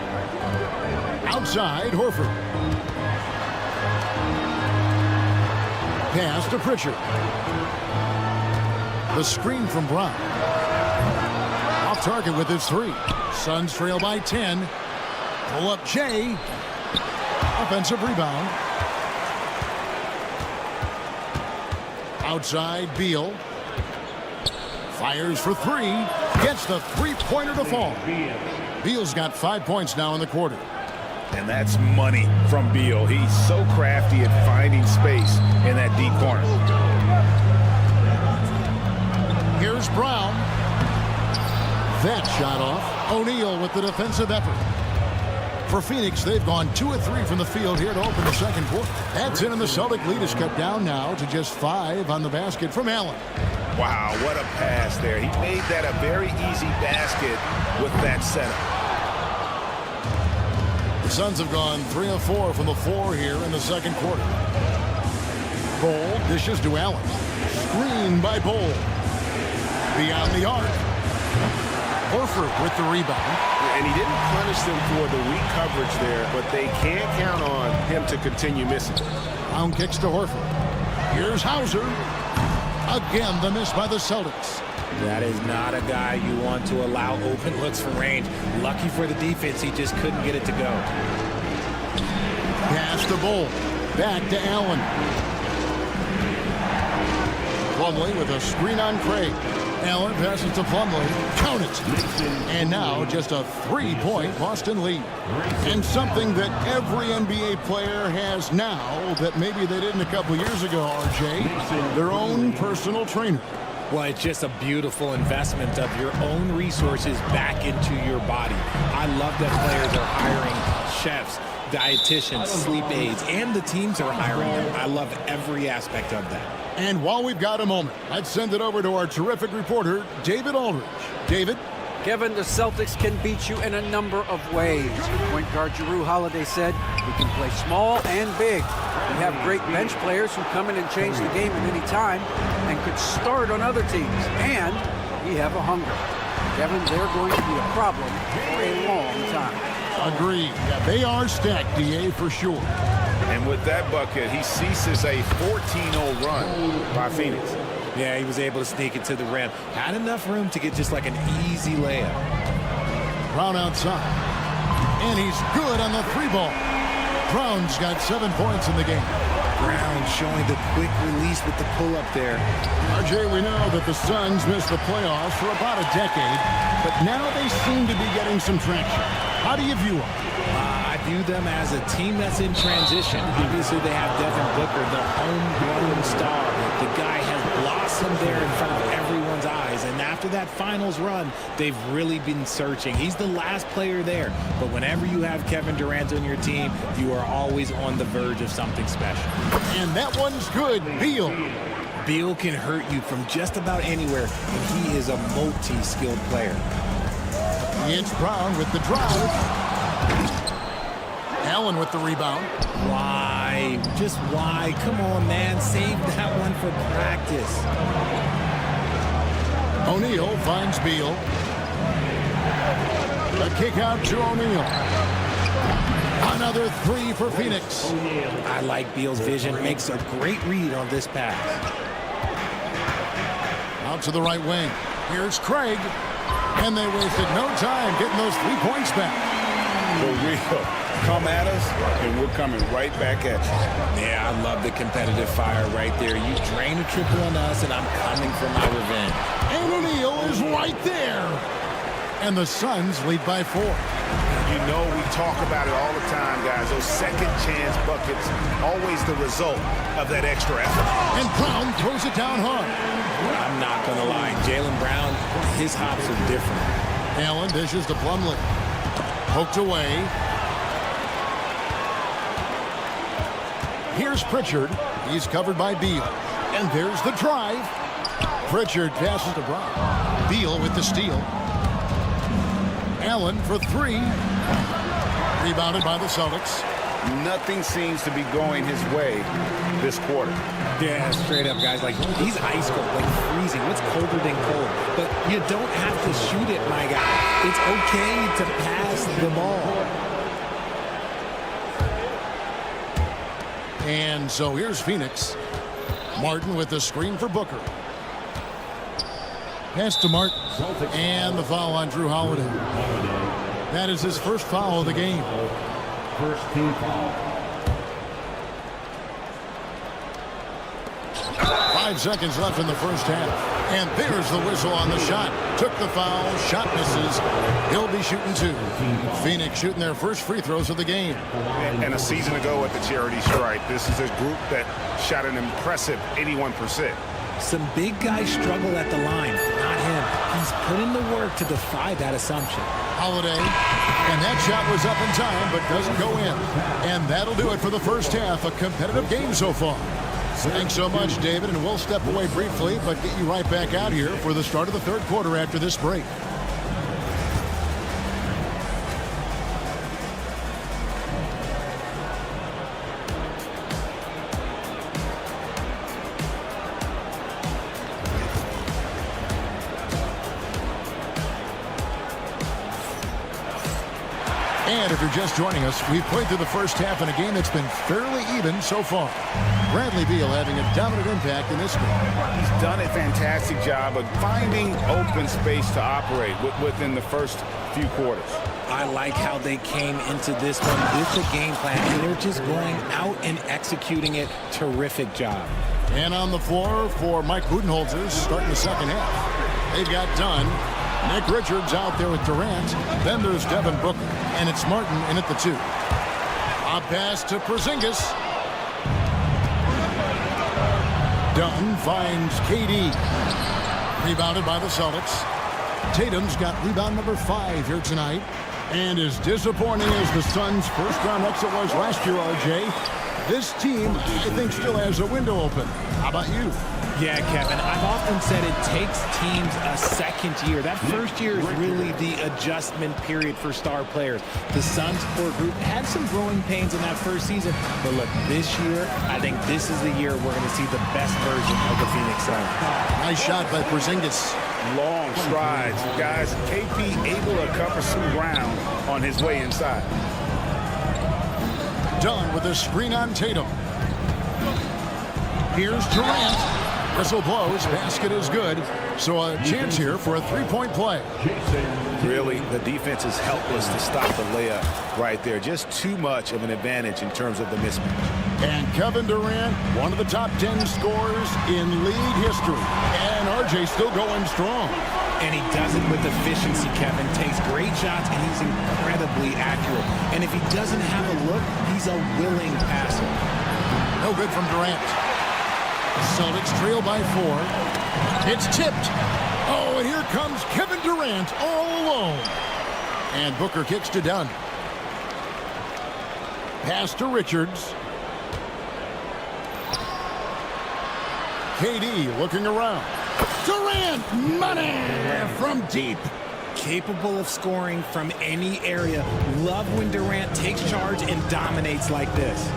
Outside, Horford. Pass to Pritchard. The screen from Brown. Off target with his 3. Suns trail by 10. Pull up Jay. Offensive rebound. Outside Beal. Fires for 3. Gets the three-pointer to fall. Beal's got 5 points now in the quarter. And that's money from Beal. He's so crafty at finding space in that deep corner. Here's Brown. That shot off. O'Neal with the defensive effort. For Phoenix, they've gone 2 of 3 from the field here to open the second quarter. That's in, and the Celtic lead is cut down now to just 5 on the basket from Allen. Wow, what a pass there. He made that a very easy basket with that setup. The Suns have gone 3 of 4 from the floor here in the second quarter. Bol dishes to Allen. Screen by Bol. Beyond the arc. Horford with the rebound. And he didn't punish them for the weak coverage there, but they can't count on him to continue missing. Brown kicks to Horford. Here's Hauser. Again, the miss by the Celtics. That is not a guy you want to allow open looks from range. Lucky for the defense, he just couldn't get it to go. Pass to Bol. Back to Allen. Plumlee with a screen on Craig. Allen passes to Plumlee. Count it. And now just a 3-point Boston lead. And something that every NBA player has now that maybe they didn't a couple years ago, RJ. Their own personal trainer. Well, it's just a beautiful investment of your own resources back into your body. I love that players are hiring chefs, dietitians, sleep aides, and the teams are hiring them. I love every aspect of that. And while we've got a moment, let's send it over to our terrific reporter, David Aldridge. David? Kevin, the Celtics can beat you in a number of ways. Point guard Jrue Holiday said, we can play small and big. We have great bench players who come in and change the game at any time and could start on other teams. And we have a hunger. Kevin, they're going to be a problem for a long time. Agreed. Yeah, they are stacked, DA, for sure. And with that bucket, he ceases a 14-0 run by Phoenix. Yeah, he was able to sneak it to the rim. Had enough room to get just like an easy layup. Brown outside. And he's good on the 3-ball. Brown's got 7 points in the game. Brown showing the quick release with the pull-up there. RJ, we know that the Suns missed the playoffs for about a decade, but now they seem to be getting some traction. How do you view them? I I view them as a team that's in transition. Obviously, they have Devin Booker, the homegrown star. The guy has blossomed there in front of everyone's eyes. And after that finals run, they've really been searching. He's the last player there. But whenever you have Kevin Durant on your team, you are always on the verge of something special. And that one's good. Beal. Beal can hurt you from just about anywhere, and he is a multi-skilled player. It's Brown with the drive. Allen with the rebound. Why? Just why? Come on, man. Save that one for practice. O'Neal finds Beal. A kick out to O'Neal. Another three for Phoenix. I like Beal's vision. Makes a great read on this pass. Out to the right wing. Here's Craig. And they wasted no time getting those 3 points back. For real. Come at us, and we're coming right back at you. Yeah, I love the competitive fire right there. You drain a triple on us, and I'm coming for my revenge. And O'Neal is right there. And the Suns lead by 4. You know, we talk about it all the time, guys. Those second chance buckets, always the result of that extra effort. And Brown throws it down hard. I'm not going to lie. Jaylen Brown, his hops are different. Allen dishes to Plumlee. Poked away. Here's Pritchard. He's covered by Beal. And there's the drive. Pritchard passes to Brown. Beal with the steal. Allen for 3. Rebounded by the Celtics. Nothing seems to be going his way this quarter. Yeah, straight up, guys. Like, he's ice cold, like freezing. What's colder than cold? But you don't have to shoot it, my guy. It's okay to pass the ball. And so here's Phoenix. Martin with the screen for Booker. Pass to Martin. And the foul on Drew Holiday. That is his first foul of the game. First team foul. 5 seconds left in the first half. And there's the whistle on the shot. Took the foul. Shot misses. He'll be shooting 2. Phoenix shooting their first free throws of the game. And a season ago at the charity stripe, this is a group that shot an impressive 81%. Some big guys struggle at the line. Not him. He's put in the work to defy that assumption. Holiday. And that shot was up in time, but doesn't go in. And that'll do it for the first half. A competitive game so far. Thanks so much, David, and we'll step away briefly, but get you right back out here for the start of the third quarter after this break. And if you're just joining us, we've played through the first half in a game that's been fairly even so far. Bradley Beal having a dominant impact in this game. He's done a fantastic job of finding open space to operate within the first few quarters. I like how they came into this one with the game plan, and they're just going out and executing it. Terrific job. And on the floor for Mike Budenholzer starting the second half. They've got Dunn. Nick Richards out there with Durant. Then there's Devin Booker. And it's Martin in at the 2. A pass to Porzingis. Dunn finds KD. Rebounded by the Celtics. Tatum's got rebound number 5 here tonight. And as disappointing as the Suns' first-round exit was last year, RJ, this team, I think, still has a window open. How about you? Yeah, Kevin, I've often said it takes teams a second year. That first year is really the adjustment period for star players. The Suns core group had some growing pains in that first season, but look, this year, I think this is the year we're going to see the best version of the Phoenix Suns. Nice shot by Porzingis. Long strides. Guys, KP able to cover some ground on his way inside. Dunn with a screen on Tatum. Here's Durant. Whistle blows. Basket is good. So a chance here for a three-point play. Really, the defense is helpless to stop the layup right there. Just too much of an advantage in terms of the mismatch. And Kevin Durant, one of the top 10 scorers in league history. And RJ still going strong. And he does it with efficiency, Kevin. Takes great shots, and he's incredibly accurate. And if he doesn't have a look, he's a willing passer. No good from Durant. Celtics trail by 4. It's tipped. Oh, and here comes Kevin Durant all alone. And Booker kicks to Dunn. Pass to Richards. KD looking around. Durant, money from deep. Capable of scoring from any area. Love when Durant takes charge and dominates like this.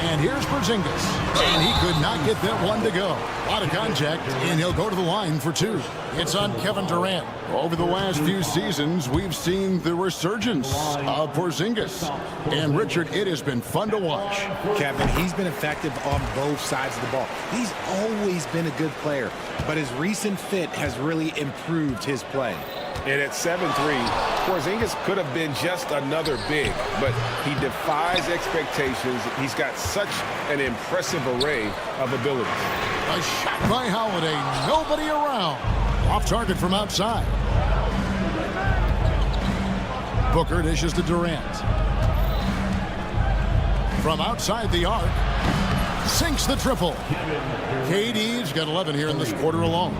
And here's Porzingis. And he could not get that one to go. A lot of contact, and he'll go to the line for 2. It's on Kevin Durant. Over the last few seasons, we've seen the resurgence of Porzingis. And Richard, it has been fun to watch. Kevin, he's been effective on both sides of the ball. He's always been a good player, but his recent fit has really improved his play. And at 7'3", Porzingis could have been just another big, but he defies expectations. He's got such an impressive array of abilities. A shot by Holiday, nobody around. Off target from outside. Booker dishes to Durant. From outside the arc, sinks the triple. KD's got 11 here in this quarter alone.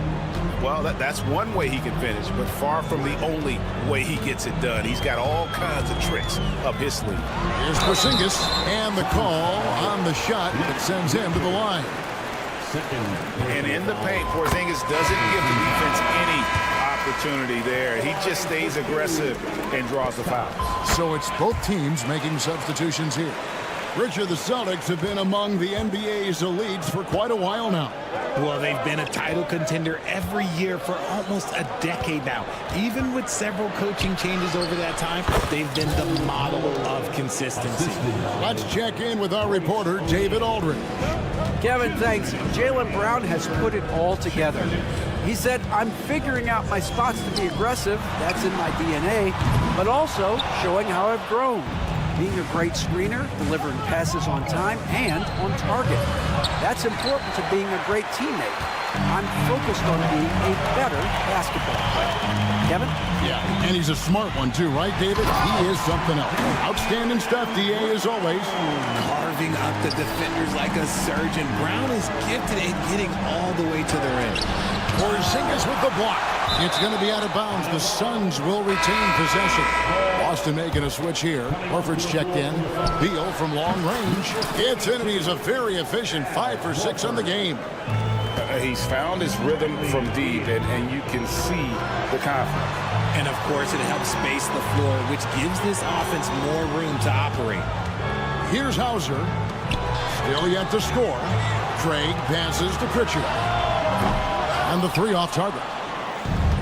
Well, that's one way he can finish, but far from the only way he gets it done. He's got all kinds of tricks up his sleeve. Here's Porzingis, and the call on the shot that sends him to the line. And in the paint, Porzingis doesn't give the defense any opportunity there. He just stays aggressive and draws the foul. So it's both teams making substitutions here. Richard, the Celtics have been among the NBA's elites for quite a while now. Well, they've been a title contender every year for almost a decade now. Even with several coaching changes over that time, they've been the model of consistency. Let's check in with our reporter, David Aldridge. Kevin, thanks. Jaylen Brown has put it all together. He said, I'm figuring out my spots to be aggressive. That's in my DNA. But also showing how I've grown. Being a great screener, delivering passes on time, and on target. That's important to being a great teammate. I'm focused on being a better basketball player. Kevin? Yeah, and he's a smart one too, right, David? He is something else. Outstanding stuff, DA, as always. Carving up the defenders like a surgeon. Brown is gifted at getting all the way to the rim. Porzingis with the block. It's going to be out of bounds. The Suns will retain possession. Boston making a switch here. Horford's checked in. Beal from long range. It's in, and he's a very efficient 5 for 6 on the game. He's found his rhythm from deep, and you can see the confidence. And, of course, it helps space the floor, which gives this offense more room to operate. Here's Hauser. Still yet to score. Craig passes to Pritchard. And the 3 off target.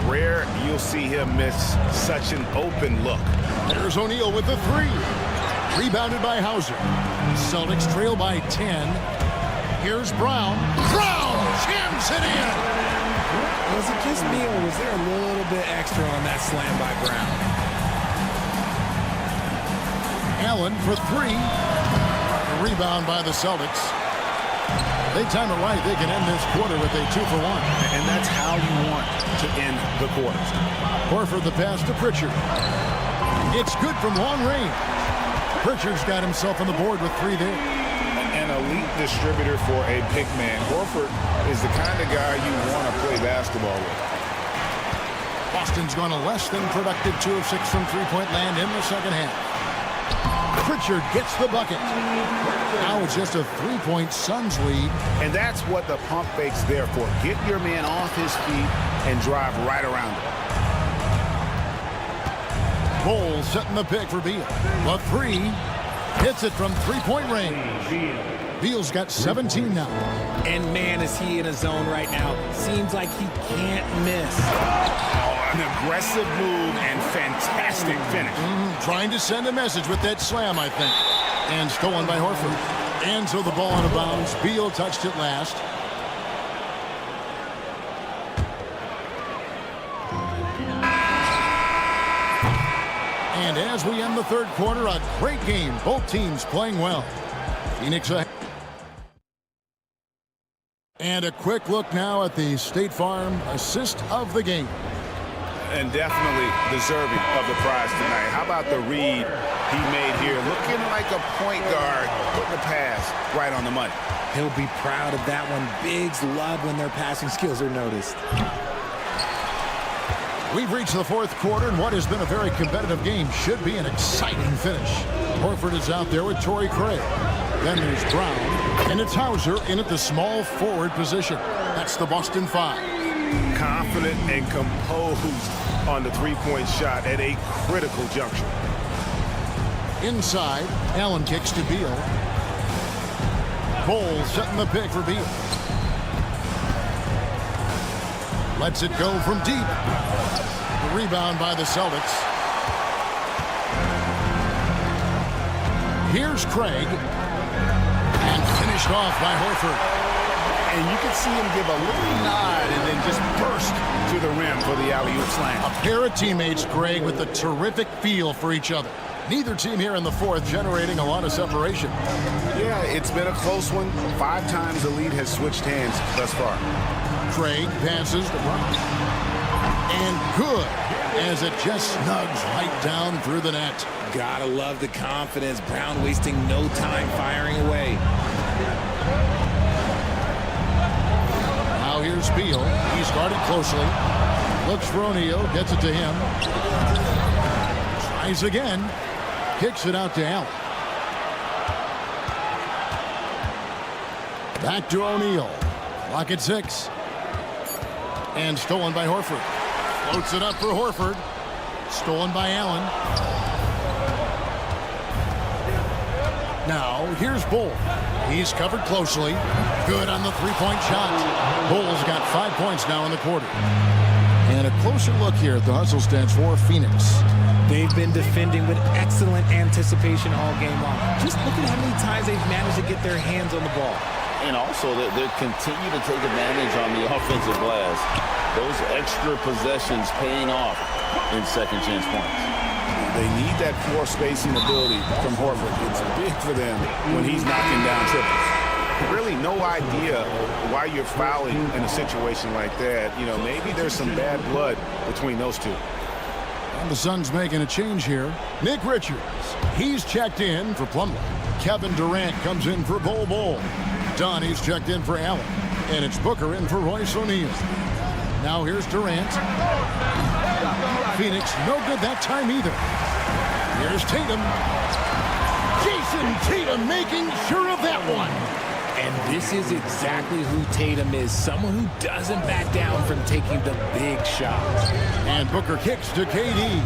Rare you'll see him miss such an open look. There's O'Neal with the 3. Rebounded by Hauser. Celtics trail by 10. Here's Brown. Brown jams it in. Was it just me, or was there a little bit extra on that slam by Brown? Allen for 3. A rebound by the Celtics. They time it right. They can end this quarter with a 2 for 1. And that's how you want to end the quarters. Horford the pass to Pritchard. It's good from long range. Pritchard's got himself on the board with 3 there. An elite distributor for a big man. Horford is the kind of guy you want to play basketball with. Boston's gone a less than productive 2 of 6 from three-point land in the second half. Pritchard gets the bucket. Now it's just a 3-point Suns lead. And that's what the pump fake's there for. Get your man off his feet and drive right around him. Cole setting the pick for Beal. The 3 hits it from 3-point range. Beal's got 17 now. And man, is he in a zone right now. Seems like he can't miss. An aggressive move and fantastic finish. Trying to send a message with that slam, I think. And stolen by Horford. And so the ball out of bounds. Beal touched it last. And as we end the third quarter, a great game. Both teams playing well. Phoenix ahead. And a quick look now at the State Farm assist of the game. And definitely deserving of the prize tonight. How about the read he made here? Looking like a point guard, putting the pass right on the money. He'll be proud of that one. Bigs love when their passing skills are noticed. We've reached the fourth quarter, and what has been a very competitive game should be an exciting finish. Horford is out there with Torrey Craig. Then there's Brown, and it's Hauser in at the small forward position. That's the Boston Five. Confident and composed on the three-point shot at a critical juncture. Inside, Allen kicks to Beal. Cole setting the pick for Beal. Lets it go from deep. The rebound by the Celtics. Here's Craig. And finished off by Horford. And you can see him give a little nod and then just burst to the rim for the alley-oop slam. A pair of teammates, Craig, with a terrific feel for each other. Neither team here in the fourth generating a lot of separation. Yeah, it's been a close one. 5 times the lead has switched hands thus far. Craig passes to Brown. And good, as it just snugs right down through the net. Gotta love the confidence. Brown wasting no time firing away. Now here's Beal. He's guarded closely. Looks for O'Neal, gets it to him. Tries again. Kicks it out to Allen. Back to O'Neal. Clock at 6. And stolen by Horford. Floats it up for Horford. Stolen by Allen. Now, here's Bull. He's covered closely. Good on the three-point shot. Bull's got 5 points now in the quarter. And a closer look here at the hustle stats for Phoenix. They've been defending with excellent anticipation all game long. Just look at how many times they've managed to get their hands on the ball. And also, they continue to take advantage on the offensive glass. Those extra possessions paying off in second chance points. They need that floor spacing ability from Horford. It's big for them when he's knocking down triples. Really no idea why you're fouling in a situation like that. You know, maybe there's some bad blood between those two. And the Suns making a change here. Nick Richards, he's checked in for Plumlee. Kevin Durant comes in for Bol. Donnie's checked in for Allen. And it's Booker in for Royce O'Neal. Now here's Durant. Phoenix, no good that time either. Here's Tatum. Jason Tatum making sure of that one. And this is exactly who Tatum is. Someone who doesn't back down from taking the big shots. And Booker kicks to KD.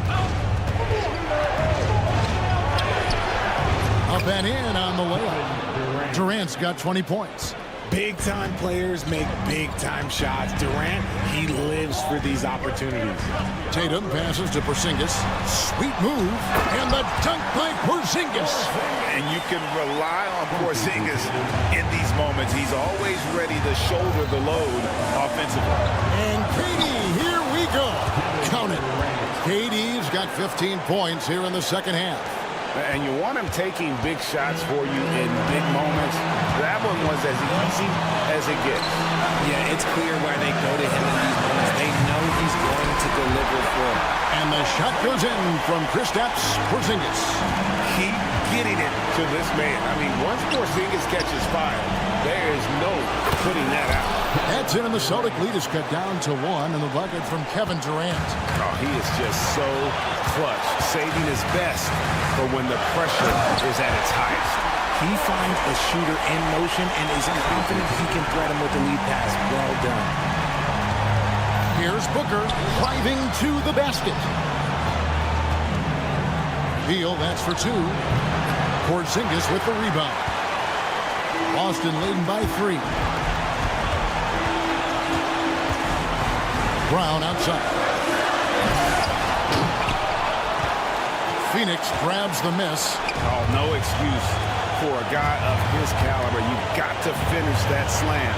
Up and in on the layup. Durant's got 20 points. Big-time players make big-time shots. Durant, he lives for these opportunities. Tatum passes to Porzingis. Sweet move. And the dunk by Porzingis. And you can rely on Porzingis in these moments. He's always ready to shoulder the load offensively. And KD, here we go. Count it. KD's got 15 points here in the second half. And you want him taking big shots for you in big moments. That one was as easy as it gets. Yeah, it's clear why they go to him in these moments. They know he's going to deliver for them. And the shot goes in from Kristaps Porzingis. Keep getting it to this man. I mean, once Porzingis catches fire, there is no putting that out. That's it, and the Celtic lead is cut down to 1, and the bucket from Kevin Durant. Oh, he is just so clutch, saving his best for when the pressure is at its highest. He finds a shooter in motion and is confident he can threat him with the lead pass. Well done. Here's Booker driving to the basket. Beal, that's for 2. Porzingis with the rebound. Boston leading by 3. Brown outside. Phoenix grabs the miss. Oh, no excuse for a guy of his caliber. You've got to finish that slam.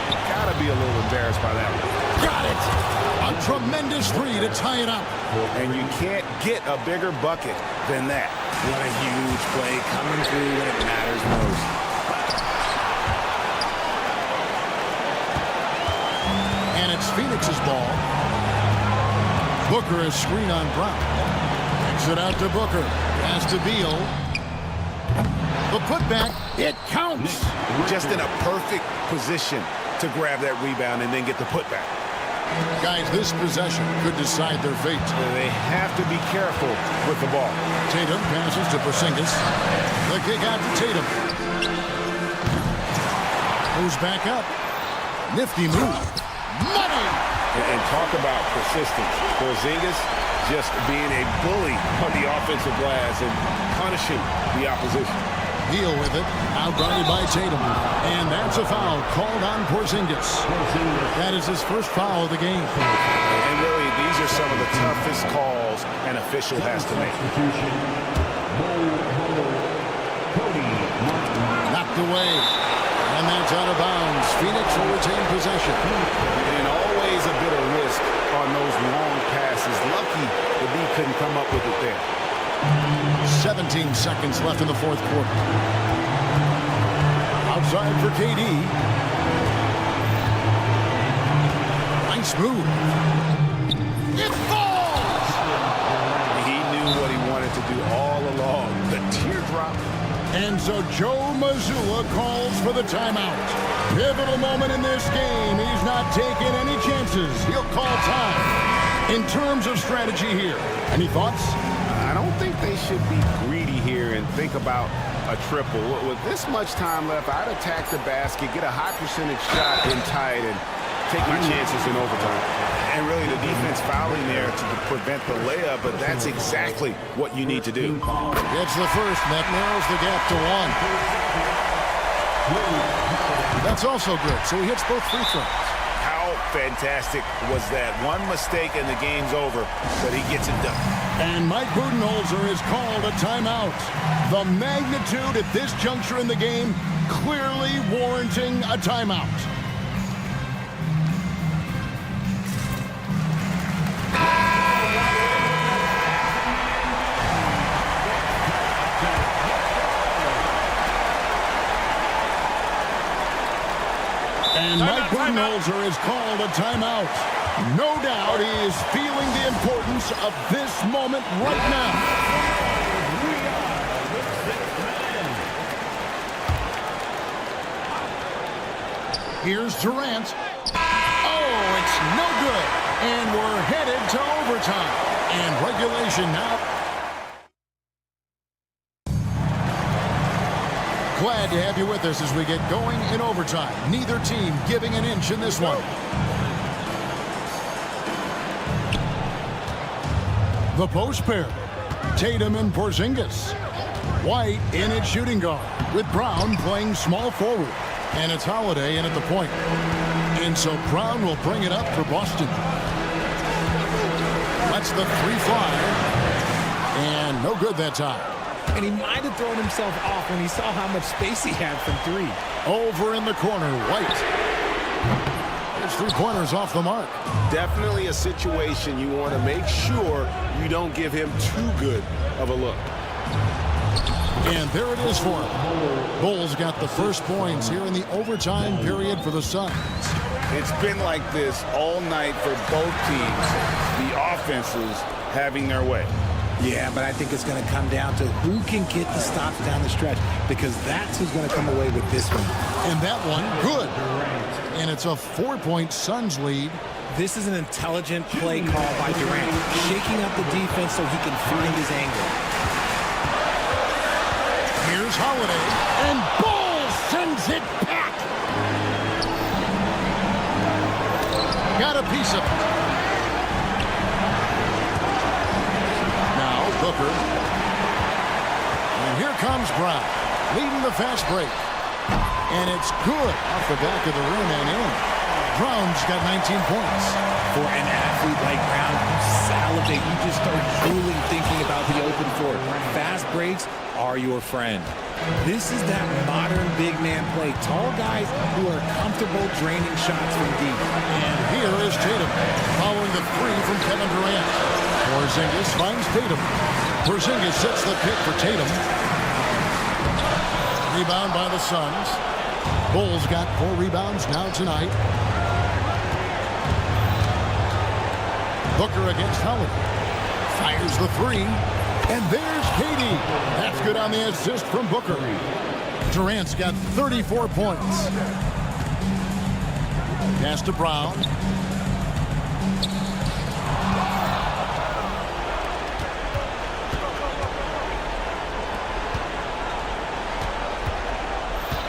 You've got to be a little embarrassed by that one. Got it! A tremendous 3 to tie it up. And you can't get a bigger bucket than that. What a huge play coming through when it matters most. Phoenix's ball. Booker is screen on Brown. Kicks it out to Booker. Pass to Beal. The putback, it counts. Just in a perfect position to grab that rebound and then get the putback. Guys, this possession could decide their fate. They have to be careful with the ball. Tatum passes to Porzingis. The kick out to Tatum. Moves back up. Nifty move. Money! And talk about persistence. Porzingis just being a bully on the offensive glass and punishing the opposition. Deal with it. Outgrounded by Tatum. And that's a foul called on Porzingis. That is his first foul of the game. And really, these are some of the toughest calls an official has to make. Knocked away. And that's out of bounds. Phoenix will retain possession. And always a bit of risk on those long passes. Lucky that he couldn't come up with it there. 17 seconds left in the fourth quarter. Outside for KD. Nice move. It falls! He knew what he wanted to do all along. The teardrop. And so Joe Mazzulla calls for the timeout. Pivotal moment in this game. He's not taking any chances. He'll call time. In terms of strategy here, any thoughts? I don't think they should be greedy here and think about a triple. With this much time left, I'd attack the basket, get a high percentage shot in tight, and take my chances in overtime. And really, the defense fouling there to prevent the layup, but that's exactly what you need to do. Gets the first, and that narrows the gap to one. That's also good, so he hits both free throws. How fantastic was that? One mistake and the game's over, but he gets it done. And Mike Budenholzer is called a timeout. The magnitude at this juncture in the game clearly warranting a timeout. And Mike Budenholzer is called a timeout. No doubt he is feeling the importance of this moment right now. Here's Durant. Oh, it's no good. And we're headed to overtime. And regulation now. Glad to have you with us as we get going in overtime. Neither team giving an inch in this one. The post pair. Tatum and Porzingis. White in at shooting guard with Brown playing small forward. And it's Holiday in at the point. And so Brown will bring it up for Boston. That's the three fly. And no good that time. And he might have thrown himself off when he saw how much space he had from three. Over in the corner, White. His three-pointers off the mark. Definitely a situation you want to make sure you don't give him too good of a look. And there it is for him. Bulls got the first points here in the overtime period for the Suns. It's been like this all night for both teams. The offenses having their way. Yeah, but I think it's going to come down to who can get the stops down the stretch, because that's who's going to come away with this one. And that one, good. And it's a 4-point Suns lead. This is an intelligent play call by Durant, shaking up the defense so he can find his angle. Here's Holiday, and Bull sends it back. Got a piece of it. Booker. And here comes Brown, leading the fast break. And it's good off the back of the rim and in. Brown's got 19 points. For an athlete like Brown, you salivate. You just start drooling thinking about the open floor. Fast breaks are your friend. This is that modern big man play. Tall guys who are comfortable draining shots from deep. And here is Tatum, following the three from Kevin Durant. Porzingis finds Tatum. Porzingis sets the pick for Tatum. Rebound by the Suns. Bulls got 4 rebounds now tonight. Booker against Holiday. Fires the three. And there's Katie. That's good on the assist from Booker. Durant's got 34 points. Pass to Brown.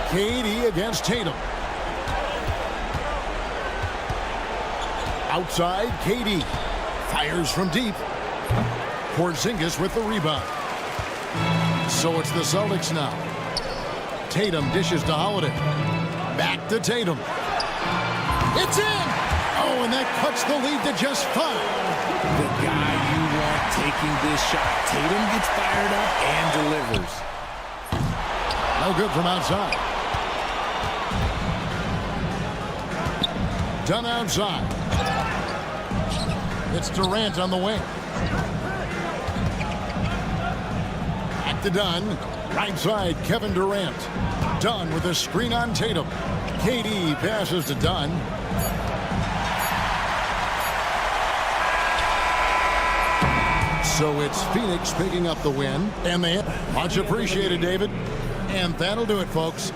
Katie against Tatum. Outside, Katie. Fires from deep. Porzingis with the rebound. So it's the Celtics now. Tatum dishes to Holiday. Back to Tatum. It's in! Oh, and that cuts the lead to just 5. The guy you want taking this shot. Tatum gets fired up and delivers. No good from outside. Done outside. It's Durant on the wing. Back to Dunn. Right side, Kevin Durant. Dunn with a screen on Tatum. KD passes to Dunn. So it's Phoenix picking up the win. And they much appreciated, David. And that'll do it, folks.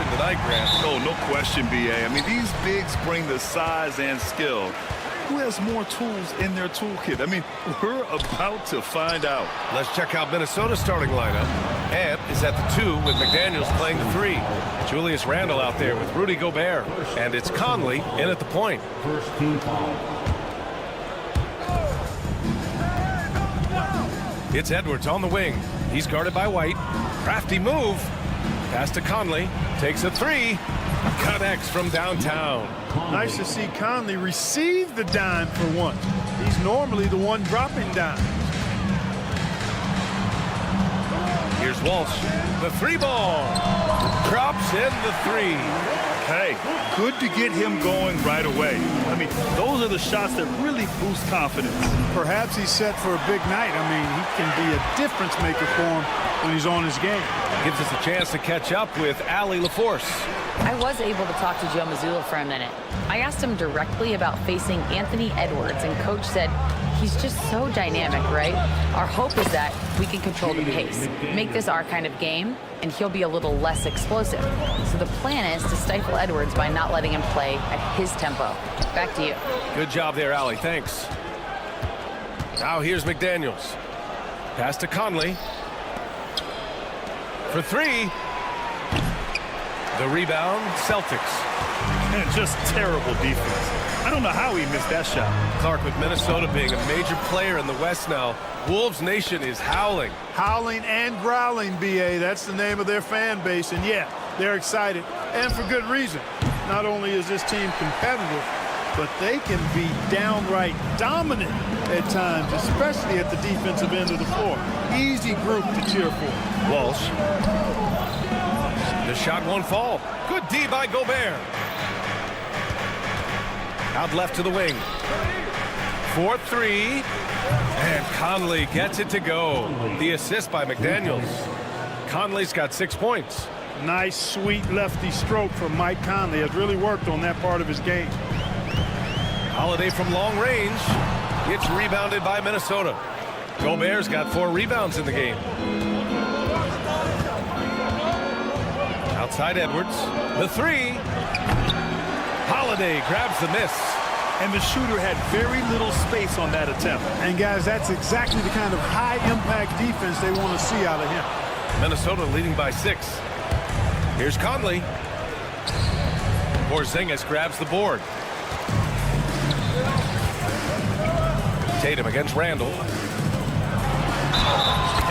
possession tonight, Grant. Oh, no question, B.A. I mean, these bigs bring the size and skill. Who has more tools in their toolkit? I mean, we're about to find out. Let's check out Minnesota's starting lineup. Ant is at the 2 with McDaniels playing the 3. Julius Randle out there with Rudy Gobert. And it's Conley in at the point. First team foul. It's Edwards on the wing. He's guarded by White. Crafty move. Pass to Conley. Takes a 3. Connects from downtown. Nice to see Conley receive the dime for once. He's normally the one dropping dimes. Here's Walsh. The 3 ball. Drops in the 3. Hey, good to get him going right away. I mean, those are the shots that really boost confidence. Perhaps he's set for a big night. I mean, he can be a difference maker for him when he's on his game. Gives us a chance to catch up with Allie LaForce. I was able to talk to Joe Mazzulla for a minute. I asked him directly about facing Anthony Edwards, and Coach said he's just so dynamic, right? Our hope is that we can control the pace, make this our kind of game, and he'll be a little less explosive. So the plan is to stifle Edwards by not letting him play at his tempo. Back to you. Good job there, Allie. Thanks. Now here's McDaniels. Pass to Conley. For 3. The rebound, Celtics. And just terrible defense. I don't know how he missed that shot. Clark, with Minnesota being a major player in the West now, Wolves Nation is howling. Howling and growling, B.A. That's the name of their fan base. And, yeah, they're excited. And for good reason. Not only is this team competitive, but they can be downright dominant at times, especially at the defensive end of the floor. Easy group to cheer for. Walsh. The shot won't fall. Good D by Gobert. Out left to the wing. 4-3. And Conley gets it to go. The assist by McDaniels. Conley's got 6 points. Nice, sweet lefty stroke from Mike Conley. Has really worked on that part of his game. Holiday from long range. It's rebounded by Minnesota. Gobert's got 4 rebounds in the game. Outside Edwards. The 3. Holiday grabs the miss. And the shooter had very little space on that attempt. And, guys, that's exactly the kind of high-impact defense they want to see out of him. Minnesota leading by 6. Here's Conley. Porzingis grabs the board. Tatum against Randle.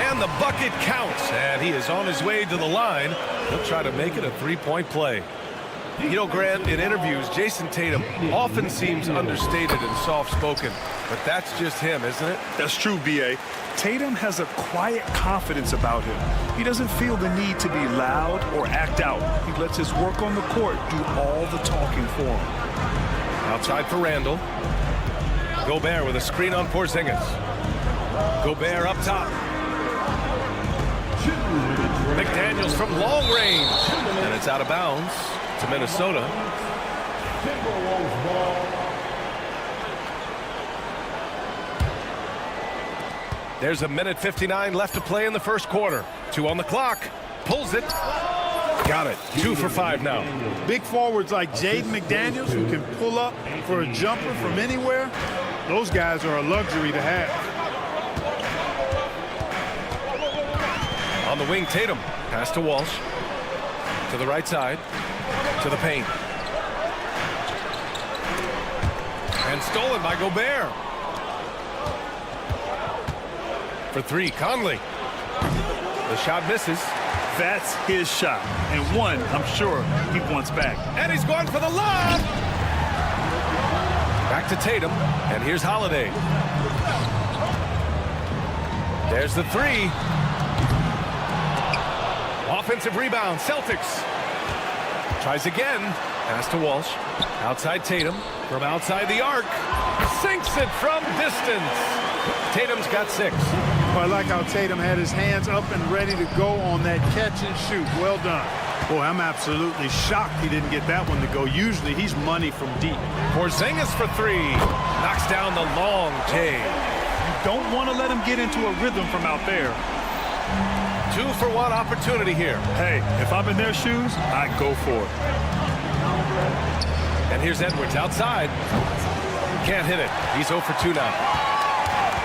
And the bucket counts. And he is on his way to the line. He'll try to make it a 3-point play. You know, Grant, in interviews, Jason Tatum often seems understated and soft-spoken. But that's just him, isn't it? That's true, B.A. Tatum has a quiet confidence about him. He doesn't feel the need to be loud or act out. He lets his work on the court do all the talking for him. Outside for Randle. Gobert with a screen on Porzingis. Gobert up top. McDaniels from long range. And it's out of bounds to Minnesota. There's a minute 59 left to play in the first quarter. 2 on the clock. Pulls it. Got it. 2 for 5 now. Big forwards like Jaden McDaniels, who can pull up for a jumper from anywhere, those guys are a luxury to have. On the wing, Tatum. Pass to Walsh. To the right side. To the paint. And stolen by Gobert. For 3, Conley. The shot misses. That's his shot. And one, I'm sure, he wants back. And he's going for the lob. Back to Tatum. And here's Holiday. There's the 3. Offensive rebound, Celtics. Tries again. Pass to Walsh. Outside Tatum. From outside the arc. Sinks it from distance. Tatum's got 6. I like how Tatum had his hands up and ready to go on that catch and shoot. Well done. Boy, I'm absolutely shocked he didn't get that one to go. Usually he's money from deep. Porzingis for 3. Knocks down the long J. You don't want to let him get into a rhythm from out there. 2-for-1 opportunity here. Hey, if I'm in their shoes, I'd go for it. And here's Edwards outside. Can't hit it. He's 0 for 2 now.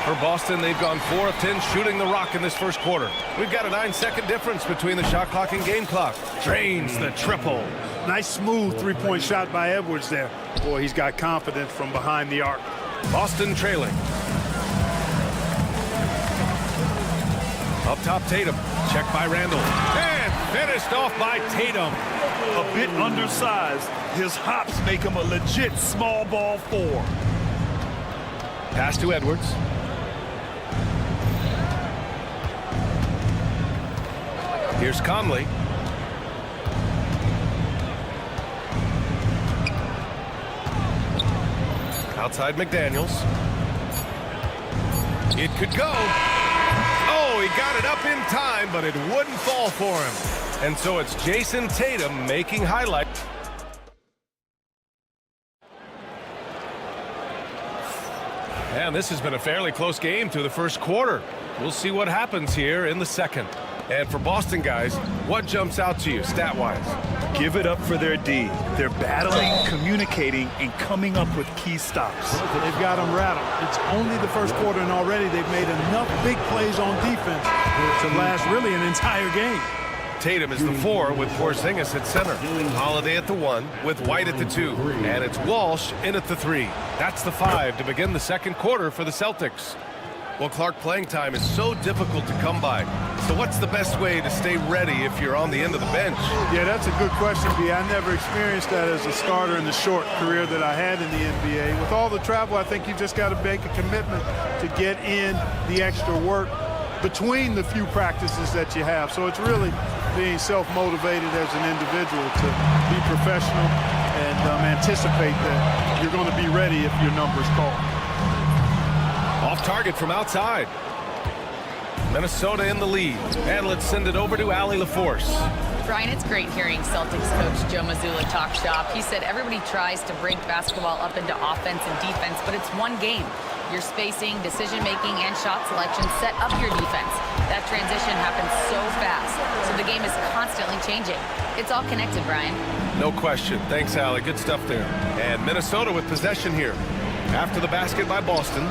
For Boston, they've gone 4 of 10 shooting the rock in this first quarter. We've got a 9-second difference between the shot clock and game clock. Drains the triple. Nice smooth three-point shot by Edwards there. Boy, he's got confidence from behind the arc. Boston trailing. Up top, Tatum. Check by Randall. And finished off by Tatum. A bit undersized. His hops make him a legit small ball 4. Pass to Edwards. Here's Conley. Outside McDaniels. It could go. Oh, he got it up in time, but it wouldn't fall for him. And so it's Jason Tatum making highlight. And this has been a fairly close game through the first quarter. We'll see what happens here in the second. And for Boston guys, what jumps out to you stat-wise? Give it up for their D. They're battling, communicating, and coming up with key stops. They've got them rattled. It's only the first quarter, and already they've made enough big plays on defense to last really an entire game. Tatum is the 4 with Porzingis at center. Holiday at the 1 with White at the 2. And it's Walsh in at the 3. That's the 5 to begin the second quarter for the Celtics. Well, Clark, playing time is so difficult to come by. So what's the best way to stay ready if you're on the end of the bench? Yeah, that's a good question, B. I never experienced that as a starter in the short career that I had in the NBA. With all the travel, I think you've just got to make a commitment to get in the extra work between the few practices that you have. So it's really being self-motivated as an individual to be professional and anticipate that you're going to be ready if your number's called. Off target from outside. Minnesota in the lead. And let's send it over to Allie LaForce. Brian, it's great hearing Celtics coach Joe Mazzulla talk shop. He said everybody tries to break basketball up into offense and defense, but it's one game. Your spacing, decision-making, and shot selection set up your defense. That transition happens so fast, so the game is constantly changing. It's all connected, Brian. No question. Thanks, Allie. Good stuff there. And Minnesota with possession here. After the basket by Boston,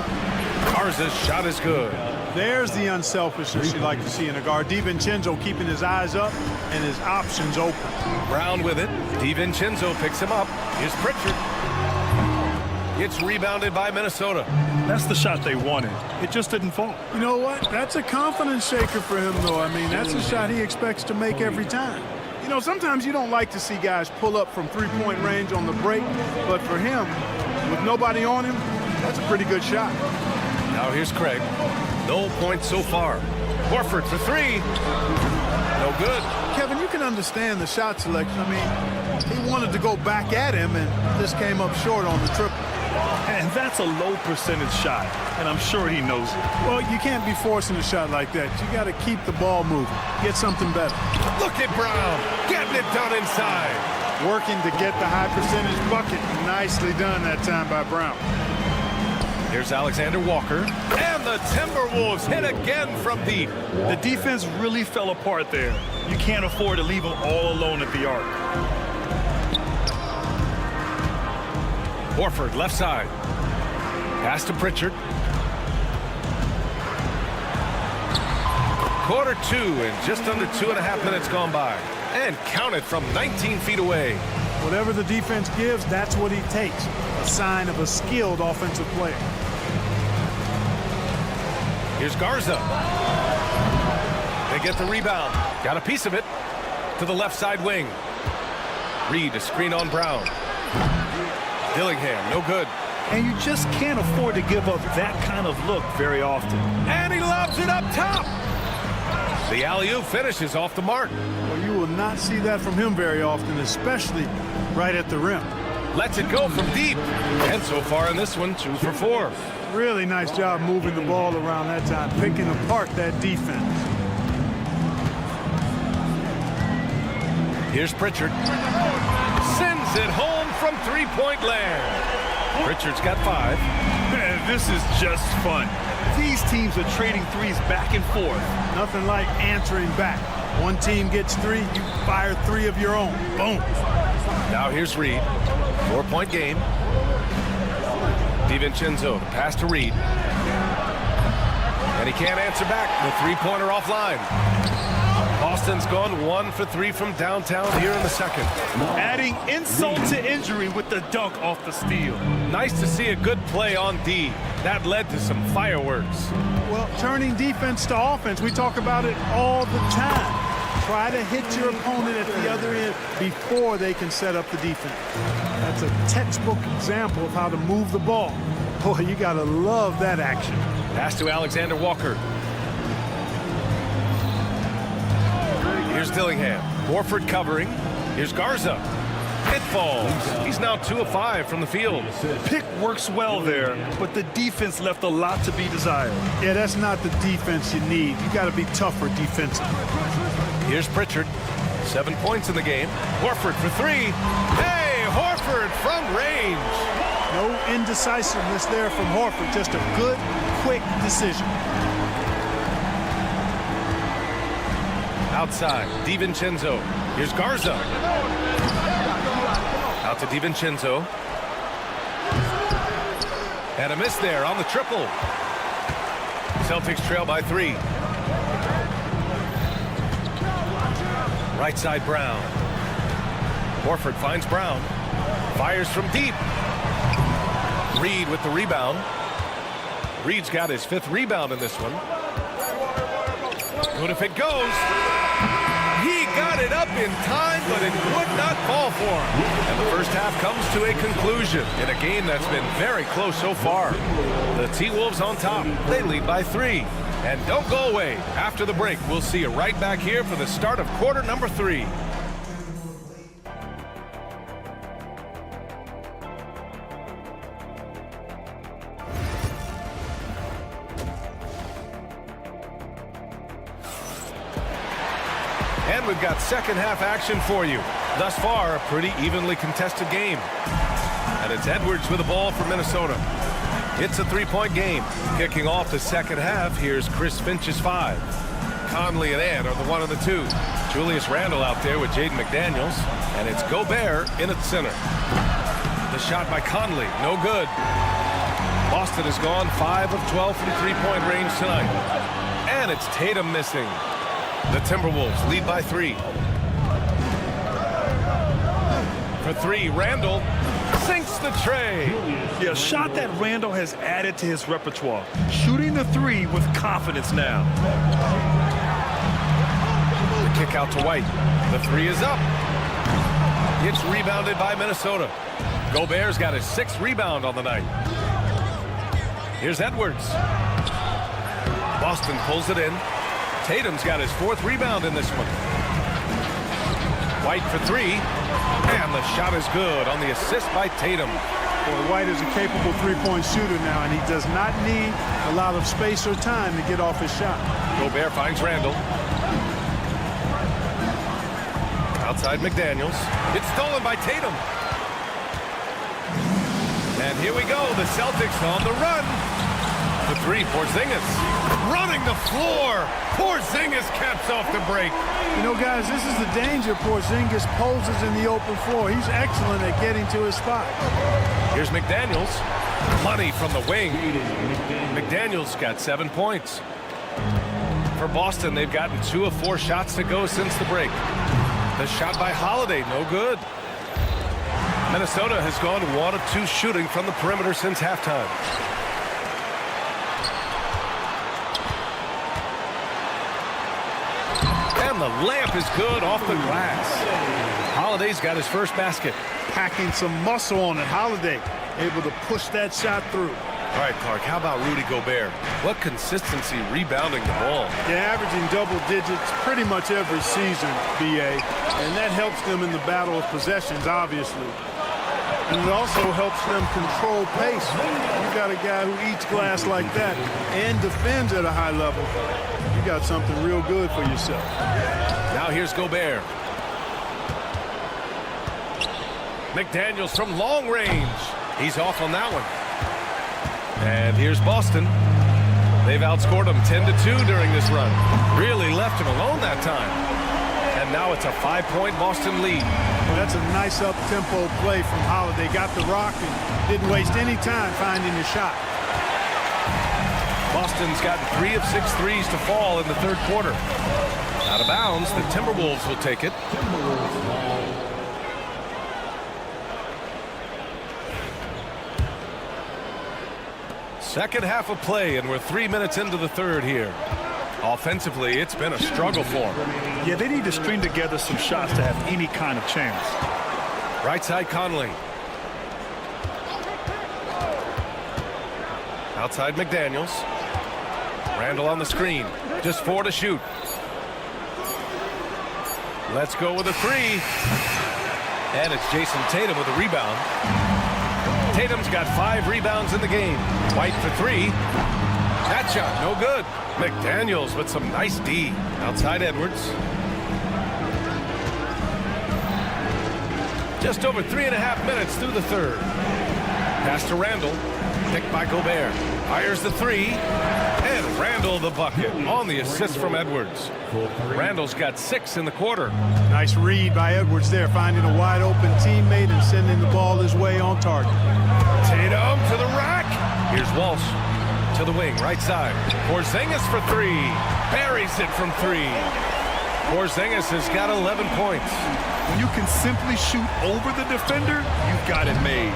Garza's shot is good. There's the unselfishness you like to see in a guard. DiVincenzo keeping his eyes up and his options open. Brown with it. DiVincenzo picks him up. Here's Pritchard. It's rebounded by Minnesota. That's the shot they wanted. It just didn't fall. You know what? That's a confidence shaker for him, though. I mean, that's a shot he expects to make every time. You know, sometimes you don't like to see guys pull up from three-point range on the break, but for him, with nobody on him, that's a pretty good shot. Now here's Craig. No points so far. Horford for 3. No good. Kevin, you can understand the shot selection. I mean, he wanted to go back at him and just came up short on the triple. And that's a low percentage shot, and I'm sure he knows it. Well, you can't be forcing a shot like that. You got to keep the ball moving. Get something better. Look at Brown getting it done inside. Working to get the high percentage bucket. Nicely done that time by Brown. Here's Alexander Walker. And the Timberwolves hit again from deep. The defense really fell apart there. You can't afford to leave them all alone at the arc. Horford left side. Pass to Pritchard. Quarter 2 and just under 2.5 minutes gone by. And counted from 19 feet away. Whatever the defense gives, that's what he takes. A sign of a skilled offensive player. Here's Garza. They get the rebound. Got a piece of it. To the left side wing. Reed, a screen on Brown. Dillingham, no good. And you just can't afford to give up that kind of look very often. And he lobs it up top. The alley-oop finishes off the mark. Well, you will not see that from him very often, especially right at the rim. Lets it go from deep. And so far in this one, 2 for 4. Really nice job moving the ball around that time, picking apart that defense. Here's Pritchard. Sends it home from three-point land. Pritchard's got 5. Man, this is just fun. These teams are trading threes back and forth. Nothing like answering back. One team gets 3, you fire 3 of your own. Boom. Now here's Reed. 4-point game. DiVincenzo, the pass to Reed. And he can't answer back. The three-pointer offline. Boston's gone 1 for 3 from downtown here in the second. Adding insult to injury with the dunk off the steal. Nice to see a good play on D. That led to some fireworks. Well, turning defense to offense, we talk about it all the time. Try to hit your opponent at the other end before they can set up the defense. That's a textbook example of how to move the ball. Boy, you got to love that action. Pass to Alexander Walker. Here's Dillingham. Horford covering. Here's Garza. It falls. He's now 2 of 5 from the field. Pick works well there, but the defense left a lot to be desired. Yeah, that's not the defense you need. You got to be tougher defensively. Here's Pritchard. 7 points in the game. Horford for 3. Hey, Horford from range. No indecisiveness there from Horford. Just a good, quick decision. Outside, DiVincenzo. Here's Garza. Out to DiVincenzo. And a miss there on the triple. Celtics trail by 3. Right side, Brown. Horford finds Brown. Fires from deep. Reed with the rebound. Reed's got his 5th rebound in this one. Good if it goes. He got it up in time, but it would not fall for him. And the first half comes to a conclusion in a game that's been very close so far. The T-Wolves on top. They lead by 3. And don't go away. After the break, we'll see you right back here for the start of quarter number 3. And we've got second half action for you. Thus far, a pretty evenly contested game. And it's Edwards with the ball for Minnesota. It's a 3-point game. Kicking off the second half, here's Chris Finch's 5. Conley and Ant are the 1 and the 2. Julius Randle out there with Jaden McDaniels. And it's Gobert in at center. The shot by Conley, no good. Boston has gone 5 of 12 from 3-point range tonight. And it's Tatum missing. The Timberwolves lead by 3. For 3, Randle sinks the tray. Yeah, a shot that Randle has added to his repertoire. Shooting the 3 with confidence now. The kick out to White. The 3 is up. It's rebounded by Minnesota. Gobert's got his 6th rebound on the night. Here's Edwards. Boston pulls it in. Tatum's got his 4th rebound in this one. White for 3. And the shot is good on the assist by Tatum. Well, White is a capable 3-point shooter now, and he does not need a lot of space or time to get off his shot. Gobert finds Randle. Outside McDaniels. It's stolen by Tatum. And here we go. The Celtics on the run. The 3, Porzingis running the floor. Porzingis caps off the break. You know, guys, this is the danger Porzingis poses in the open floor. He's excellent at getting to his spot. Here's McDaniels. Money from the wing. McDaniels got 7 points. For Boston, they've gotten 2 of 4 shots to go since the break. The shot by Holiday, no good. Minnesota has gone 1 of 2 shooting from the perimeter since halftime. And the layup is good off the glass. Holiday's got his first basket. Packing some muscle on it. Holiday able to push that shot through. All right, Clark, how about Rudy Gobert? What consistency rebounding the ball. Yeah, averaging double digits pretty much every season, BA. And that helps them in the battle of possessions, obviously. And it also helps them control pace. You got a guy who eats glass like that and defends at a high level. You got something real good for yourself. Now here's Gobert. McDaniels from long range. He's off on that one. And here's Boston. They've outscored them 10-2 during this run. Really left him alone that time. And now it's a 5-point Boston lead. Well, that's a nice up-tempo play from Holiday. Got the rock and didn't waste any time finding the shot. Boston's got 3 of 6 threes to fall in the third quarter. Out of bounds, the Timberwolves will take it. Second half of play, and we're 3 minutes into the third here. Offensively, it's been a struggle for them. Yeah, they need to string together some shots to have any kind of chance. Right side, Conley. Outside, McDaniels. Randall on the screen. Just 4 to shoot. Let's go with a 3. And it's Jason Tatum with a rebound. Tatum's got 5 rebounds in the game. White for 3. That shot, no good. McDaniels with some nice D. Outside Edwards. Just over 3.5 minutes through the third. Pass to Randall. Picked by Gobert. Fires the 3. And Randall the bucket on the assist from Edwards. Randall's got 6 in the quarter. Nice read by Edwards there, finding a wide open teammate and sending the ball his way on target. Tatum to the rack. Here's Walsh to the wing, right side. Porzingis for 3. Buries it from 3. Porzingis has got 11 points. When you can simply shoot over the defender, you've got it made.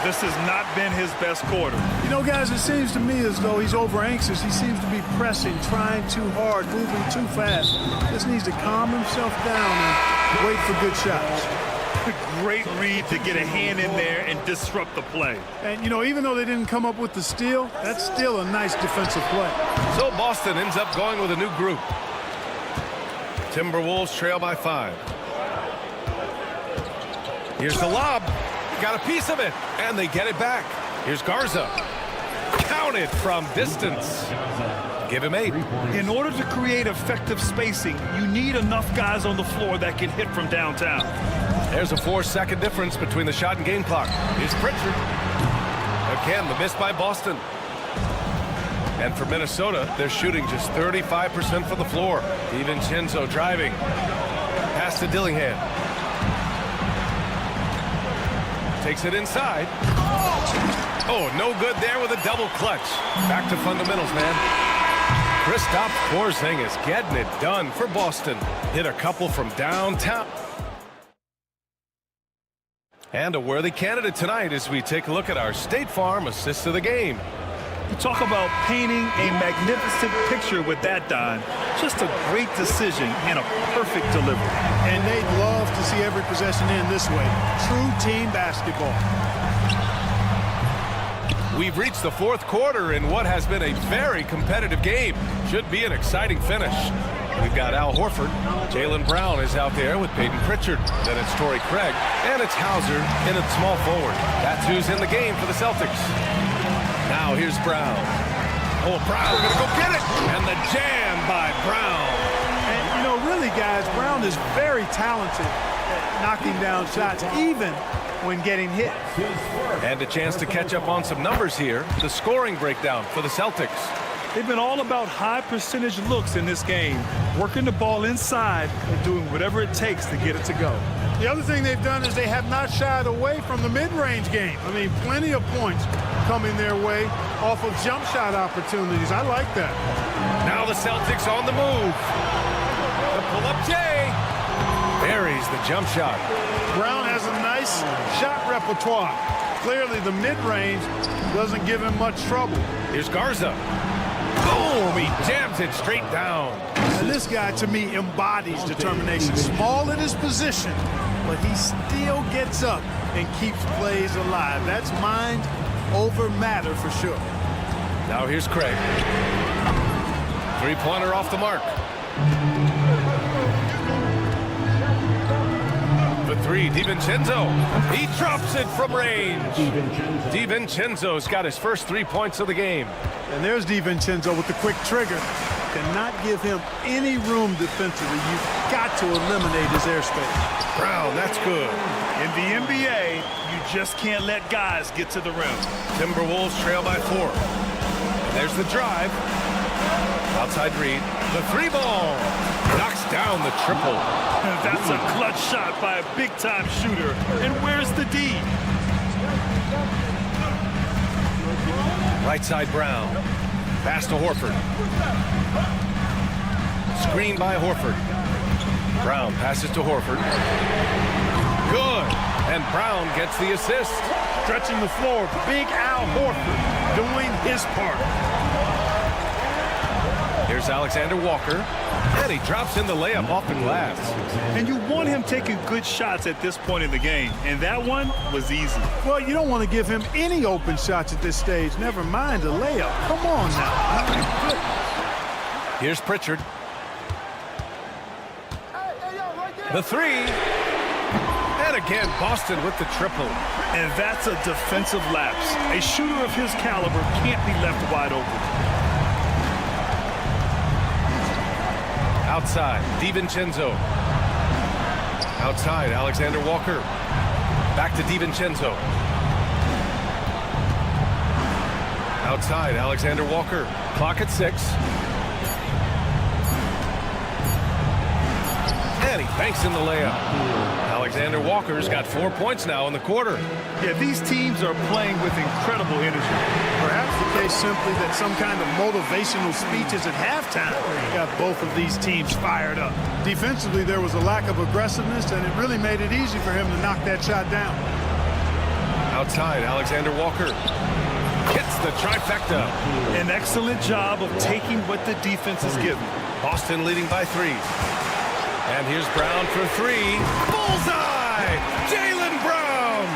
This has not been his best quarter. You know, guys, it seems to me as though he's over anxious. He seems to be pressing, trying too hard, moving too fast. Just needs to calm himself down and wait for good shots. Great read to get a hand in there and disrupt the play. And, you know, even though they didn't come up with the steal, that's still a nice defensive play. So Boston ends up going with a new group. Timberwolves trail by 5. Here's the lob. Got a piece of it, and they get it back. Here's Garza. Counted from distance. Give him 8. In order to create effective spacing, you need enough guys on the floor that can hit from downtown. There's a 4-second difference between the shot and game clock. Here's Pritchard. Again, the miss by Boston. And for Minnesota, they're shooting just 35% from the floor. DiVincenzo driving. Pass to Dillingham. Takes it inside. Oh, no good there with a double clutch. Back to fundamentals, man. Kristaps Porzingis getting it done for Boston. Hit a couple from downtown. And a worthy candidate tonight as we take a look at our State Farm assist of the game. You talk about painting a magnificent picture with that, Don. Just a great decision and a perfect delivery. And they'd love to see every possession end this way. True team basketball. We've reached the fourth quarter in what has been a very competitive game. Should be an exciting finish. We've got Al Horford. Jaylen Brown is out there with Peyton Pritchard. Then it's Torrey Craig. And it's Hauser in at small forward. That's who's in the game for the Celtics. Now here's Brown. Oh, Brown gonna go get it. And the jam by Brown. And, you know, really, guys, Brown is very talented at knocking down shots, even when getting hit. And a chance to catch up on some numbers here. The scoring breakdown for the Celtics. They've been all about high percentage looks in this game, working the ball inside and doing whatever it takes to get it to go. The other thing they've done is they have not shied away from the mid-range game. I mean, plenty of points coming their way off of jump shot opportunities. I like that. Now the Celtics on the move. The pull-up J. Buries the jump shot. Brown has a nice shot repertoire. Clearly the mid-range doesn't give him much trouble. Here's Garza. Boom! He jams it straight down. And this guy, to me, embodies determination. Small in his position, but he still gets up and keeps plays alive. That's mind over matter for sure. Now here's Craig. Three-pointer off the mark. For 3, DiVincenzo. He drops it from range. DiVincenzo's got his first 3 points of the game. And there's DiVincenzo with the quick trigger. Cannot give him any room defensively. You've got to eliminate his airspace. Brown, that's good. In the NBA, you just can't let guys get to the rim. Timberwolves trail by 4. There's the drive. Outside Reed. The 3-ball. Knocks down the triple. That's a clutch shot by a big-time shooter. And where's the D? Right side Brown. Pass to Horford. Screen by Horford. Brown passes to Horford. Good. And Brown gets the assist. Stretching the floor, Big Al Horford doing his part. Here's Alexander Walker. And he drops in the layup off the glass. And you want him taking good shots at this point in the game. And that one was easy. Well, you don't want to give him any open shots at this stage. Never mind a layup. Come on now. Here's Pritchard. The 3. And again, Boston with the triple. And that's a defensive lapse. A shooter of his caliber can't be left wide open. Outside, DiVincenzo. Outside, Alexander Walker. Back to DiVincenzo. Outside, Alexander Walker. Clock at 6. And he banks in the layup. Alexander Walker's got 4 points now in the quarter. Yeah, these teams are playing with incredible energy. Perhaps the case simply that some kind of motivational speeches at halftime got both of these teams fired up. Defensively, there was a lack of aggressiveness, and it really made it easy for him to knock that shot down. Outside, Alexander Walker hits the trifecta. An excellent job of taking what the defense is giving. Boston leading by 3. And here's Brown for 3. Bullseye! Jaylen Brown!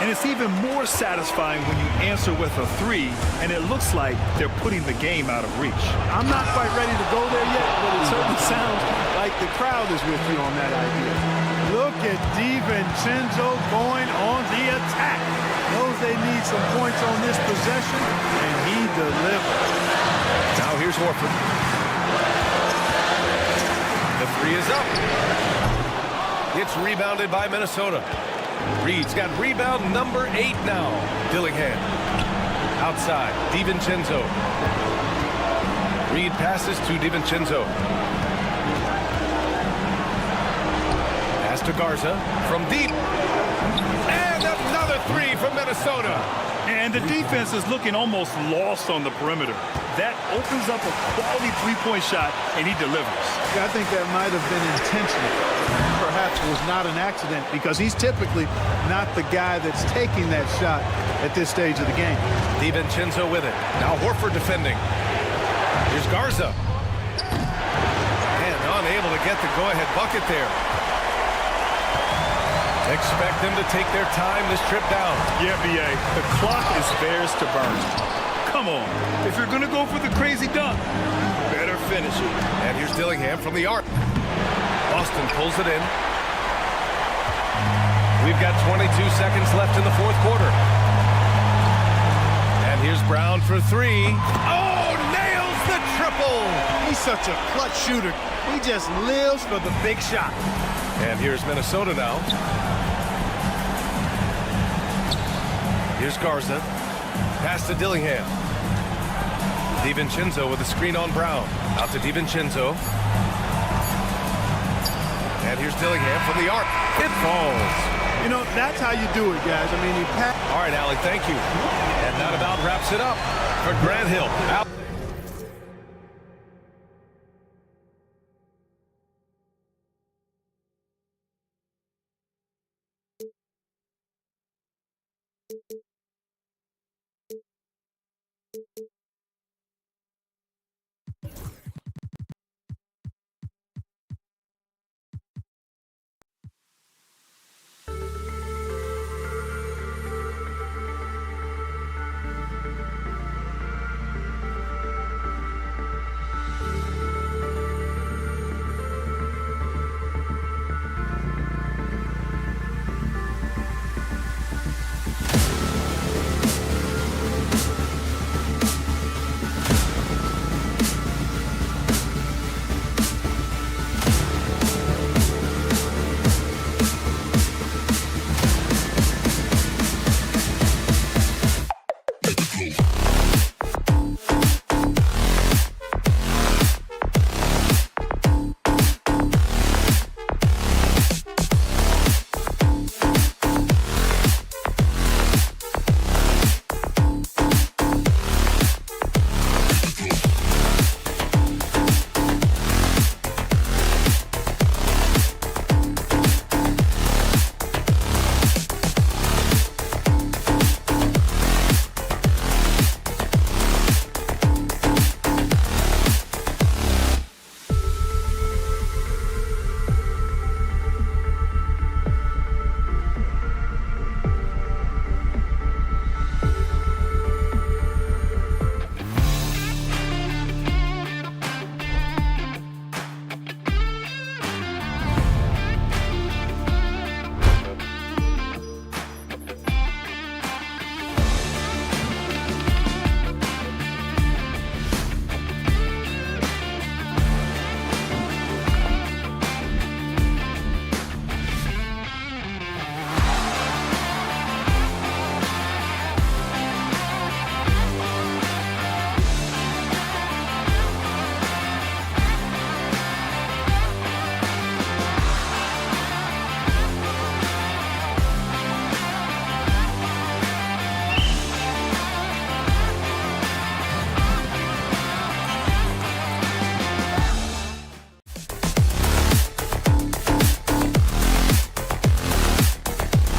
And it's even more satisfying when you answer with a 3, and it looks like they're putting the game out of reach. I'm not quite ready to go there yet, but it certainly sounds like the crowd is with you on that idea. Look at DiVincenzo going on the attack. Knows they need some points on this possession, and he delivers. Now here's Horford. The 3 is up. It's rebounded by Minnesota. Reed's got rebound number 8 now. Dillingham. Outside, DiVincenzo. Reed passes to DiVincenzo. Pass to Garza from deep. And another 3 from Minnesota. And the defense is looking almost lost on the perimeter. That opens up a quality three-point shot, and he delivers. I think that might have been intentional. Perhaps it was not an accident because he's typically not the guy that's taking that shot at this stage of the game. DiVincenzo with it. Now Horford defending. Here's Garza. And unable to get the go-ahead bucket there. Expect them to take their time this trip down. Yeah, B.A. The clock is theirs to burn. Come on. If you're going to go for the crazy dunk, better finish it. And here's Dillingham from the arc. Boston pulls it in. We've got 22 seconds left in the 4th quarter. And here's Brown for 3. Oh, nails the triple. He's such a clutch shooter. He just lives for the big shot. And here's Minnesota now. Here's Garza. Pass to Dillingham. DiVincenzo with a screen on Brown. Out to DiVincenzo. And here's Dillingham from the arc. It falls. You know, that's how you do it, guys. I mean, you pass. All right, Allie, thank you. And that about wraps it up for Grant Hill.